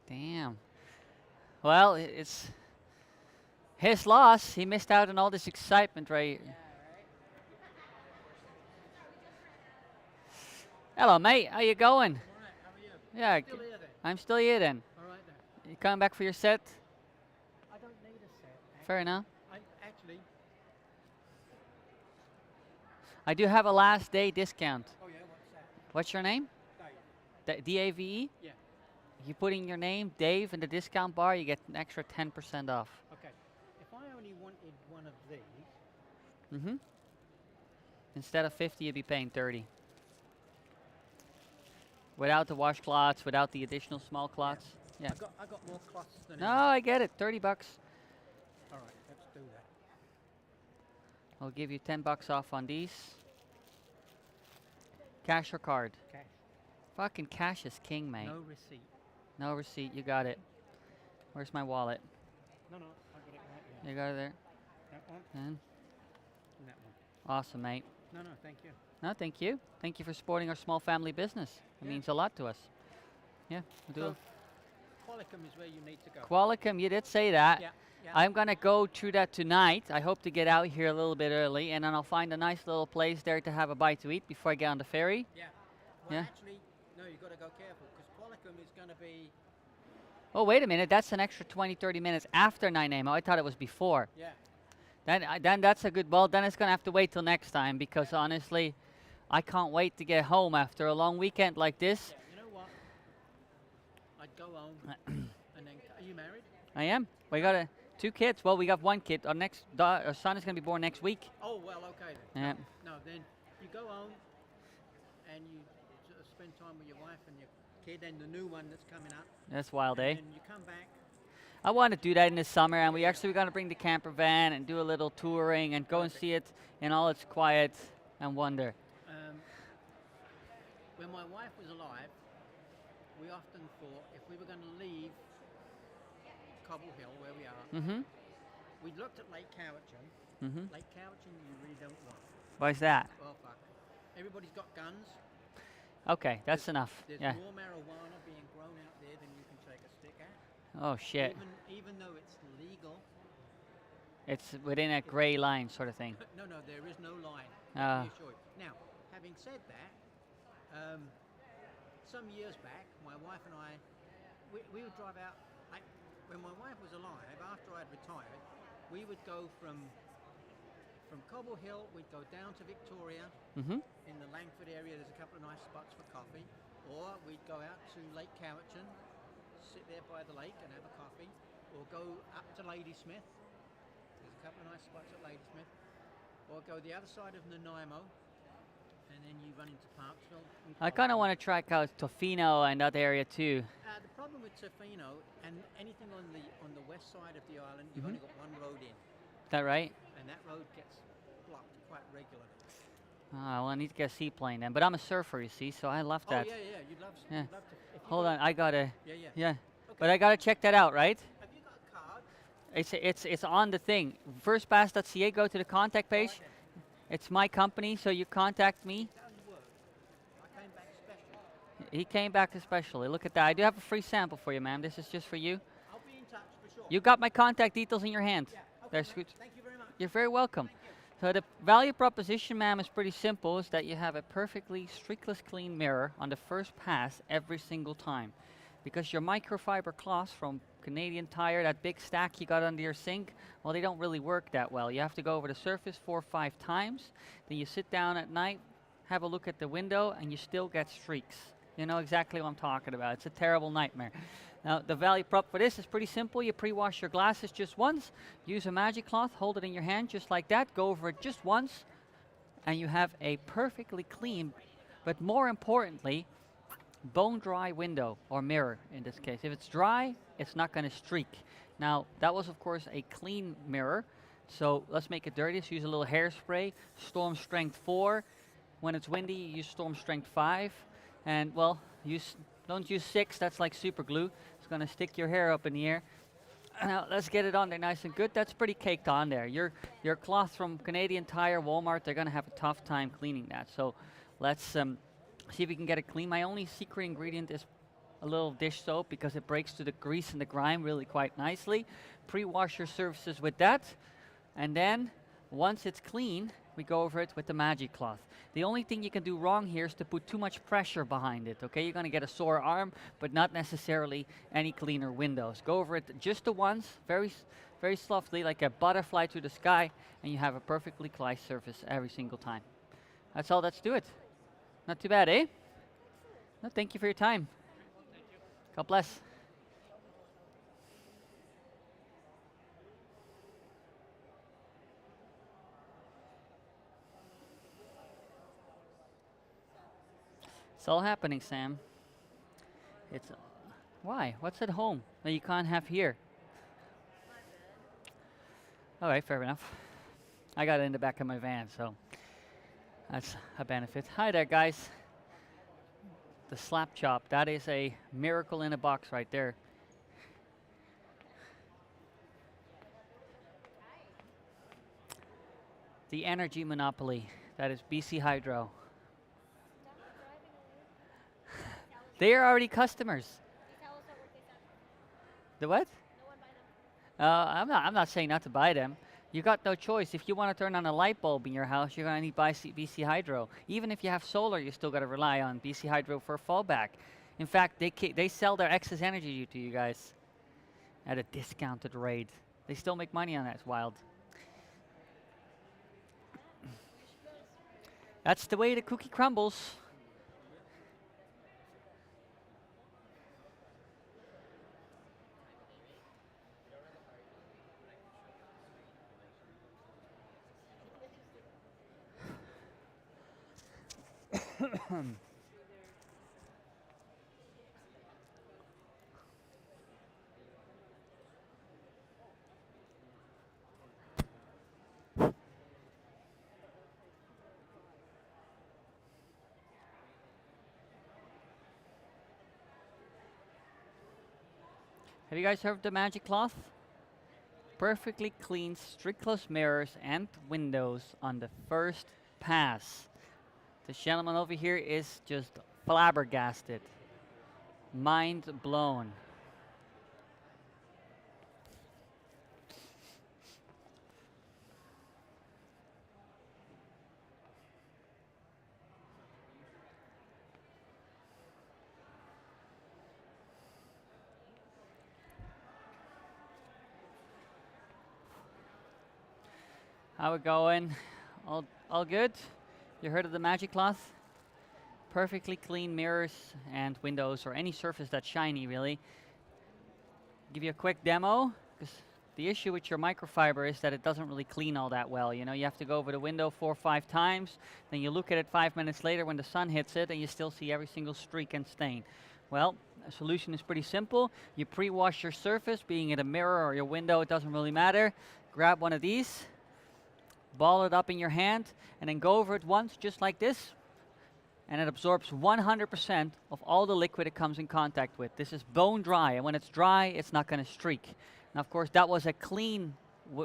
saying that. Damn. Well, it's his loss. He missed out on all this excitement, right? Yeah, right? Hello, mate. How you going? Alright, how are you? Yeah, Still here then? I'm still here then. Alright then. You coming back for your set? I don't need a set. Fair enough. Actually, I do have a last day discount. oh yeah, what's that? What's your name? Dave. D-A-V-E? Yeah. If you put in your name, Dave, in the discount bar, you get an extra 10% off. Okay. If I only wanted one of these, Mm-hmm. Instead of 50, you'd be paying 30. Without the washcloths, without the additional small cloths. Yeah. I got more cloths than No, I get it. 30 bucks. Alright, let's do that. I'll give you 10 bucks off on these. Cash or card? Cash. Fucking cash is king, mate. No receipt. No receipt. You got it. Where's my wallet? No, I got it right here. You got it there. That one And and that one. awesome, mate. No, thank you. No, thank you. Thank you for supporting our small family business. It Yeah. means a lot to us. Yeah, we'll do So, it. Qualicum is where you need to go. Qualicum, you did say that. Yeah, yeah. I'm going to go through that tonight. I hope to get out here a little bit early, and then I'll find a nice little place there to have a bite to eat before I get on the ferry. Yeah. Well, Yeah. actually, no, you've got to go careful because Qualicum is going to be. Oh, wait a minute. That's an extra 20, 30 minutes after 9 a.m. I thought it was before. Yeah. Then that's a good ball. Then it's going to have to wait till next time because honestly, I can't wait to get home after a long weekend like this. You know what? I'd go home and then. Are you married? I am. We got 2 kids. Well, we got 1 kid. Our son is going to be born next week. Oh well, okay then. Yeah. No, then you go home and you sort of spend time with your wife and your kid and the new one that's coming up. That's wild, eh? And then you come back. I want to do that in the summer, and we actually going to bring the camper van and do a little touring and go and see it in all its quiet and wonder. When my wife was alive, we often thought if we were going to leave Cobble Hill, where we are, Mm-hmm. we looked at Lake Cowichan. Mm-hmm. Lake Cowichan you really don't want. Why's that? Well, fuck. Everybody's got guns. Okay, that's enough. There's Yeah. more marijuana being grown out there than you can shake a stick at. Oh, shit. Even though it's legal. It's within a gray line sort of thing. No, there is no line. Ah. Let me assure you. Now, having said that, some years back, my wife and I, we would drive out. When my wife was alive, after I'd retired, we would go from Cobble Hill, we'd go down to Victoria. Mm-hmm. In the Langford area, there's a couple of nice spots for coffee. Or we'd go out to Lake Cowichan, sit there by the lake and have a coffee. Or go up to Ladysmith. There's a couple of nice spots at Ladysmith. Or go the other side of Nanaimo, and then you run into Parksville. I kind of want to try out Tofino and that area too. The problem with Tofino and anything on the west side of the island, you've only got one road in, Is that right? and that road gets blocked quite regularly. Well, I need to get a seaplane then. But I'm a surfer, you see, so I love that. Oh yeah, you'd love, Yeah. you'd love to. If you Hold got- on, I gotta. Yeah. Yeah. Okay. But I gotta check that out, right? Have you got a card? It's on the thing. Firstpass.ca. Go to the contact page. Right then. It's my company, so you contact me. How you work? I came back special. He came back especially. Look at that. I do have a free sample for you, ma'am. This is just for you. I'll be in touch for sure. You got my contact details in your hand. Yeah. Okay, That's mate. good. Thank you very much. You're very welcome. Thank you. So the value proposition, ma'am, is pretty simple. Is that you have a perfectly streakless clean mirror on the first pass every single time. Because your microfiber cloths from Canadian Tire, that big stack you got under your sink, well, they don't really work that well. You have to go over the surface 4 or 5 times. Then you sit down at night, have a look at the window, and you still get streaks. You know exactly what I'm talking about. It's a terrible nightmare. Now, the value prop for this is pretty simple. You pre-wash your glasses just once, use a magic cloth, hold it in your hand just like that, go over it just once, and you have a perfectly clean, but more importantly, bone dry window or mirror in this case. If it's dry, it's not going to streak. Now, that was of course a clean mirror, so let's make it dirty. So use a little hairspray, storm strength 4. When it's windy, you use storm strength 5. And well, don't use 6, that's like super glue. It's going to stick your hair up in the air. Now let's get it on there nice and good. That's pretty caked on there. Your cloth from Canadian Tire, Walmart, they're going to have a tough time cleaning that. So let's see if we can get it clean. My only secret ingredient is a little dish soap because it breaks through the grease and the grime really quite nicely. Pre-wash your surfaces with that. And then once it's clean, we go over it with the magic cloth. The only thing you can do wrong here is to put too much pressure behind it, okay? You're gonna get a sore arm, but not necessarily any cleaner windows. Go over it just the once, very softly, like a butterfly through the sky, and you have a perfectly clean surface every single time. That's all that's to it. Not too bad, eh? No, thank you for your time. God bless. It's all happening, Sam. It's why? What's at home that you can't have here? All right, fair enough. I got it in the back of my van, so that's a benefit. Hi there, guys. The slap chop, that is a miracle in a box right there. The energy monopoly, that is BC Hydro. They are already customers. The what? I'm not saying not to buy them. You got no choice. If you want to turn on a light bulb in your house, you're going to need BC Hydro. Even if you have solar, you still got to rely on BC Hydro for a fallback. In fact, they sell their excess energy to you guys at a discounted rate. They still make money on that. It's wild. That's the way the cookie crumbles. Have you guys heard of the magic cloth? Perfectly clean streakless mirrors and windows on the first pass. The gentleman over here is just flabbergasted. Mind blown. How it going? All good? You heard of the magic cloth? Perfectly clean mirrors and windows or any surface that's shiny really. Give you a quick demo because the issue with your microfiber is that it doesn't really clean all that well. You know, you have to go over the window 4 or 5 times, then you look at it 5 minutes later when the sun hits it and you still see every single streak and stain. Well, the solution is pretty simple. You pre-wash your surface, being it a mirror or your window, it doesn't really matter. Grab one of these, ball it up in your hand, and then go over it once just like this, and it absorbs 100% of all the liquid it comes in contact with. This is bone dry, and when it's dry, it's not going to streak. Now, of course, that was a clean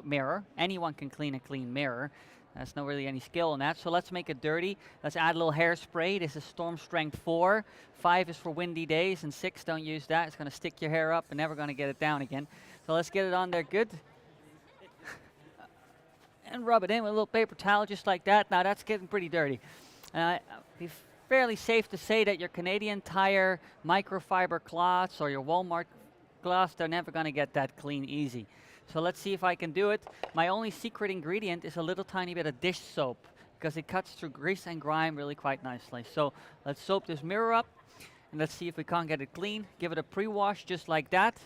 mirror. Anyone can clean a clean mirror. There's not really any skill in that. So let's make it dirty. Let's add a little hairspray. This is Storm Strength 4. 5 is for windy days, and 6, don't use that. It's going to stick your hair up and never going to get it down again. So let's get it on there good. And rub it in with a little paper towel just like that. Now that's getting pretty dirty. It's fairly safe to say that your Canadian Tire microfiber cloths or your Walmart cloths, they're never going to get that clean easy. So let's see if I can do it. My only secret ingredient is a little tiny bit of dish soap because it cuts through grease and grime really quite nicely. So let's soap this mirror up and let's see if we can't get it clean. Give it a pre-wash just like that.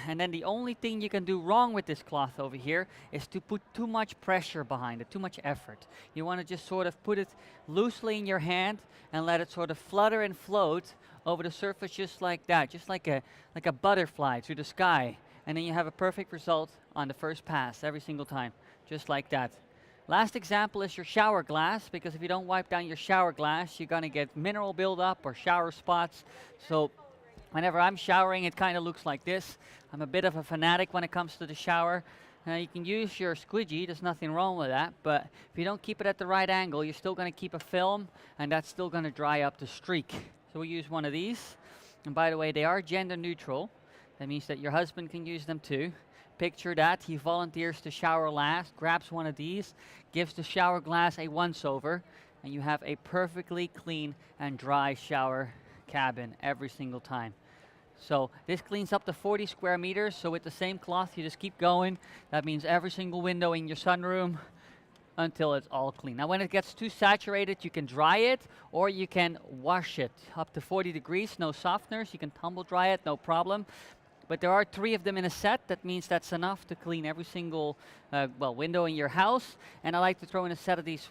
And then the only thing you can do wrong with this cloth over here is to put too much pressure behind it, too much effort. You want to just sort of put it loosely in your hand and let it sort of flutter and float over the surface just like that, just like a butterfly through the sky. And then you have a perfect result on the first pass every single time, just like that. Last example is your shower glass, because if you don't wipe down your shower glass, you're going to get mineral buildup or shower spots. So whenever I'm showering, it kind of looks like this. I'm a bit of a fanatic when it comes to the shower. You can use your squeegee, there's nothing wrong with that, but if you don't keep it at the right angle, you're still going to keep a film, and that's still going to dry up the streak. So we use one of these. And by the way, they are gender neutral. That means that your husband can use them too. Picture that, he volunteers to shower last, grabs one of these, gives the shower glass a once-over, and you have a perfectly clean and dry shower cabin every single time. So this cleans up to 40 square meters, so with the same cloth you just keep going. That means every single window in your sunroom until it's all clean. Now when it gets too saturated, you can dry it or you can wash it up to 40 degrees, no softeners. You can tumble dry it, no problem. But there are 3 of them in a set. That means that's enough to clean every single window in your house. And I like to throw in a set of these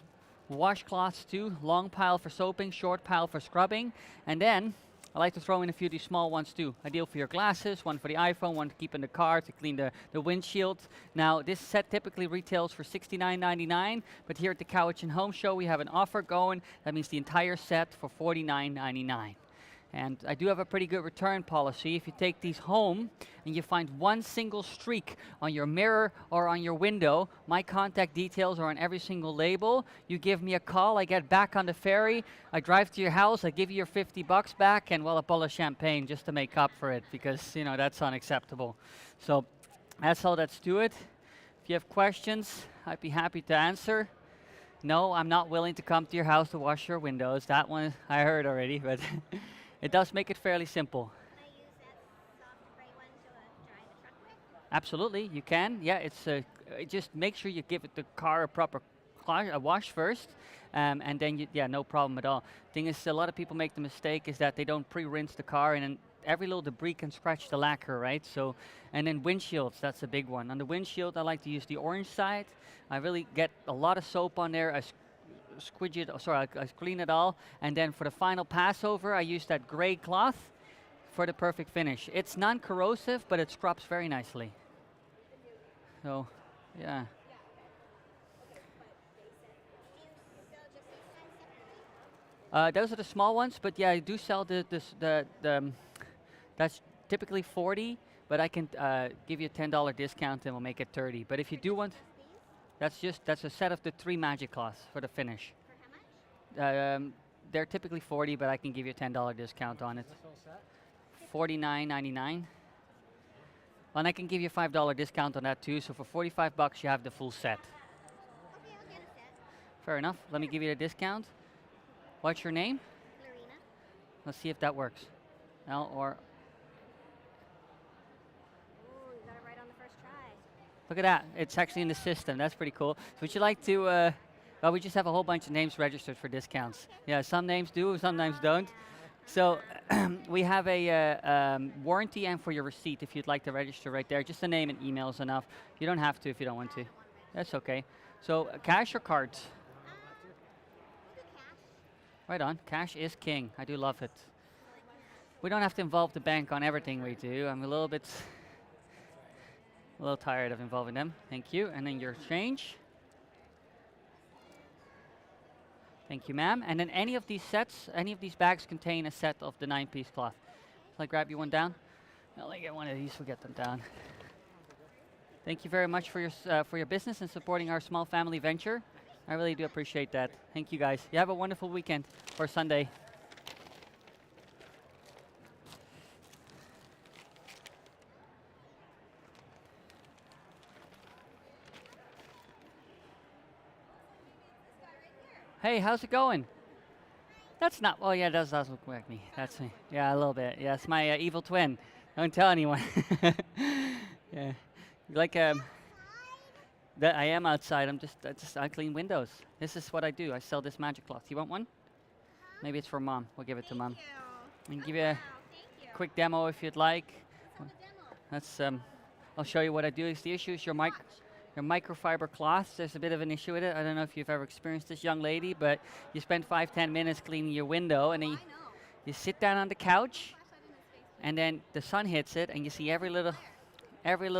washcloths too. Long pile for soaping, short pile for scrubbing. And then I like to throw in a few of these small ones too. Ideal for your glasses, one for the iPhone, one to keep in the car to clean the windshield. Now this set typically retails for $69.99, but here at the Cowichan Home Show we have an offer going. That means the entire set for $49.99. And I do have a pretty good return policy. If you take these home and you find one single streak on your mirror or on your window, my contact details are on every single label. You give me a call, I get back on the ferry, I drive to your house, I give you your $50 back, and well, a bottle of champagne just to make up for it, because you know that's unacceptable. So that's all that's to it. If you have questions, I'd be happy to answer. No, I'm not willing to come to your house to wash your windows. That one I heard already, but it does make it fairly simple. Can I use that soft spray one to dry the truck with? Absolutely, you can. Yeah, it's just make sure you give the car a proper wash first, and then yeah, no problem at all. Thing is, a lot of people make the mistake is that they don't pre-rinse the car, and then every little debris can scratch the lacquer, right? So, and then windshields, that's a big one. On the windshield, I like to use the orange side. I really get a lot of soap on there. I squidge it, I clean it all, and then for the final pass over, I use that gray cloth for the perfect finish. It's non-corrosive, but it scrubs very nicely. So, yeah. Those are the small ones, but yeah, I do sell that's typically 40, but I can give you a $10 discount and we'll make it 30. But if you do want, that's a set of the 3 magic cloths for the finish. They're typically 40, but I can give you a $10 discount on it. $49.99. And I can give you a $5 discount on that too. So for $45, you have the full set. Okay, I'll get a set. Fair enough. Let me give you the discount. What's your name? Lorena. Let's see if that works. L or Oh, you got it right on the first try. look at that. It's actually in the system. That's pretty cool. So would you like to? Well, we just have a whole bunch of names registered for discounts. Yeah, some names do, sometimes don't. So we have a warranty and for your receipt if you'd like to register right there. Just the name and email is enough. You don't have to if you don't want to. That's okay. So cash or cards? We'll do cash. Right on. Cash is king. I do love it. We don't have to involve the bank on everything we do. I'm a little tired of involving them. Thank you. And then your change. Thank you, ma'am. And then any of these sets, any of these bags contain a set of the 9-piece cloth. Shall I grab you one down? I'll let you get one of these. We'll get them down. Thank you very much for your business and supporting our small family venture. I really do appreciate that. Thank you, guys. You have a wonderful weekend or Sunday. Hey, how's it going? That's not. Oh, yeah, it does look like me. That's me. Yeah, a little bit. Yeah, it's my evil twin. Don't tell anyone. Yeah, like that. I am outside. I clean windows. This is what I do. I sell this magic cloth. You want one? Maybe it's for mom. We'll give it to mom. I can give you a quick demo if you'd like. That's I'll show you what I do. Is the issue is your microfiber cloths. There's a bit of an issue with it. I don't know if you've ever experienced this, young lady, but you spend 5-10 minutes cleaning your window, and then you sit down on the couch, and then the sun hits it, and you see every little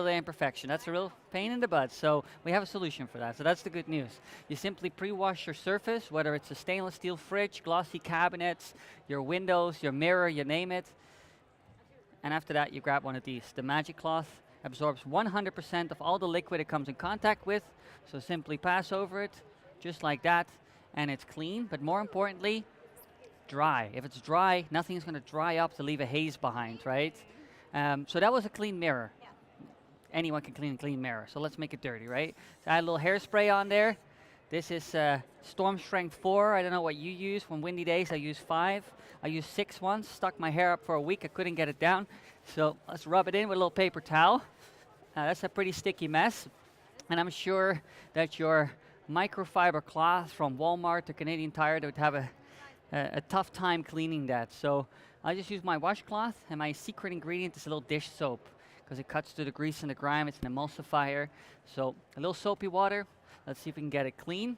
imperfection. That's a real pain in the butt. So we have a solution for that. So that's the good news. You simply pre-wash your surface, whether it's a stainless steel fridge, glossy cabinets, your windows, your mirror, you name it. And after that, you grab one of these. The magic cloth absorbs 100% of all the liquid it comes in contact with. So simply pass over it, just like that, and it's clean. But more importantly, dry. If it's dry, nothing's going to dry up to leave a haze behind, right? So that was a clean mirror. Anyone can clean a clean mirror. So let's make it dirty, right? So add a little hairspray on there. This is Storm Strength 4. I don't know what you use. When windy days, I use 5. I used 6 once. Stuck my hair up for a week. I couldn't get it down. So let's rub it in with a little paper towel. That's a pretty sticky mess. And I'm sure that your microfiber cloth from Walmart or Canadian Tire would have a tough time cleaning that. So I just use my washcloth, and my secret ingredient is a little dish soap because it cuts through the grease and the grime. It's an emulsifier. So a little soapy water. Let's see if we can get it clean.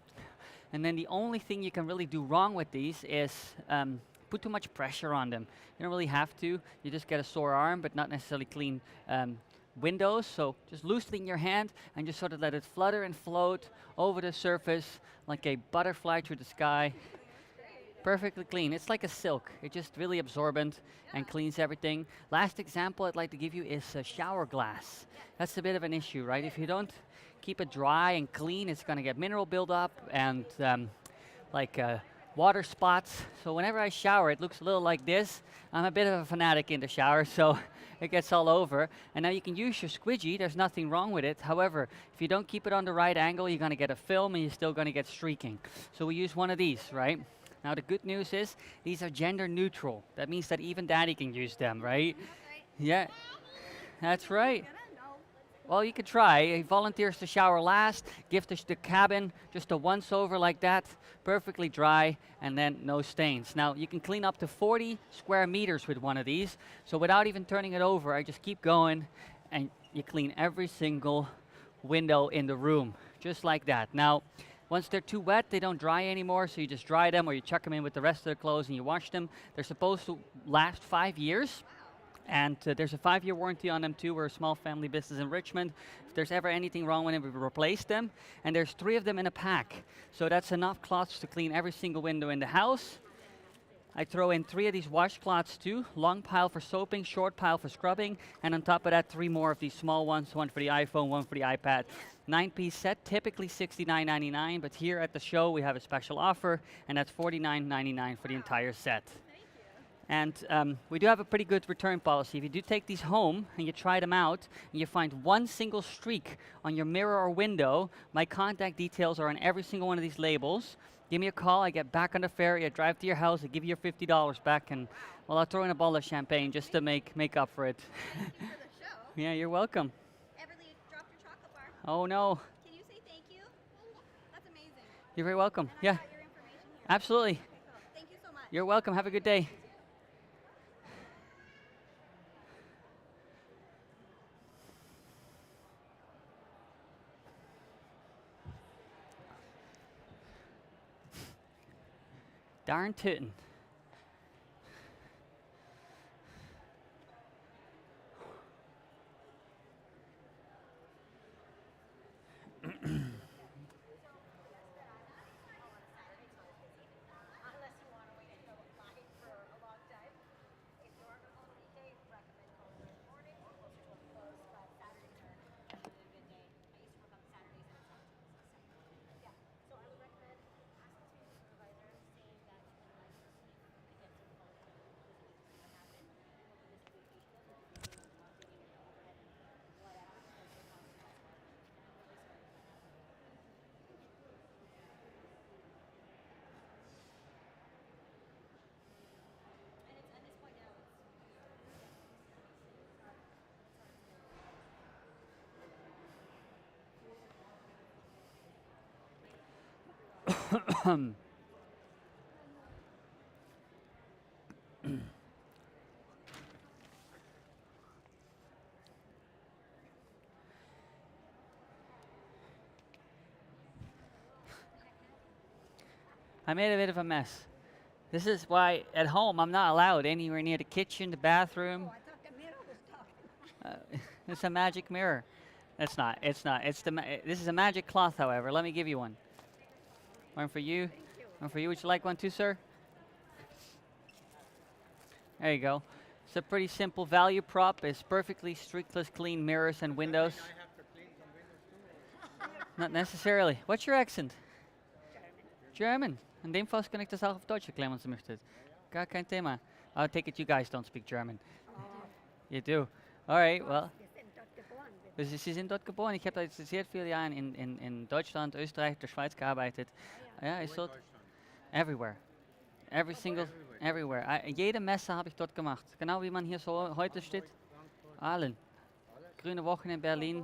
And then the only thing you can really do wrong with these is put too much pressure on them. You don't really have to. You just get a sore arm, but not necessarily clean windows. So just loosen in your hand and just sort of let it flutter and float over the surface like a butterfly through the sky. Perfectly clean. It's like a silk. It's just really absorbent and cleans everything. Last example I'd like to give you is shower glass. That's a bit of an issue, right? If you don't keep it dry and clean, it's going to get mineral buildup and water spots. So whenever I shower, it looks a little like this. I'm a bit of a fanatic in the shower, so it gets all over. And now you can use your squidgy. There's nothing wrong with it. However, if you don't keep it on the right angle, you're going to get a film and you're still going to get streaking. So we use one of these, right? Now the good news is these are gender neutral. That means that even daddy can use them, right? Yeah, that's right. Well, you could try. He volunteers to shower last, give the cabin just a once over like that, perfectly dry, and then no stains. Now, you can clean up to 40 square meters with one of these. So without even turning it over, I just keep going, and you clean every single window in the room, just like that. Now, once they're too wet, they don't dry anymore, so you just dry them or you chuck them in with the rest of the clothes and you wash them. They're supposed to last 5 years. And there's a 5-year warranty on them too. We're a small family business in Richmond. If there's ever anything wrong with them, we replace them. And there's 3 of them in a pack. So that's enough cloths to clean every single window in the house. I throw in 3 of these washcloths too. Long pile for soaping, short pile for scrubbing. And on top of that, 3 more of these small ones. 1 for the iPhone, 1 for the iPad. 9-piece set, typically $69.99. But here at the show, we have a special offer. And that's $49.99 for the entire set. And we do have a pretty good return policy. If you do take these home and you try them out and you find one single streak on your mirror or window, my contact details are on every single one of these labels. Give me a call, I get back on the ferry, I drive to your house, I give you your $50 back, and well, I'll throw in a bottle of champagne just to make up for it. Thank you for the show. Yeah, you're welcome. Everly dropped your chocolate bar. Oh no. Can you say thank you? That's amazing. You're very welcome. And Yeah, I got your information here. absolutely. Okay, cool. Thank you so much. You're welcome. Have a good day. Darn tootin'. Unless you want to wait until line for a long time. If you're on a weekday, recommend calling in the morning or closer to a close. But Saturdays are usually a good day. I used to work on Saturdays and Sundays. Yeah. So I would recommend asking to your supervisor, saying that you can like get some phone what happened. And at this point now, I made a bit of a mess. This is why at home I'm not allowed anywhere near the kitchen, the bathroom. I thought the mirror was talking. It's a magic mirror. It's not. It's not. It's this is a magic cloth, however. Let me give you one. One for you. One for you. Would you like one too, sir? There you go. It's a pretty simple value prop. It's perfectly streakless, clean mirrors and windows. I have to clean some windows too. Not necessarily. What's your accent? German. In dem Fall kann ich das auch auf Deutsch erklären, wenn Sie möchten. Gar kein Thema. I take it you guys don't speak German. You do. All right, well. Sie sind dort geboren. Ich habe da sehr viele Jahre in Deutschland, Österreich, der Schweiz gearbeitet. Ja, ich so everywhere. Every single, everywhere. Jede Messe habe ich dort gemacht. Genau wie man hier so heute steht. Allen. Grüne Wochen in Berlin.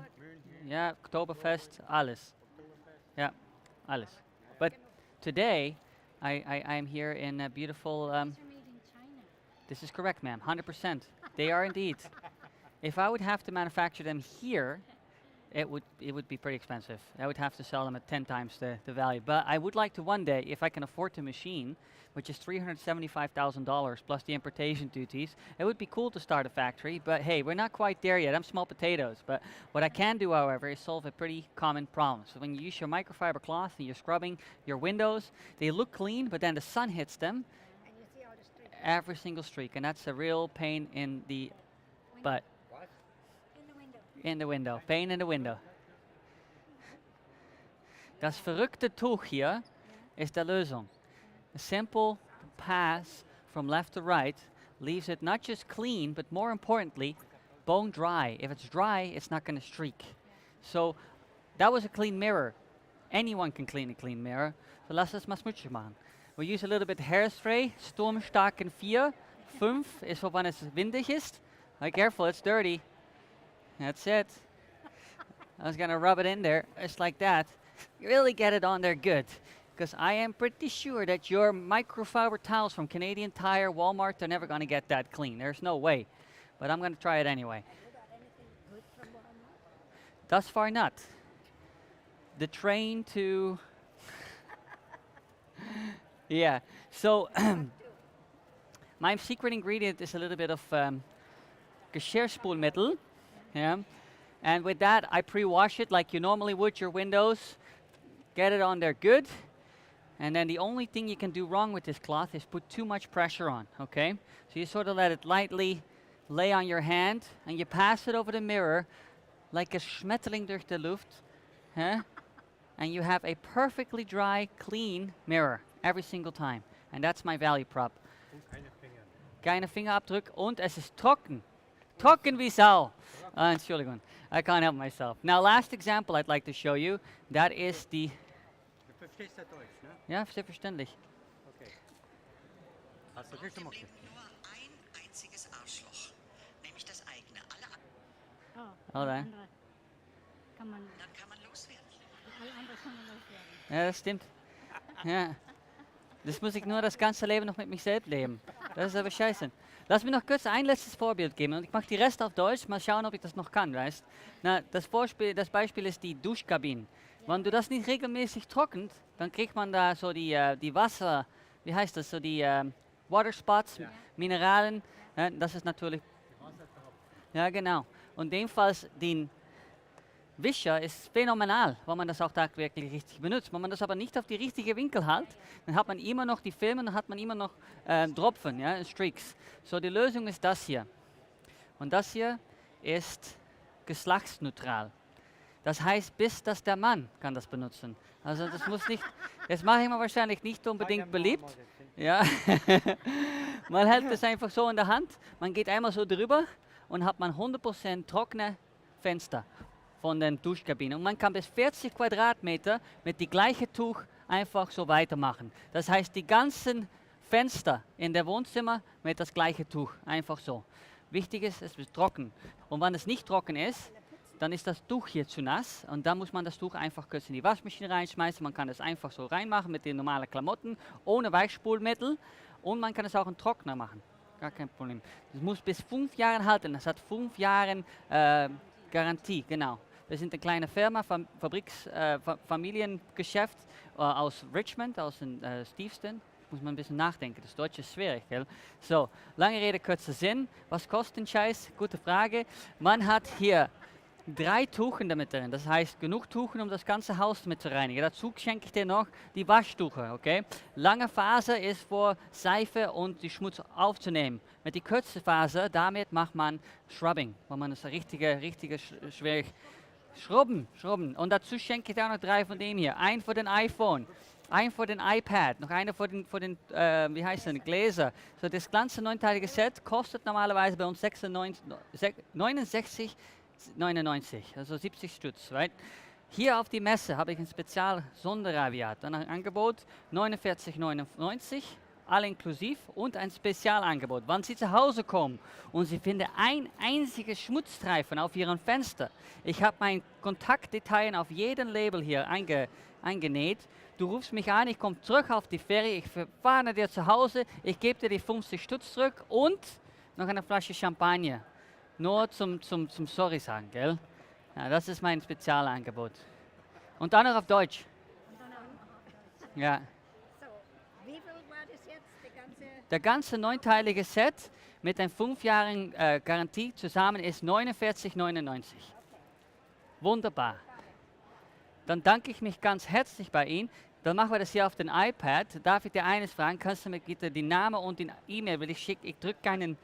Ja, Oktoberfest, alles. Ja, alles. But today, I'm here in a beautiful. These are made in China. This is correct, ma'am. 100%. They are indeed. If I would have to manufacture them here, it would be pretty expensive. I would have to sell them at 10 times the value. But I would like to one day, if I can afford the machine, which is $375,000 plus the importation duties, it would be cool to start a factory. But hey, we're not quite there yet. I'm small potatoes. But what I can do, however, is solve a pretty common problem. So when you use your microfiber cloth and you're scrubbing your windows, they look clean, but then the sun hits them, And you see all the streaks every single streak, and that's a real pain in the butt. in the window. In the window. Pain in the window. Das verrückte Tuch hier ist der Lösung. A simple pass from left to right leaves it not just clean, but more importantly, bone dry. If it's dry, it's not going to streak. So that was a clean mirror. Anyone can clean a clean mirror. So lass es mal smutsig machen. We use a little bit hairspray, sturmstarken 4. 5 is for when it's windig ist. Be careful, it's dirty. That's it. I was gonna rub it in there, just like that. Really get it on there good. Because I am pretty sure that your microfiber towels from Canadian Tire, Walmart, they're never gonna get that clean. There's no way. But I'm gonna try it anyway. Have you got anything good from Walmart? Thus far not. The train to... yeah, so my secret ingredient is a little bit of Geschirrspülmittel. Yeah. And with that, I pre-wash it like you normally would your windows. Get it on there good. And then the only thing you can do wrong with this cloth is put too much pressure on, okay? So you sort of let it lightly lay on your hand and you pass it over the mirror like a Schmetterling durch die Luft. Huh? And you have a perfectly dry, clean mirror every single time. And that's my value prop. Keine Fingerabdruck und es ist trocken. Trocken wie Sau. Entschuldigung, I can't help myself. Now, last example I'd like to show you, that is the... Du verstehst ja Deutsch, ne? Ja, selbstverständlich. Okay. Hast du das schon mal Nur ein einziges Arschloch, nämlich das eigene. Alle Oh, Oder? andere kann man, dann kann man loswerden. alle andere kann man loswerden. Ja, das stimmt. Ja. Das muss ich nur das ganze Leben noch mit mich selbst leben. Das ist aber scheiße. Lass mir noch kurz ein letztes Vorbild geben und ich mache die Rest auf Deutsch, mal schauen, ob ich das noch kann, weißt? Na, das Beispiel ist die Duschkabine. Wenn du das nicht regelmäßig trocknet, dann kriegt man da so die Wasser, wie heißt das, so die Waterspots, Mineralien. Ja, das ist natürlich... Ja, genau. Und in dem Fall, den Wischer ist phänomenal, wenn man das auch wirklich richtig benutzt. Wenn man das aber nicht auf die richtige Winkel hält, dann hat man immer noch die Filme, dann hat man immer noch Tropfen, ja, Streaks. So, die Lösung ist das hier. Und das hier ist geschlechtsneutral. Das heißt, bis dass der Mann kann das benutzen. Also das muss nicht, das mache ich mir wahrscheinlich nicht unbedingt beliebt. Ja. Man hält es einfach so in der Hand, man geht einmal so drüber und hat man 100% trockene Fenster von den Duschkabinen. Und man kann bis 40 Quadratmeter mit dem gleichen Tuch einfach so weitermachen. Das heißt, die ganzen Fenster in der Wohnzimmer mit das gleiche Tuch. Einfach so. Wichtig ist, es ist trocken. Und wenn es nicht trocken ist, dann ist das Tuch hier zu nass und dann muss man das Tuch einfach kurz in die Waschmaschine reinschmeißen. Man kann es einfach so reinmachen mit den normalen Klamotten, ohne Weichspülmittel und man kann es auch in Trockner machen. Gar kein Problem. Das muss bis 5 Jahre halten. Das hat 5 Jahre Garantie, genau. Wir sind eine kleine Firma, Familiengeschäft aus Richmond, aus Steveston. Muss man ein bisschen nachdenken, das Deutsche ist schwierig, gell? So, lange Rede, kurzer Sinn. Was kostet ein Scheiß? Gute Frage. Man hat hier 3 Tuchen damit drin, das heißt genug Tuchen, um das ganze Haus mit zu reinigen. Dazu schenke ich dir noch die Waschtuche, okay? Lange Faser ist für Seife und die Schmutz aufzunehmen. Mit die kurze Faser, damit macht man Scrubbing, wenn man das richtige schwierig schrubben. Und dazu schenke ich dir auch noch 3 von dem hier. Ein für den iPhone, ein für den iPad, noch eine für den wie heißt das, Gläser. So, das ganze 9-teilige Set kostet normalerweise bei uns 69,99, also 70 Stutz, right? Hier auf die Messe habe ich ein Spezial-Sonderraviat, ein Angebot 49,99, alle inklusiv und ein Spezialangebot. Wenn Sie zu Hause kommen und Sie finden ein einziges Schmutzstreifen auf Ihrem Fenster, ich habe mein Kontaktdetail auf jedem Label hier eingenäht. Du rufst mich an, ich komme zurück auf die Ferie, ich fahre dir zu Hause, ich gebe dir die 50 Stutz zurück und noch eine Flasche Champagner. Nur zum Sorry sagen, gell? Ja, das ist mein Spezialangebot. Und dann noch auf Deutsch. Ja. So, wie viel war das jetzt, Der ganze 9-teilige Set mit einer 5 Jahren Garantie zusammen ist 49,99. Wunderbar. Dann danke ich mich ganz herzlich bei Ihnen. Dann machen wir das hier auf den iPad. Darf ich dir eines fragen? Kannst du mir bitte den Namen und den E-Mail, weil ich schicke, ich drücke keinen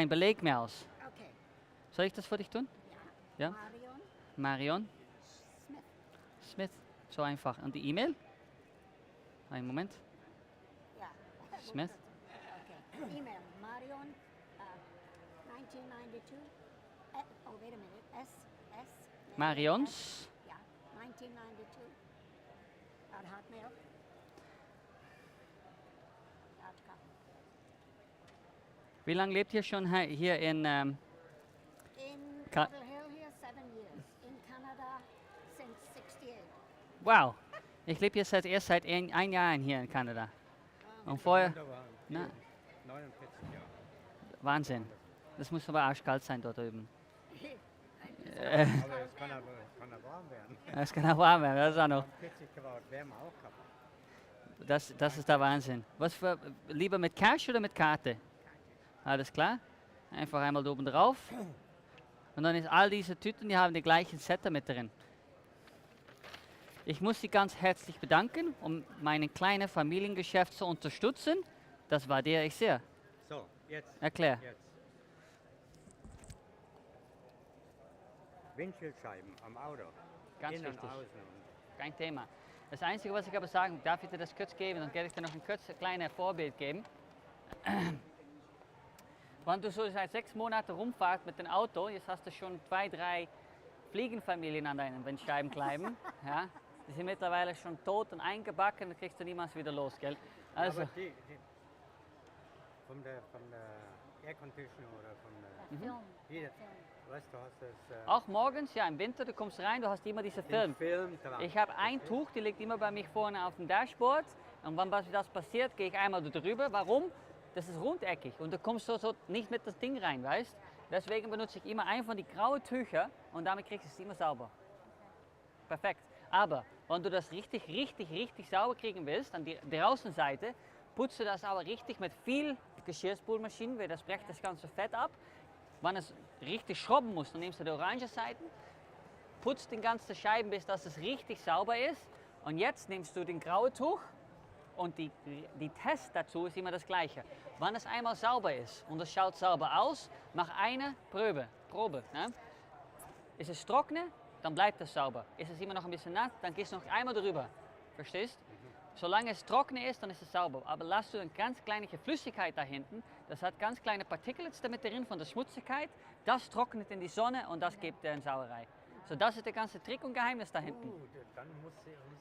Beleg mehr aus. Okay. Soll ich das für dich tun? Ja. Ja? Marion? Smith. So einfach. Und die E-Mail? Einen Moment. Ja. Smith? Okay. E-Mail, Marion, 1992, oh, wait a minute, Marions? Ja, 1992, at Hotmail. Wie lange lebt ihr schon hier in In Ka Cobble Hill here, 7 years. In Canada, Wow. Ich lebe jetzt erst seit ein Jahr hier in Kanada. Und vorher, Wunderbar. na, 49 Jahre. Wahnsinn. Das muss aber arschkalt sein dort drüben. Aber es kann ja warm werden. Das kann auch warm werden, das ist auch noch. 40 Grad Wärme auch gehabt. Das ist der Wahnsinn. Lieber mit Cash oder mit Karte? Alles klar? Einfach einmal oben drauf. Und dann ist all diese Tüten, die haben die gleichen Setter mit drin. Ich muss Sie ganz herzlich bedanken, um mein kleines Familiengeschäft zu unterstützen. Das war dir ich sehr. So, jetzt. Erklär. Jetzt. Windschutzscheiben am Auto. Ganz Innen und wichtig. außen. Kein Thema. Das Einzige, was ich aber sagen darf, ich dir das kurz geben, dann werde ich dir noch ein kleines Vorbild geben. Wenn du so seit 6 Monaten rumfährst mit dem Auto, jetzt hast du schon 2, 3 Fliegenfamilien an deinen Windscheiben kleben. Ja? Die sind mittlerweile schon tot und eingebacken, dann kriegst du niemals wieder los, gell? Also, Ja, aber von der Air Conditioner oder von der... Hier, weißt du, hast das... auch morgens, ja, im Winter, du kommst rein, du hast immer diese Film. Film dran. Ich habe ein Tuch, die liegt immer bei mir vorne auf dem Dashboard. Und wenn das passiert, gehe ich einmal drüber. Warum? Das ist rundeckig und du kommst so nicht mit das Ding rein, weißt? Deswegen benutze ich immer einen von die grauen Tücher und damit kriegst du es immer sauber. Perfekt. Aber wenn du das richtig sauber kriegen willst, an der Außenseite, putzt du das aber richtig mit viel Geschirrspülmaschinen, weil das brecht das ganze Fett ab. Wenn es richtig schrubben muss, dann nimmst du die orange Seiten, putzt den ganzen Scheiben, bis dass es richtig sauber ist. Und jetzt nimmst du den grauen Tuch und die Test dazu ist immer das gleiche. Wenn es einmal sauber ist und es schaut sauber aus, mach eine Probe. Ne? Ist es trocken, dann bleibt es sauber. Ist es immer noch ein bisschen nass, dann gehst du noch einmal drüber. Verstehst? Solange es trocken ist, dann ist es sauber. Aber lass du eine ganz kleine Flüssigkeit da hinten, das hat ganz kleine Particles damit drin von der Schmutzigkeit, das trocknet in die Sonne und das gibt dir eine Sauerei. So, das ist der ganze Trick und Geheimnis da hinten. Dann muss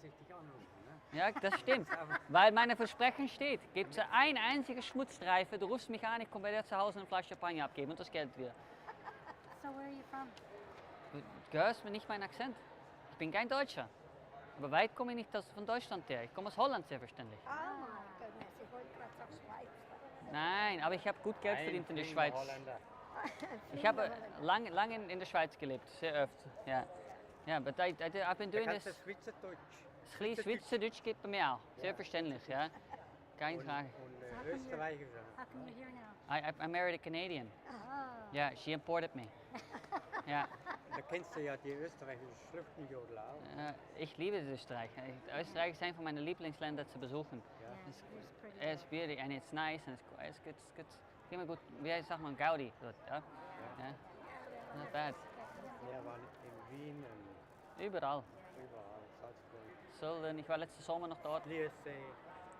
ich dich anrufen. Ne? Ja, das stimmt. Weil meine Versprechen steht, gibt es eine einzige Schmutzstreife, du rufst mich an, ich komme bei dir zu Hause eine Flasche Champagner abgeben und das Geld wieder. So where are you from? Du hörst mir nicht meinen Akzent. Ich bin kein Deutscher. Aber weit komme ich nicht von Deutschland her. Ich komme aus Holland, selbstverständlich. Oh my goodness, ich wollte gerade sagen Schweiz. Nein, aber ich habe gut Geld verdient in der Schweiz. Ich habe lange in der Schweiz gelebt, sehr oft. Ja, yeah, but I've been doing this. Schweizerdeutsch geht bei mir auch, selbstverständlich, ja. Keine Frage. Und Österreicher. How come you're here now? I married a Canadian. Oh. Yeah, she imported me. Ja. Da kennst du ja die österreichischen Schriftenjodler auch. Ich liebe Österreich. Österreich ist einer meiner Lieblingsländer zu besuchen. Yeah, it's pretty. It's beauty and it's nice and it's good. Immer gut, wie sagt man, Gaudi dort, ja? Ja. Not bad. Wir waren in Wien und Überall. Salzburg. Sölden, ich war letzten Sommer noch dort. Liesse,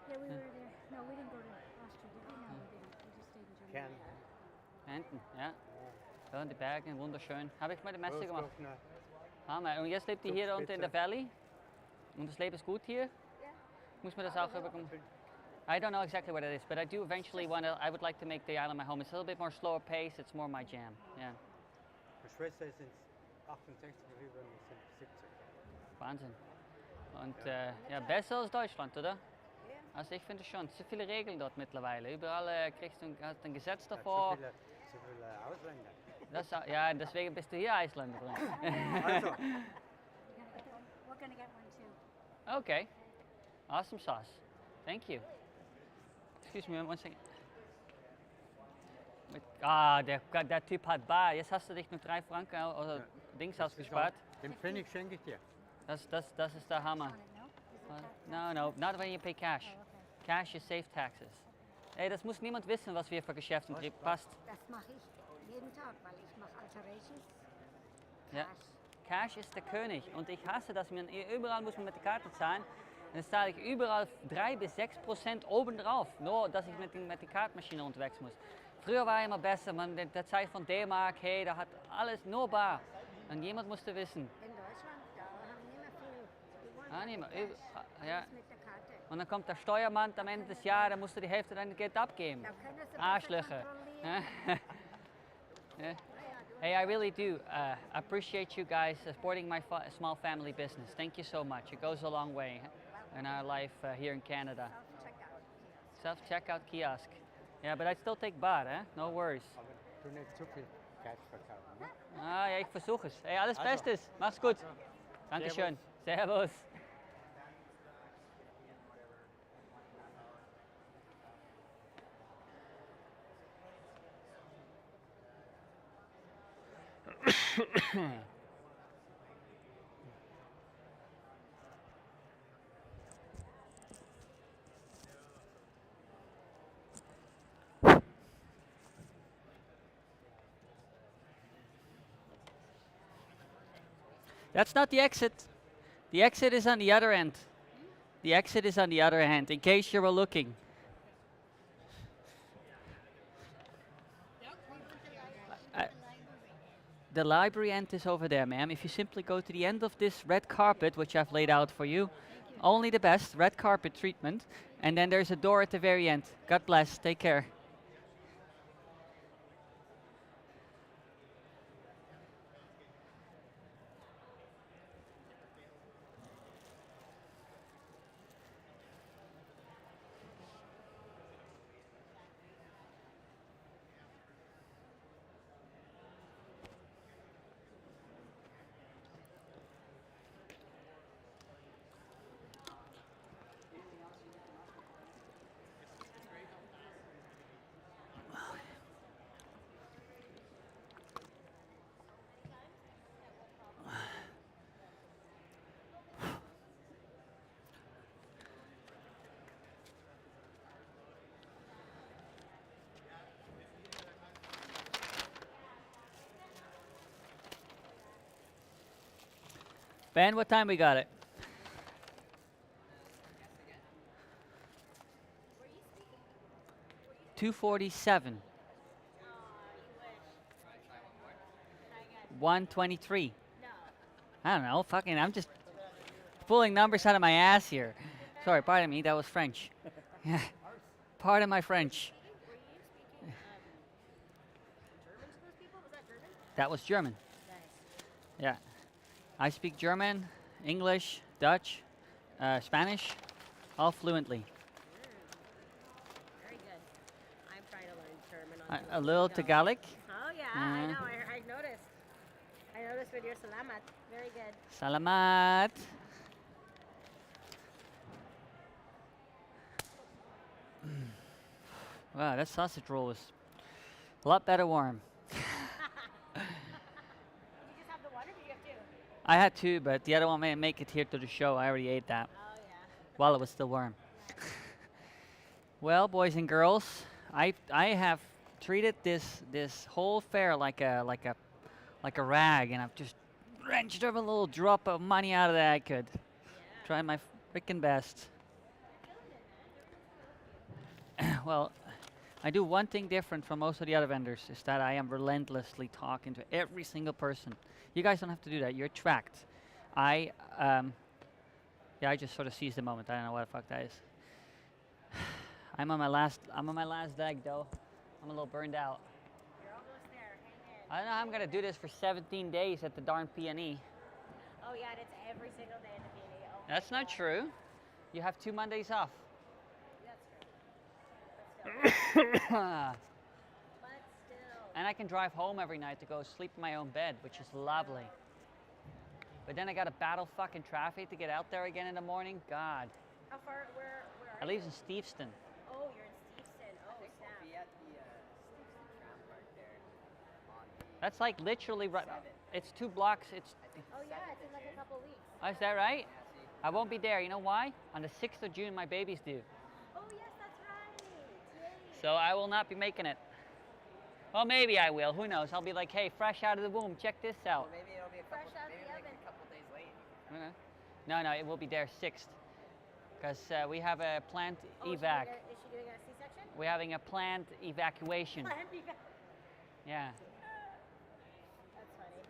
Yeah, we were there. No, we didn't go to Austria, did we? No, we didn't. We just stayed in Germany. Kern. Hinten, ja. Ja, und die Berge, wunderschön. Habe ich mal die Messe gemacht. Großglockner. Hammer. Und jetzt lebt ihr hier unten in der Valley. Und das Leben ist gut hier. Muss man das auch überkommen? I don't know exactly what it is, but I do eventually I would like to make the island my home. It's a little bit more slower pace, it's more my jam. Yeah. Meine Schwester ist ins 68 rüber und wir sind 70. Wahnsinn. Und ja, besser als Deutschland, oder? Also ich finde schon, so viele Regeln dort mittlerweile. Überall hast du ein Gesetz davor. So viele Ausländer. Ja, deswegen bist du hier Eislander. Also, We're gonna get one too. Okay. Awesome sauce. Thank you. Excuse me, one second. Der Typ hat Bar. Jetzt hast du dich nur 3 Franken oder Dings ausgespart. Den Pfennig schenke ich dir. Das ist der Hammer. No, not when you pay cash. Cash is safe taxes. Ey, das muss niemand wissen, was wir für Geschäfte treiben. Passt. Das mache ich jeden Tag, weil ich mache Alterations. Ja. Cash ist der König und ich hasse, dass überall muss man mit der Karte zahlen. Dann zahle ich überall 3 bis 6% obendrauf, nur dass ich mit der Kartenmaschine unterwegs muss. Früher war immer besser, der Zeit von D-Mark, hey, da hat alles nur bar. Und jemand musste wissen. In Deutschland, da haben nicht mehr viel. Nicht mehr. Ja. Mit der Karte. Und dann kommt der Steuermann am Ende des Jahres, da musst du die Hälfte deines Geld abgeben. Da können sie besser Arschlöcher. kontrollieren. Ja. Naja, du Hey, I really do appreciate you guys supporting my small family business. Thank you so much. It goes a long way in our life here in Canada. Self-checkout kiosk. Ja, but I still take baht, hè? No worries. Toen heeft zoveel cash verkouden, ne? Ah, ja, ich versuche es. Hey, alles Bestes. Mach's gut. Dankeschön. Servus. That's not the exit. The exit is on the other end. The exit is on the other hand, in case you were looking. The library end is over there, ma'am. If you simply go to the end of this red carpet, which I've laid out for you, only the best, red carpet treatment, and then there's a door at the very end. God bless, take care. Ben, what time we got it? $2:47. 123. I don't know. Fucking, I'm just pulling numbers out of my ass here. Sorry, pardon me. That was French. Yeah. Pardon my French. That was German. Yeah. I speak German, English, Dutch, Spanish, all fluently. Very good. I'm trying to learn German. A little Tagalog. Oh yeah, I know. I noticed. I noticed with your salamat. Very good. Salamat. Wow, that sausage roll was a lot better warm. Did you just have the one or did you have two? I had two, but the other one may make it here to the show. I already ate that while it was still warm. Well, boys and girls, I have treated this whole fair like a rag, and I've just wrenched every little drop of money out of that I could. Try my freaking best. Well, I do one thing different from most of the other vendors, is that I am relentlessly talking to every single person. You guys don't have to do that. You're tracked. I just sort of seized the moment. I don't know what the fuck that is. I'm on my last leg though. I'm a little burned out. You're almost there. Hang in. I don't know how I'm gonna do this for 17 days at the darn P&E. Oh yeah, and it's every single day in the P&E. Oh That's not true. You have 2 Mondays off. That's true. But still. And I can drive home every night to go sleep in my own bed, which is lovely. But then I gotta battle fucking traffic to get out there again in the morning. God. How far? Where I are live you? in Steveston. Oh, you're in Steveston. Oh, I think snap. we'll be at the Steveston tram park there on the That's like literally right. 7th. It's 2 blocks. It's. Oh yeah, it's in like a couple weeks. Oh, is that right? Yeah, see. I won't be there. You know why? On the 6th of June, my baby's due. Oh yes, that's right. Yay. So I will not be making it. Well, maybe I will. Who knows? I'll be like, hey, fresh out of the womb. Check this out. Well, maybe it'll be a couple. Fresh out Maybe the like oven. a couple days late. No, it will be there 6th. Because we have a planned Oh, evac. Is she doing a C-section? We're having a planned evacuation. Yeah. That's funny.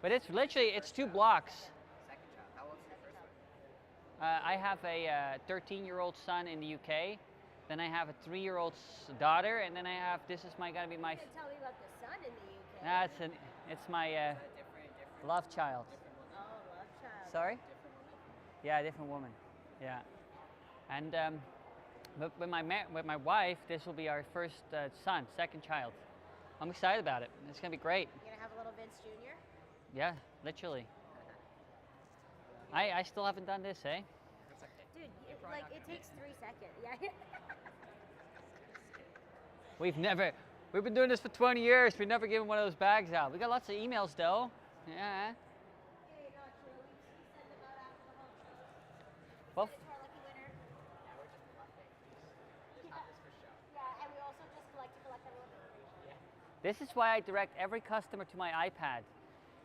But it's literally, it's 2 blocks. Second child. How old's the first one? I have a 13-year-old son in the UK. Then I have a 3-year-old daughter, and then I have, this is gonna be my. You didn't tell me about the sun in the UK. That's an It's my Different. love child. Different woman. Oh, love child. Sorry? Different woman. Yeah, a different woman. Yeah. And but with my wife, this will be our first son, second child. I'm excited about it. It's gonna be great. You're gonna have a little Vince Jr. Yeah, literally. I still haven't done this, eh? It's okay. Dude, probably like not it gonna takes 3 seconds. Yeah. We've been doing this for 20 years. We've never given one of those bags out. We got lots of emails though. Yeah. Well, It's our lucky winner. Yeah, we're just bluffing. We just have this for show. Yeah, and we also just like to collect everyone's information. Yeah. this is why I direct every customer to my iPad.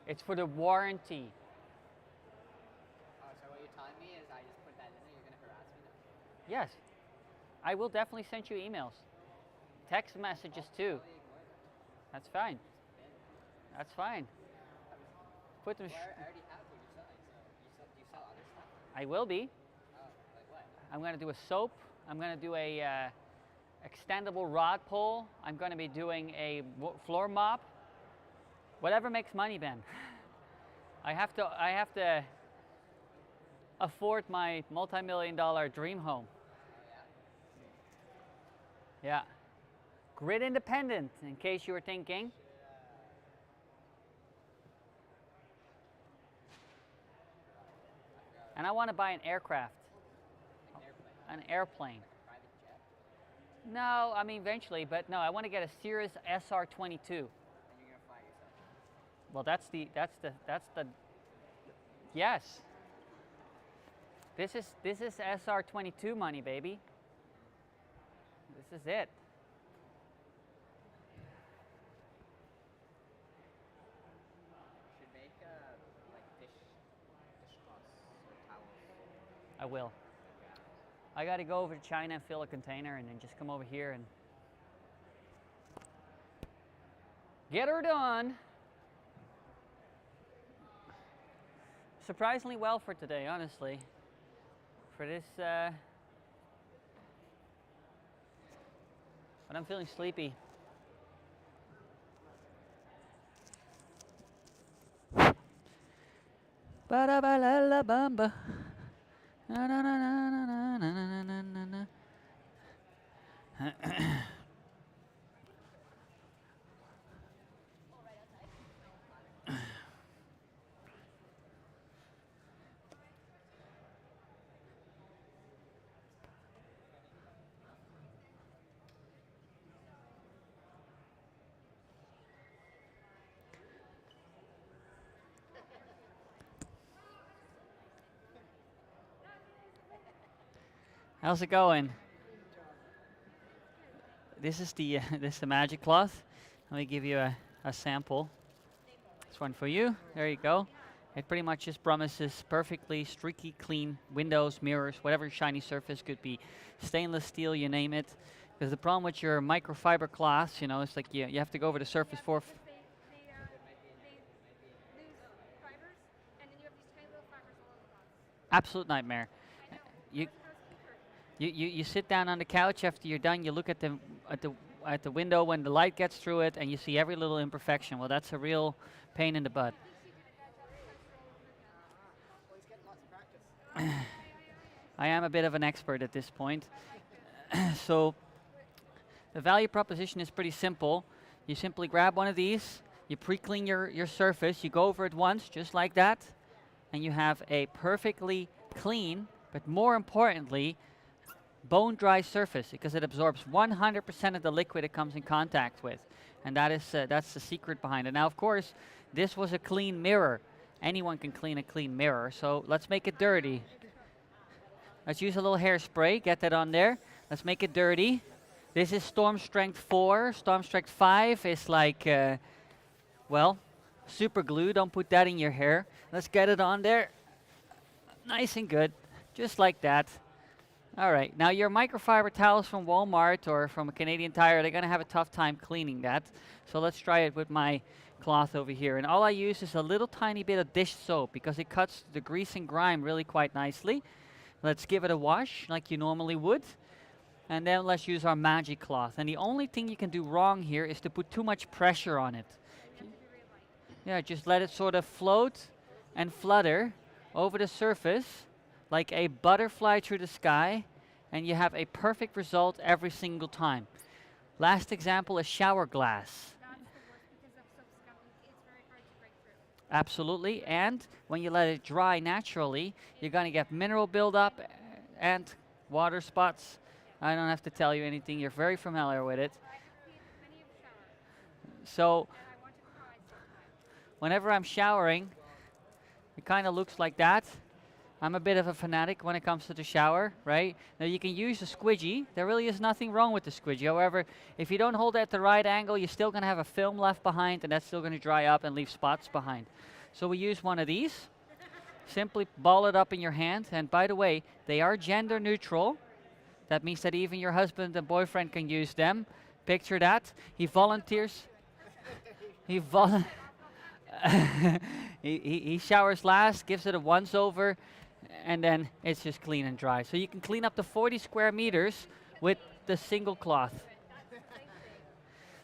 It's for the warranty. Oh, so what you're telling me is I just put that in there, you're gonna harass me now? Yes. I will definitely send you emails. Text messages too. Totally ignore them. That's fine. Spin. That's fine. Put them. Well, I already have what you're selling, so do you sell other stuff? I will be. Oh, like what? I'm going to do a soap. I'm going to do a extendable rod pull. I'm going to be doing a floor mop. Whatever makes money, Ben. I have to afford my multi-million-dollar dream home. Oh, Yeah. Grid independent, in case you were thinking. And I want to buy an aircraft. Like an airplane. An airplane. Private jet. No, I mean eventually, but no, I want to get a Cirrus SR-22. And you're gonna fly yourself. Well, that's the yes. This is SR-22 money, baby. This is it. Should make like dishcloths or towels. I will. I got to go over to China and fill a container and then just come over here and get her done. Surprisingly well for today, honestly. For this, but I'm feeling sleepy. Ba-da-ba-la-la-bamba. Na-na-na-na-na-na-na-na-na-na. How's it going? This is the this is the magic cloth. Let me give you a sample. This one for you. There you go. It pretty much just promises perfectly streaky clean windows, mirrors, whatever shiny surface could be, stainless steel, you name it. Because the problem with your microfiber cloths, you know, it's like you have to go over the surface for. They lose fibers, and then you have these tiny little fibers all over the box. Absolute nightmare. I know. You, It you sit down on the couch after you're done. You look at the window when the light gets through it, and you see every little imperfection. Well, that's a real pain in the butt. Well, he's getting lots of practice. I am a bit of an expert at this point. So the value proposition is pretty simple. You simply grab one of these, you pre-clean your surface, you go over it once, just like that, and you have a perfectly clean, but more importantly, bone dry surface, because it absorbs 100% of the liquid it comes in contact with. And that's the secret behind it. Now, of course, this was a clean mirror. Anyone can clean a clean mirror, so let's make it dirty. Let's use a little hairspray, get that on there. Let's make it dirty. This is Storm Strength 4. Storm Strength 5 is like, well, super glue. Don't put that in your hair. Let's get it on there. Nice and good, just like that. All right, now your microfiber towels from Walmart or from a Canadian Tire, they're gonna have a tough time cleaning that. So let's try it with my cloth over here. And all I use is a little tiny bit of dish soap because it cuts the grease and grime really quite nicely. Let's give it a wash like you normally would. And then let's use our magic cloth. And the only thing you can do wrong here is to put too much pressure on it. Yeah, just let it sort of float and flutter over the surface like a butterfly through the sky, and you have a perfect result every single time. Last example is shower glass. That's the worst because of soap scum. It's very hard to break through. Absolutely, and when you let it dry naturally, you're going to get mineral buildup and water spots. I don't have to tell you anything, you're very familiar with it. I have cleaned many of showers, So and I want to cry sometimes. whenever I'm showering, it kind of looks like that. I'm a bit of a fanatic when it comes to the shower, right? Now you can use a squidgy. There really is nothing wrong with the squidgy. However, if you don't hold it at the right angle, you're still going to have a film left behind, and that's still going to dry up and leave spots behind. So we use one of these. Simply ball it up in your hand. And by the way, they are gender neutral. That means that even your husband and boyfriend can use them. Picture that. He volunteers. He vol he showers last, gives it a once over, and then it's just clean and dry. So you can clean up to 40 square meters with the single cloth.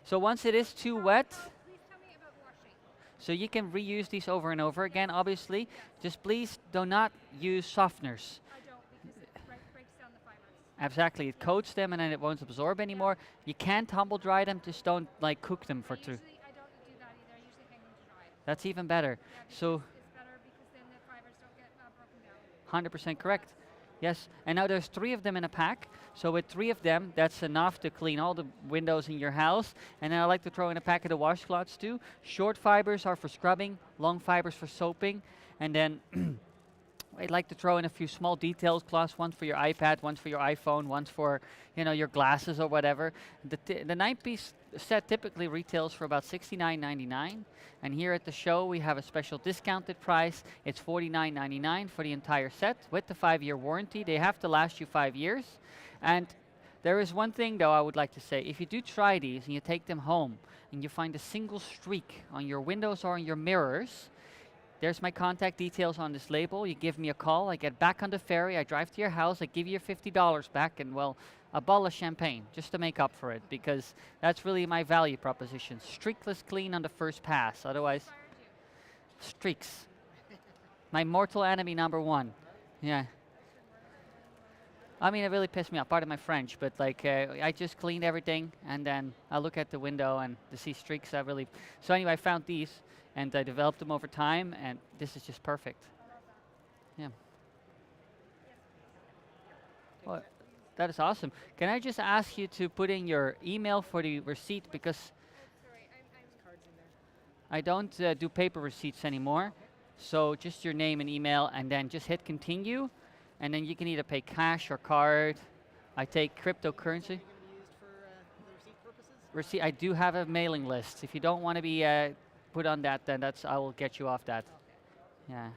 So once it is too wet, Please tell me about washing. so you can reuse these over and over again, obviously. Just please do not use softeners. I don't because it breaks down the fibers. Exactly, it coats them and then it won't absorb anymore. You can't tumble dry them, just don't like cook them for two. Usually I don't do that either. I usually hang them to dry. That's even better. Yeah, because So it's better because then the fibers don't get broken down. 100% correct. Yes, and now there's 3 of them in a pack. So with 3 of them, that's enough to clean all the windows in your house. And then I like to throw in a pack of the washcloths too. Short fibers are for scrubbing, long fibers for soaping. And then I'd like to throw in a few small details cloths, one for your iPad, one for your iPhone, one for your glasses or whatever. The 9-piece set typically retails for about $69.99, and here at the show we have a special discounted price. It's $49.99 for the entire set with the 5-year warranty. They have to last you 5 years. And there is one thing though I would like to say. If you do try these and you take them home and you find a single streak on your windows or on your mirrors, there's my contact details on this label. You give me a call. I get back on the ferry. I drive to your house. I give you your $50 back and, well, a bottle of champagne just to make up for it, because that's really my value proposition. Streakless clean on the first pass. Otherwise, streaks. My mortal enemy number 1. Yeah. I mean, it really pissed me off. Pardon my French, but like I just cleaned everything and then I look at the window and to see streaks. So anyway, I found these. And I developed them over time, and this is just perfect. Yeah. Well, that is awesome. Can I just ask you to put in your email for the receipt, because Sorry, I don't do paper receipts anymore. So just your name and email, and then just hit continue, and then you can either pay cash or card. I take cryptocurrency. Receipt. I do have a mailing list. If you don't want to be put on that, then I will get you off that. Yeah.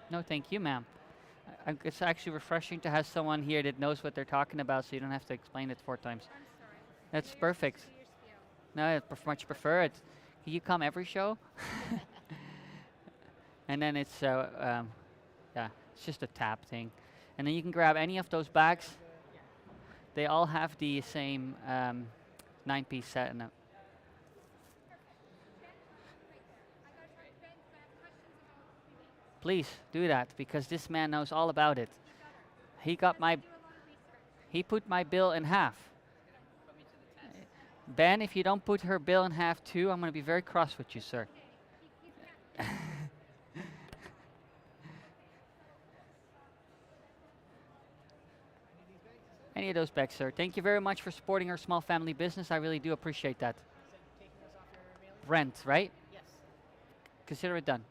No, thank you, ma'am. It's actually refreshing to have someone here that knows what they're talking about, so you don't have to explain it 4 times. I'm sorry. That's perfect. No, I much prefer it. Can you come every show? And then it's yeah, it's just a tap thing, and then you can grab any of those bags. They all have the same 9-piece set in it. Please do that, because this man knows all about it. He put my bill in half. Ben, if you don't put her bill in half too, I'm going to be very cross with you, sir. Any of those bags, sir. Thank you very much for supporting our small family business. I really do appreciate that. Rent, right? Yes. Consider it done.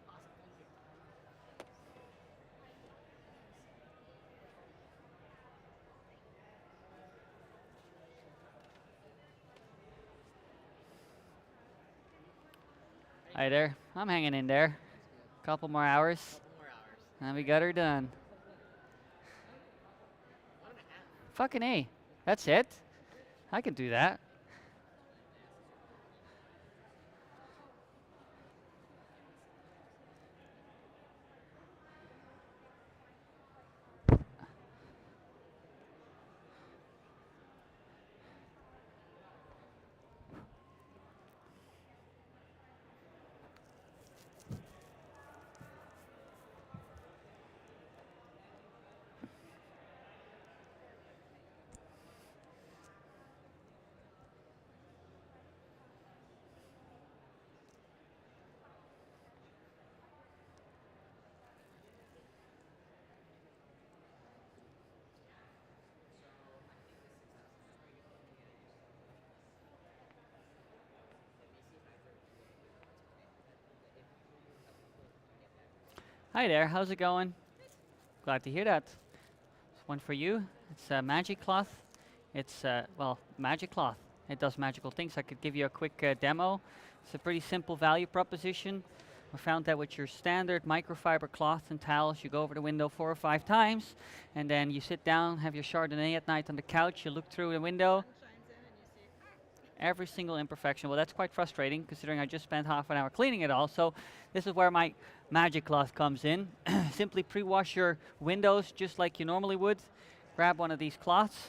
Hi there. I'm hanging in there. Couple more hours. And we got her done. Fucking A. That's it. I can do that. Hi there, how's it going? Glad to hear that. It's one for you. It's a magic cloth. It's, well, magic cloth. It does magical things. I could give you a quick demo. It's a pretty simple value proposition. I found that with your standard microfiber cloths and towels, you go over the window 4 or 5 times, and then you sit down, have your Chardonnay at night on the couch, you look through the window, every single imperfection. Well, that's quite frustrating considering I just spent half an hour cleaning it all. So this is where my magic cloth comes in. Simply pre-wash your windows just like you normally would. Grab one of these cloths,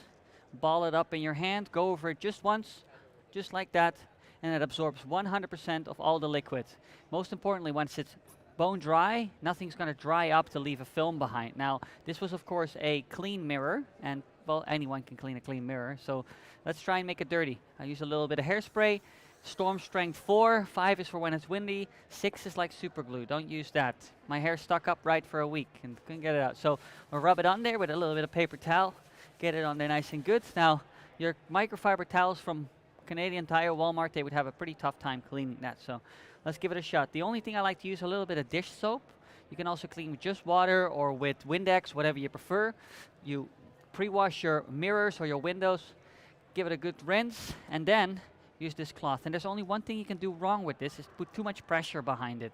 ball it up in your hand, go over it just once, just like that, and it absorbs 100% of all the liquid. Most importantly, once it's bone dry, nothing's going to dry up to leave a film behind. Now, this was of course a clean mirror, and well, anyone can clean a clean mirror, so let's try and make it dirty. I use a little bit of hairspray. Storm strength 4, 5 is for when it's windy, 6 is like super glue, don't use that. My hair stuck up right for a week and couldn't get it out. So we'll rub it on there with a little bit of paper towel, get it on there nice and good. Now, your microfiber towels from Canadian Tire, Walmart, they would have a pretty tough time cleaning that, so let's give it a shot. The only thing I like to use a little bit of dish soap. You can also clean with just water or with Windex, whatever you prefer. You pre-wash your mirrors or your windows, give it a good rinse, and then use this cloth. And there's only one thing you can do wrong with this, is put too much pressure behind it.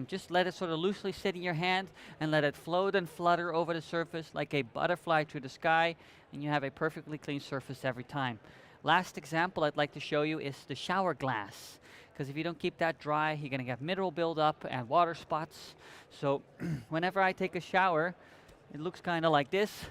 Just let it sort of loosely sit in your hand and let it float and flutter over the surface like a butterfly through the sky, and you have a perfectly clean surface every time. Last example I'd like to show you is the shower glass, because if you don't keep that dry, you're going to get mineral buildup and water spots. So whenever I take a shower, it looks kind of like this.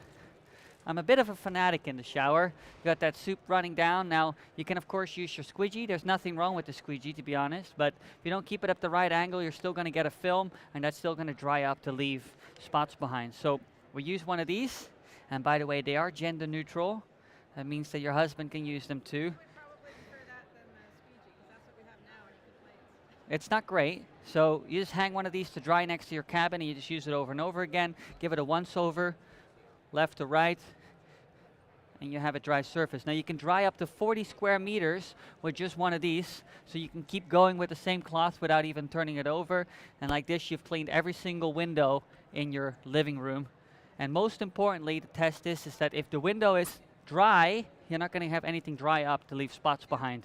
I'm a bit of a fanatic in the shower. You got that soup running down. Now, you can of course use your squeegee. There's nothing wrong with the squeegee, to be honest, but if you don't keep it at the right angle, you're still going to get a film, and that's still going to dry up to leave spots behind. So we use one of these, and by the way, they are gender neutral. That means that your husband can use them too. It's not great, so you just hang one of these to dry next to your cabin, and you just use it over and over again. Give it a once over, left to right, and you have a dry surface. Now you can dry up to 40 square meters with just one of these, so you can keep going with the same cloth without even turning it over. And like this, you've cleaned every single window in your living room. And most importantly, the test is that if the window is dry, you're not going to have anything dry up to leave spots behind.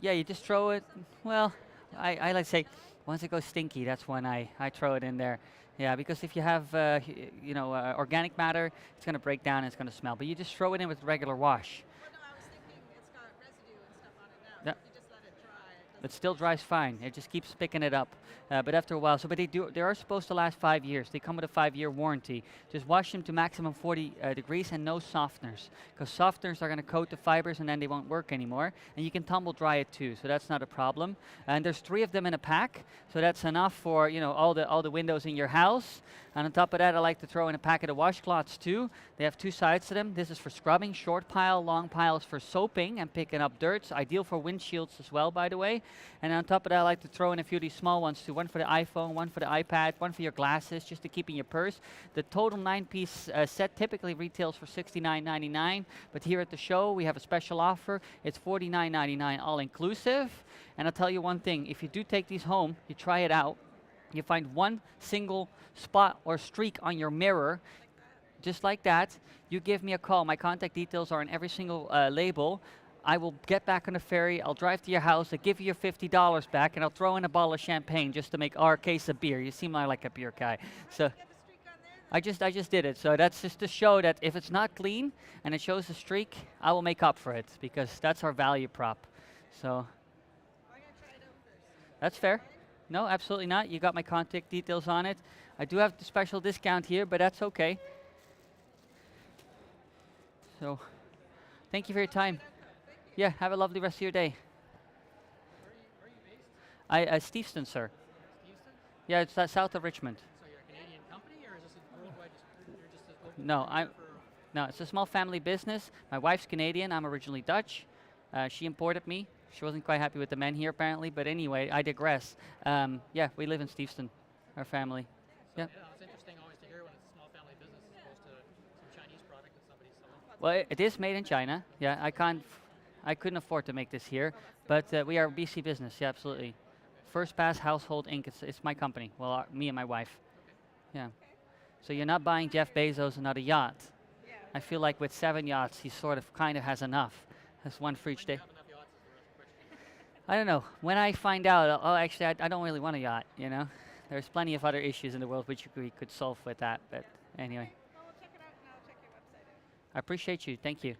Yeah, you just throw it. Well, I like to say, once it goes stinky, that's when I throw it in there. Yeah, because if you have organic matter, it's going to break down and it's going to smell. But you just throw it in with regular wash. Well, no, I was thinking it's got residue and stuff on it now. Yeah. If you just let it dry, It still dries fine. It just keeps picking it up. But after a while, but they are supposed to last 5 years. They come with a 5-year warranty. Just wash them to maximum 40 degrees and no softeners, because softeners are going to coat the fibers and then they won't work anymore. And you can tumble dry it too, so that's not a problem. And there's 3 of them in a pack, so that's enough for all the windows in your house. And on top of that, I like to throw in a packet of washcloths too. They have 2 sides to them. This is for scrubbing, short pile, long pile is for soaping and picking up dirt. Ideal for windshields as well, by the way. And on top of that, I like to throw in a few of these small ones too. One for the iPhone, one for the iPad, one for your glasses, just to keep in your purse. The total 9-piece set typically retails for $69.99, but here at the show, we have a special offer. It's $49.99 all inclusive. And I'll tell you one thing, if you do take these home, you try it out, you find one single spot or streak on your mirror, just like that, you give me a call. My contact details are on every single label. I will get back on the ferry, I'll drive to your house, I'll give you your $50 back, and I'll throw in a bottle of champagne just to make our case of beer. You seem like a beer guy. So I just did it. So that's just to show that if it's not clean and it shows a streak, I will make up for it, because that's our value prop. So that's fair. No, absolutely not. You got my contact details on it. I do have the special discount here, but that's okay. So thank you for your time. Yeah, have a lovely rest of your day. Where are you based? Steveston, sir. Houston? Yeah, it's south of Richmond. So you're a Canadian company, or is this a worldwide? You're just a local No, producer for- No, it's a small family business. My wife's Canadian. I'm originally Dutch. She imported me. She wasn't quite happy with the men here, apparently. But anyway, I digress. Yeah, we live in Steveston, our family. So, Yeah. it's interesting always to hear when it's a small family business as opposed to some Chinese product that somebody's selling. Well, it is made in China. Yeah, I can't I couldn't afford to make this here, but we are BC Business. Yeah, absolutely. First Pass Household Inc. It's my company. Well, me and my wife. Yeah. So you're not buying Jeff Bezos another yacht. I feel like with 7 yachts, he sort of kind of has enough. Has one for each day. I don't know. When I find out, oh, actually, I don't really want a yacht, you know? There's plenty of other issues in the world which we could solve with that, but anyway. Well, we'll check it out and I'll check your website out. I appreciate you. Thank you.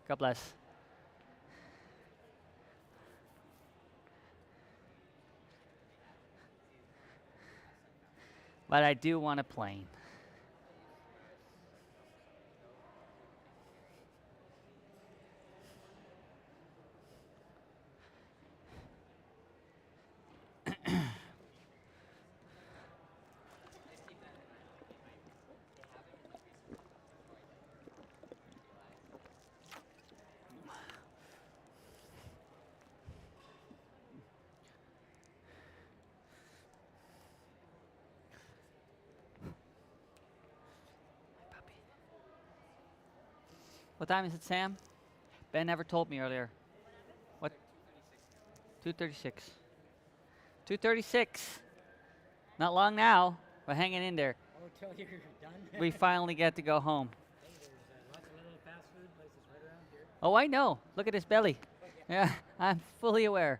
God bless. But I do want a plane. What time is it, Sam? Ben never told me earlier. What? 2:36. 2:36. Not long now. We're hanging in there. Oh, till you're done. We finally get to go home. Hey, there's lots of little fast food places right around here. Oh, I know. Look at his belly. Yeah, I'm fully aware.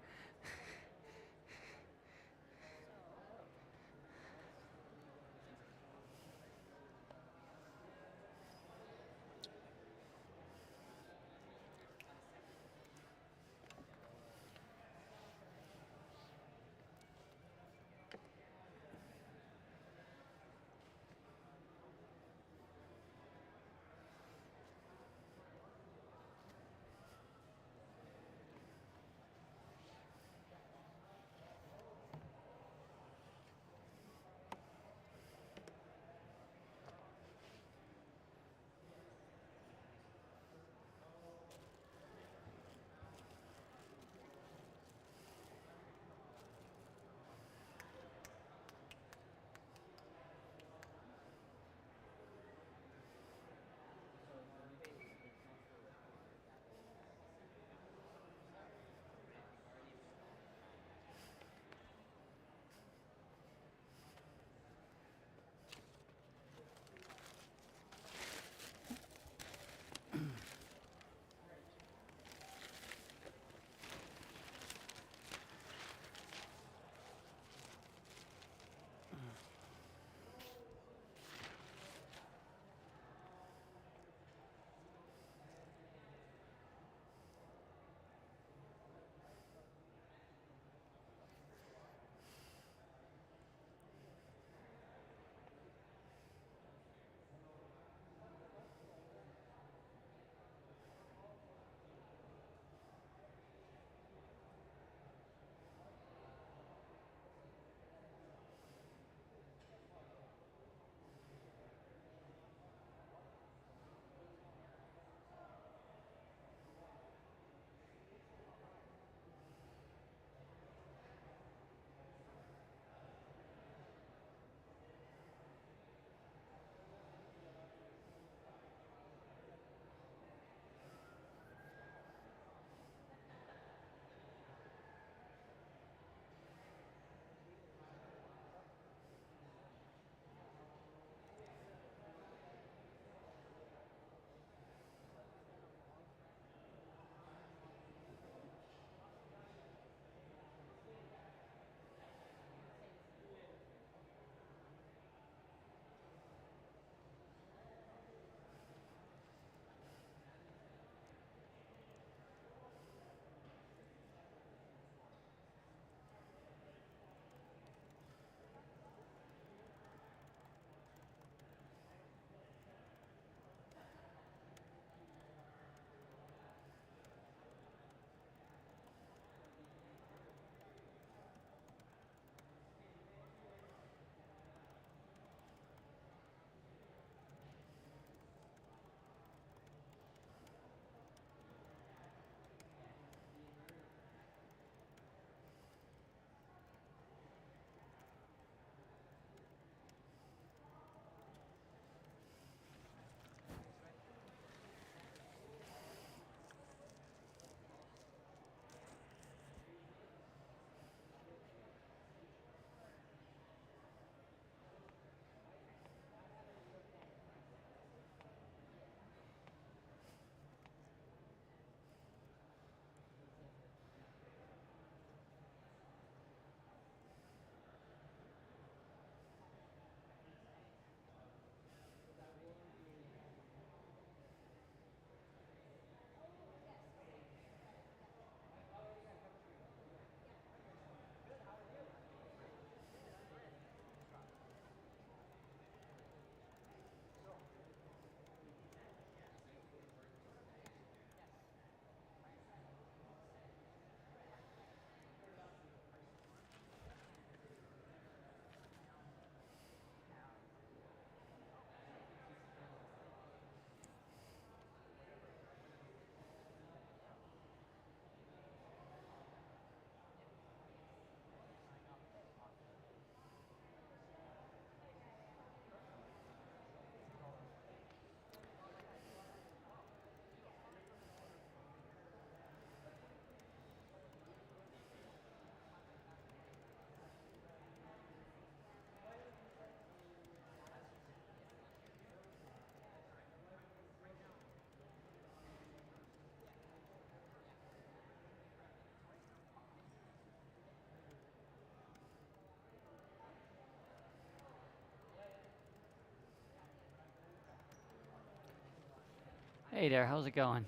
Hey there, how's it going?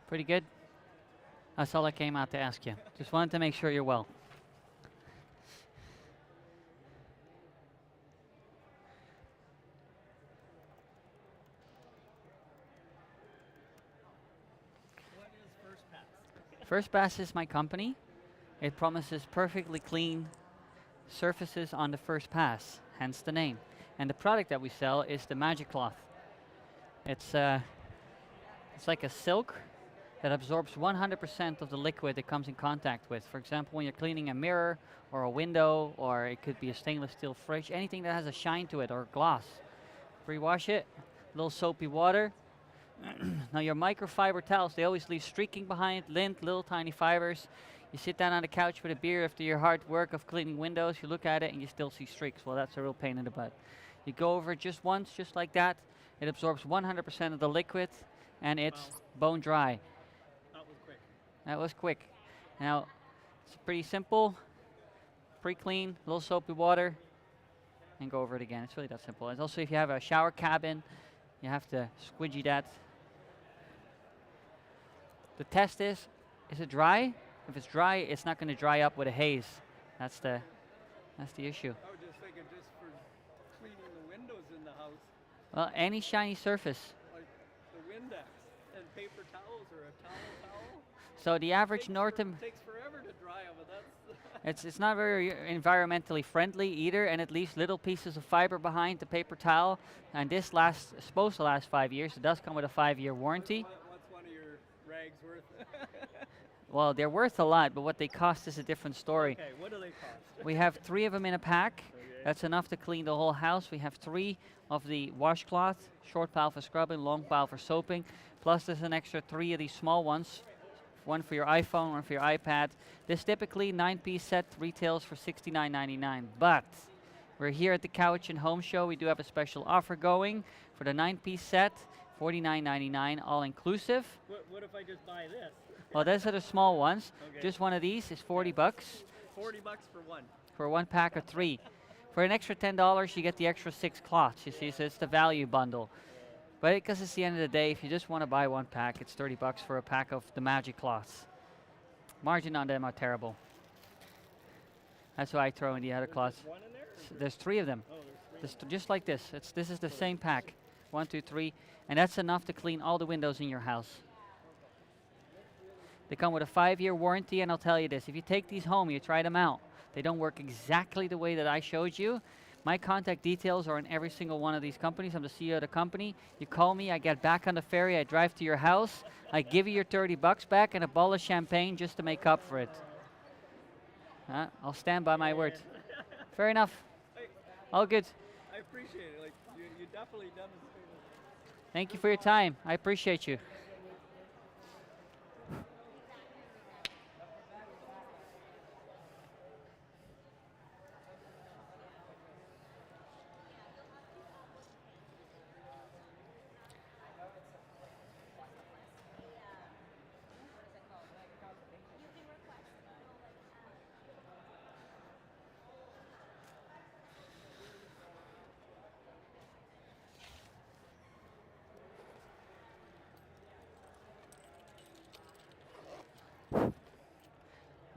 Pretty good? That's all I came out to ask you. Just wanted to make sure you're well. What is First Pass? First Pass is my company. It promises perfectly clean surfaces on the first pass, hence the name. And the product that we sell is the Magic Cloth. It's like a silk that absorbs 100% of the liquid it comes in contact with. For example, when you're cleaning a mirror or a window, or it could be a stainless steel fridge, anything that has a shine to it or glass. Pre-wash it, a little soapy water. Now your microfiber towels, they always leave streaking behind, lint, little tiny fibers. You sit down on the couch with a beer after your hard work of cleaning windows, you look at it and you still see streaks. Well, that's a real pain in the butt. You go over it just once, just like that. It absorbs 100% of the liquid and it's bone dry. That was quick. That was quick. Now, it's pretty simple, pre-clean, a little soapy water, and go over it again. It's really that simple. And also, if you have a shower cabin, you have to squidgy that. The test is it dry? If it's dry, it's not going to dry up with a haze. That's the issue. I was just thinking just for cleaning the windows in the house, Well, any shiny surface. like the Windex and paper towels or a towel. So the average Takes takes forever to dry them, but that's it's not very environmentally friendly either, and it leaves little pieces of fiber behind the paper towel. And this supposed to last 5 years. It does come with a 5-year warranty. what's one of your rags worth? Well, they're worth a lot, but what they cost is a different story. Okay, what do they cost? We have 3 of them in a pack. Okay. That's enough to clean the whole house. We have 3 of the washcloth, short pile for scrubbing, long pile for soaping. Plus there's an extra 3 of these small ones. One for your iPhone, one for your iPad. This typically 9-piece set retails for $69.99. But we're here at the Cowichan Home Show. We do have a special offer going for the 9-piece set, $49.99 all inclusive. What if I just buy this? Well, those are the small ones. Okay. Just one of these is 40 bucks. 40 bucks for one. For 1 pack of 3. For an extra $10, you get the extra 6 cloths, you see, so it's the value bundle. But because it's the end of the day, if you just want to buy 1 pack, it's 30 bucks for a pack of the Magic cloths. Margin on them are terrible. That's why I throw in the other cloths. One in there? There's 3 of them. Oh, there's 3. Just like this. This is the same pack. 1, 2, 3. And that's enough to clean all the windows in your house. They come with a 5-year warranty, and I'll tell you this. If you take these home, you try them out. They don't work exactly the way that I showed you. My contact details are in every single one of these companies. I'm the CEO of the company. You call me, I get back on the ferry, I drive to your house, I give you your 30 bucks back and a bottle of champagne just to make up for it. I'll stand by my word. Fair enough. All good. I appreciate it. Like you definitely demonstrated. Thank you for your time. I appreciate you.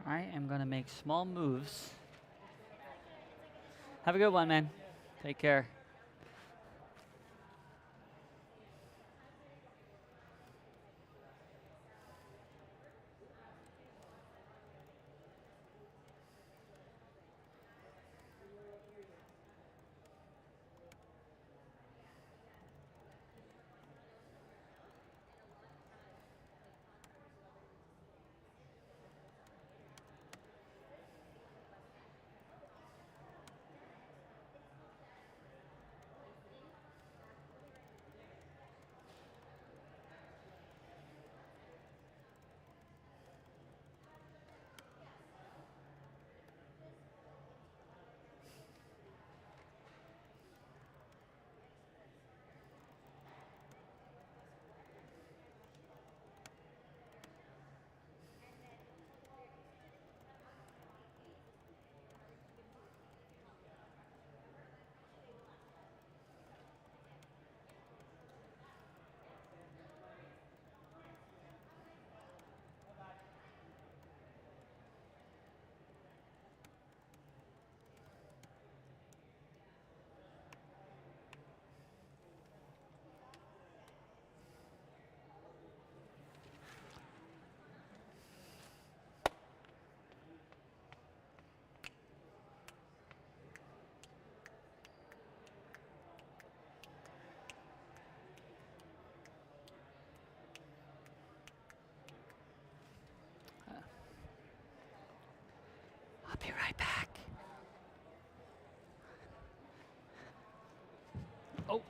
I am going to make small moves. Have a good one, man. Take care. be right back. Oh.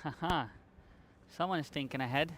Haha. Someone is thinking ahead.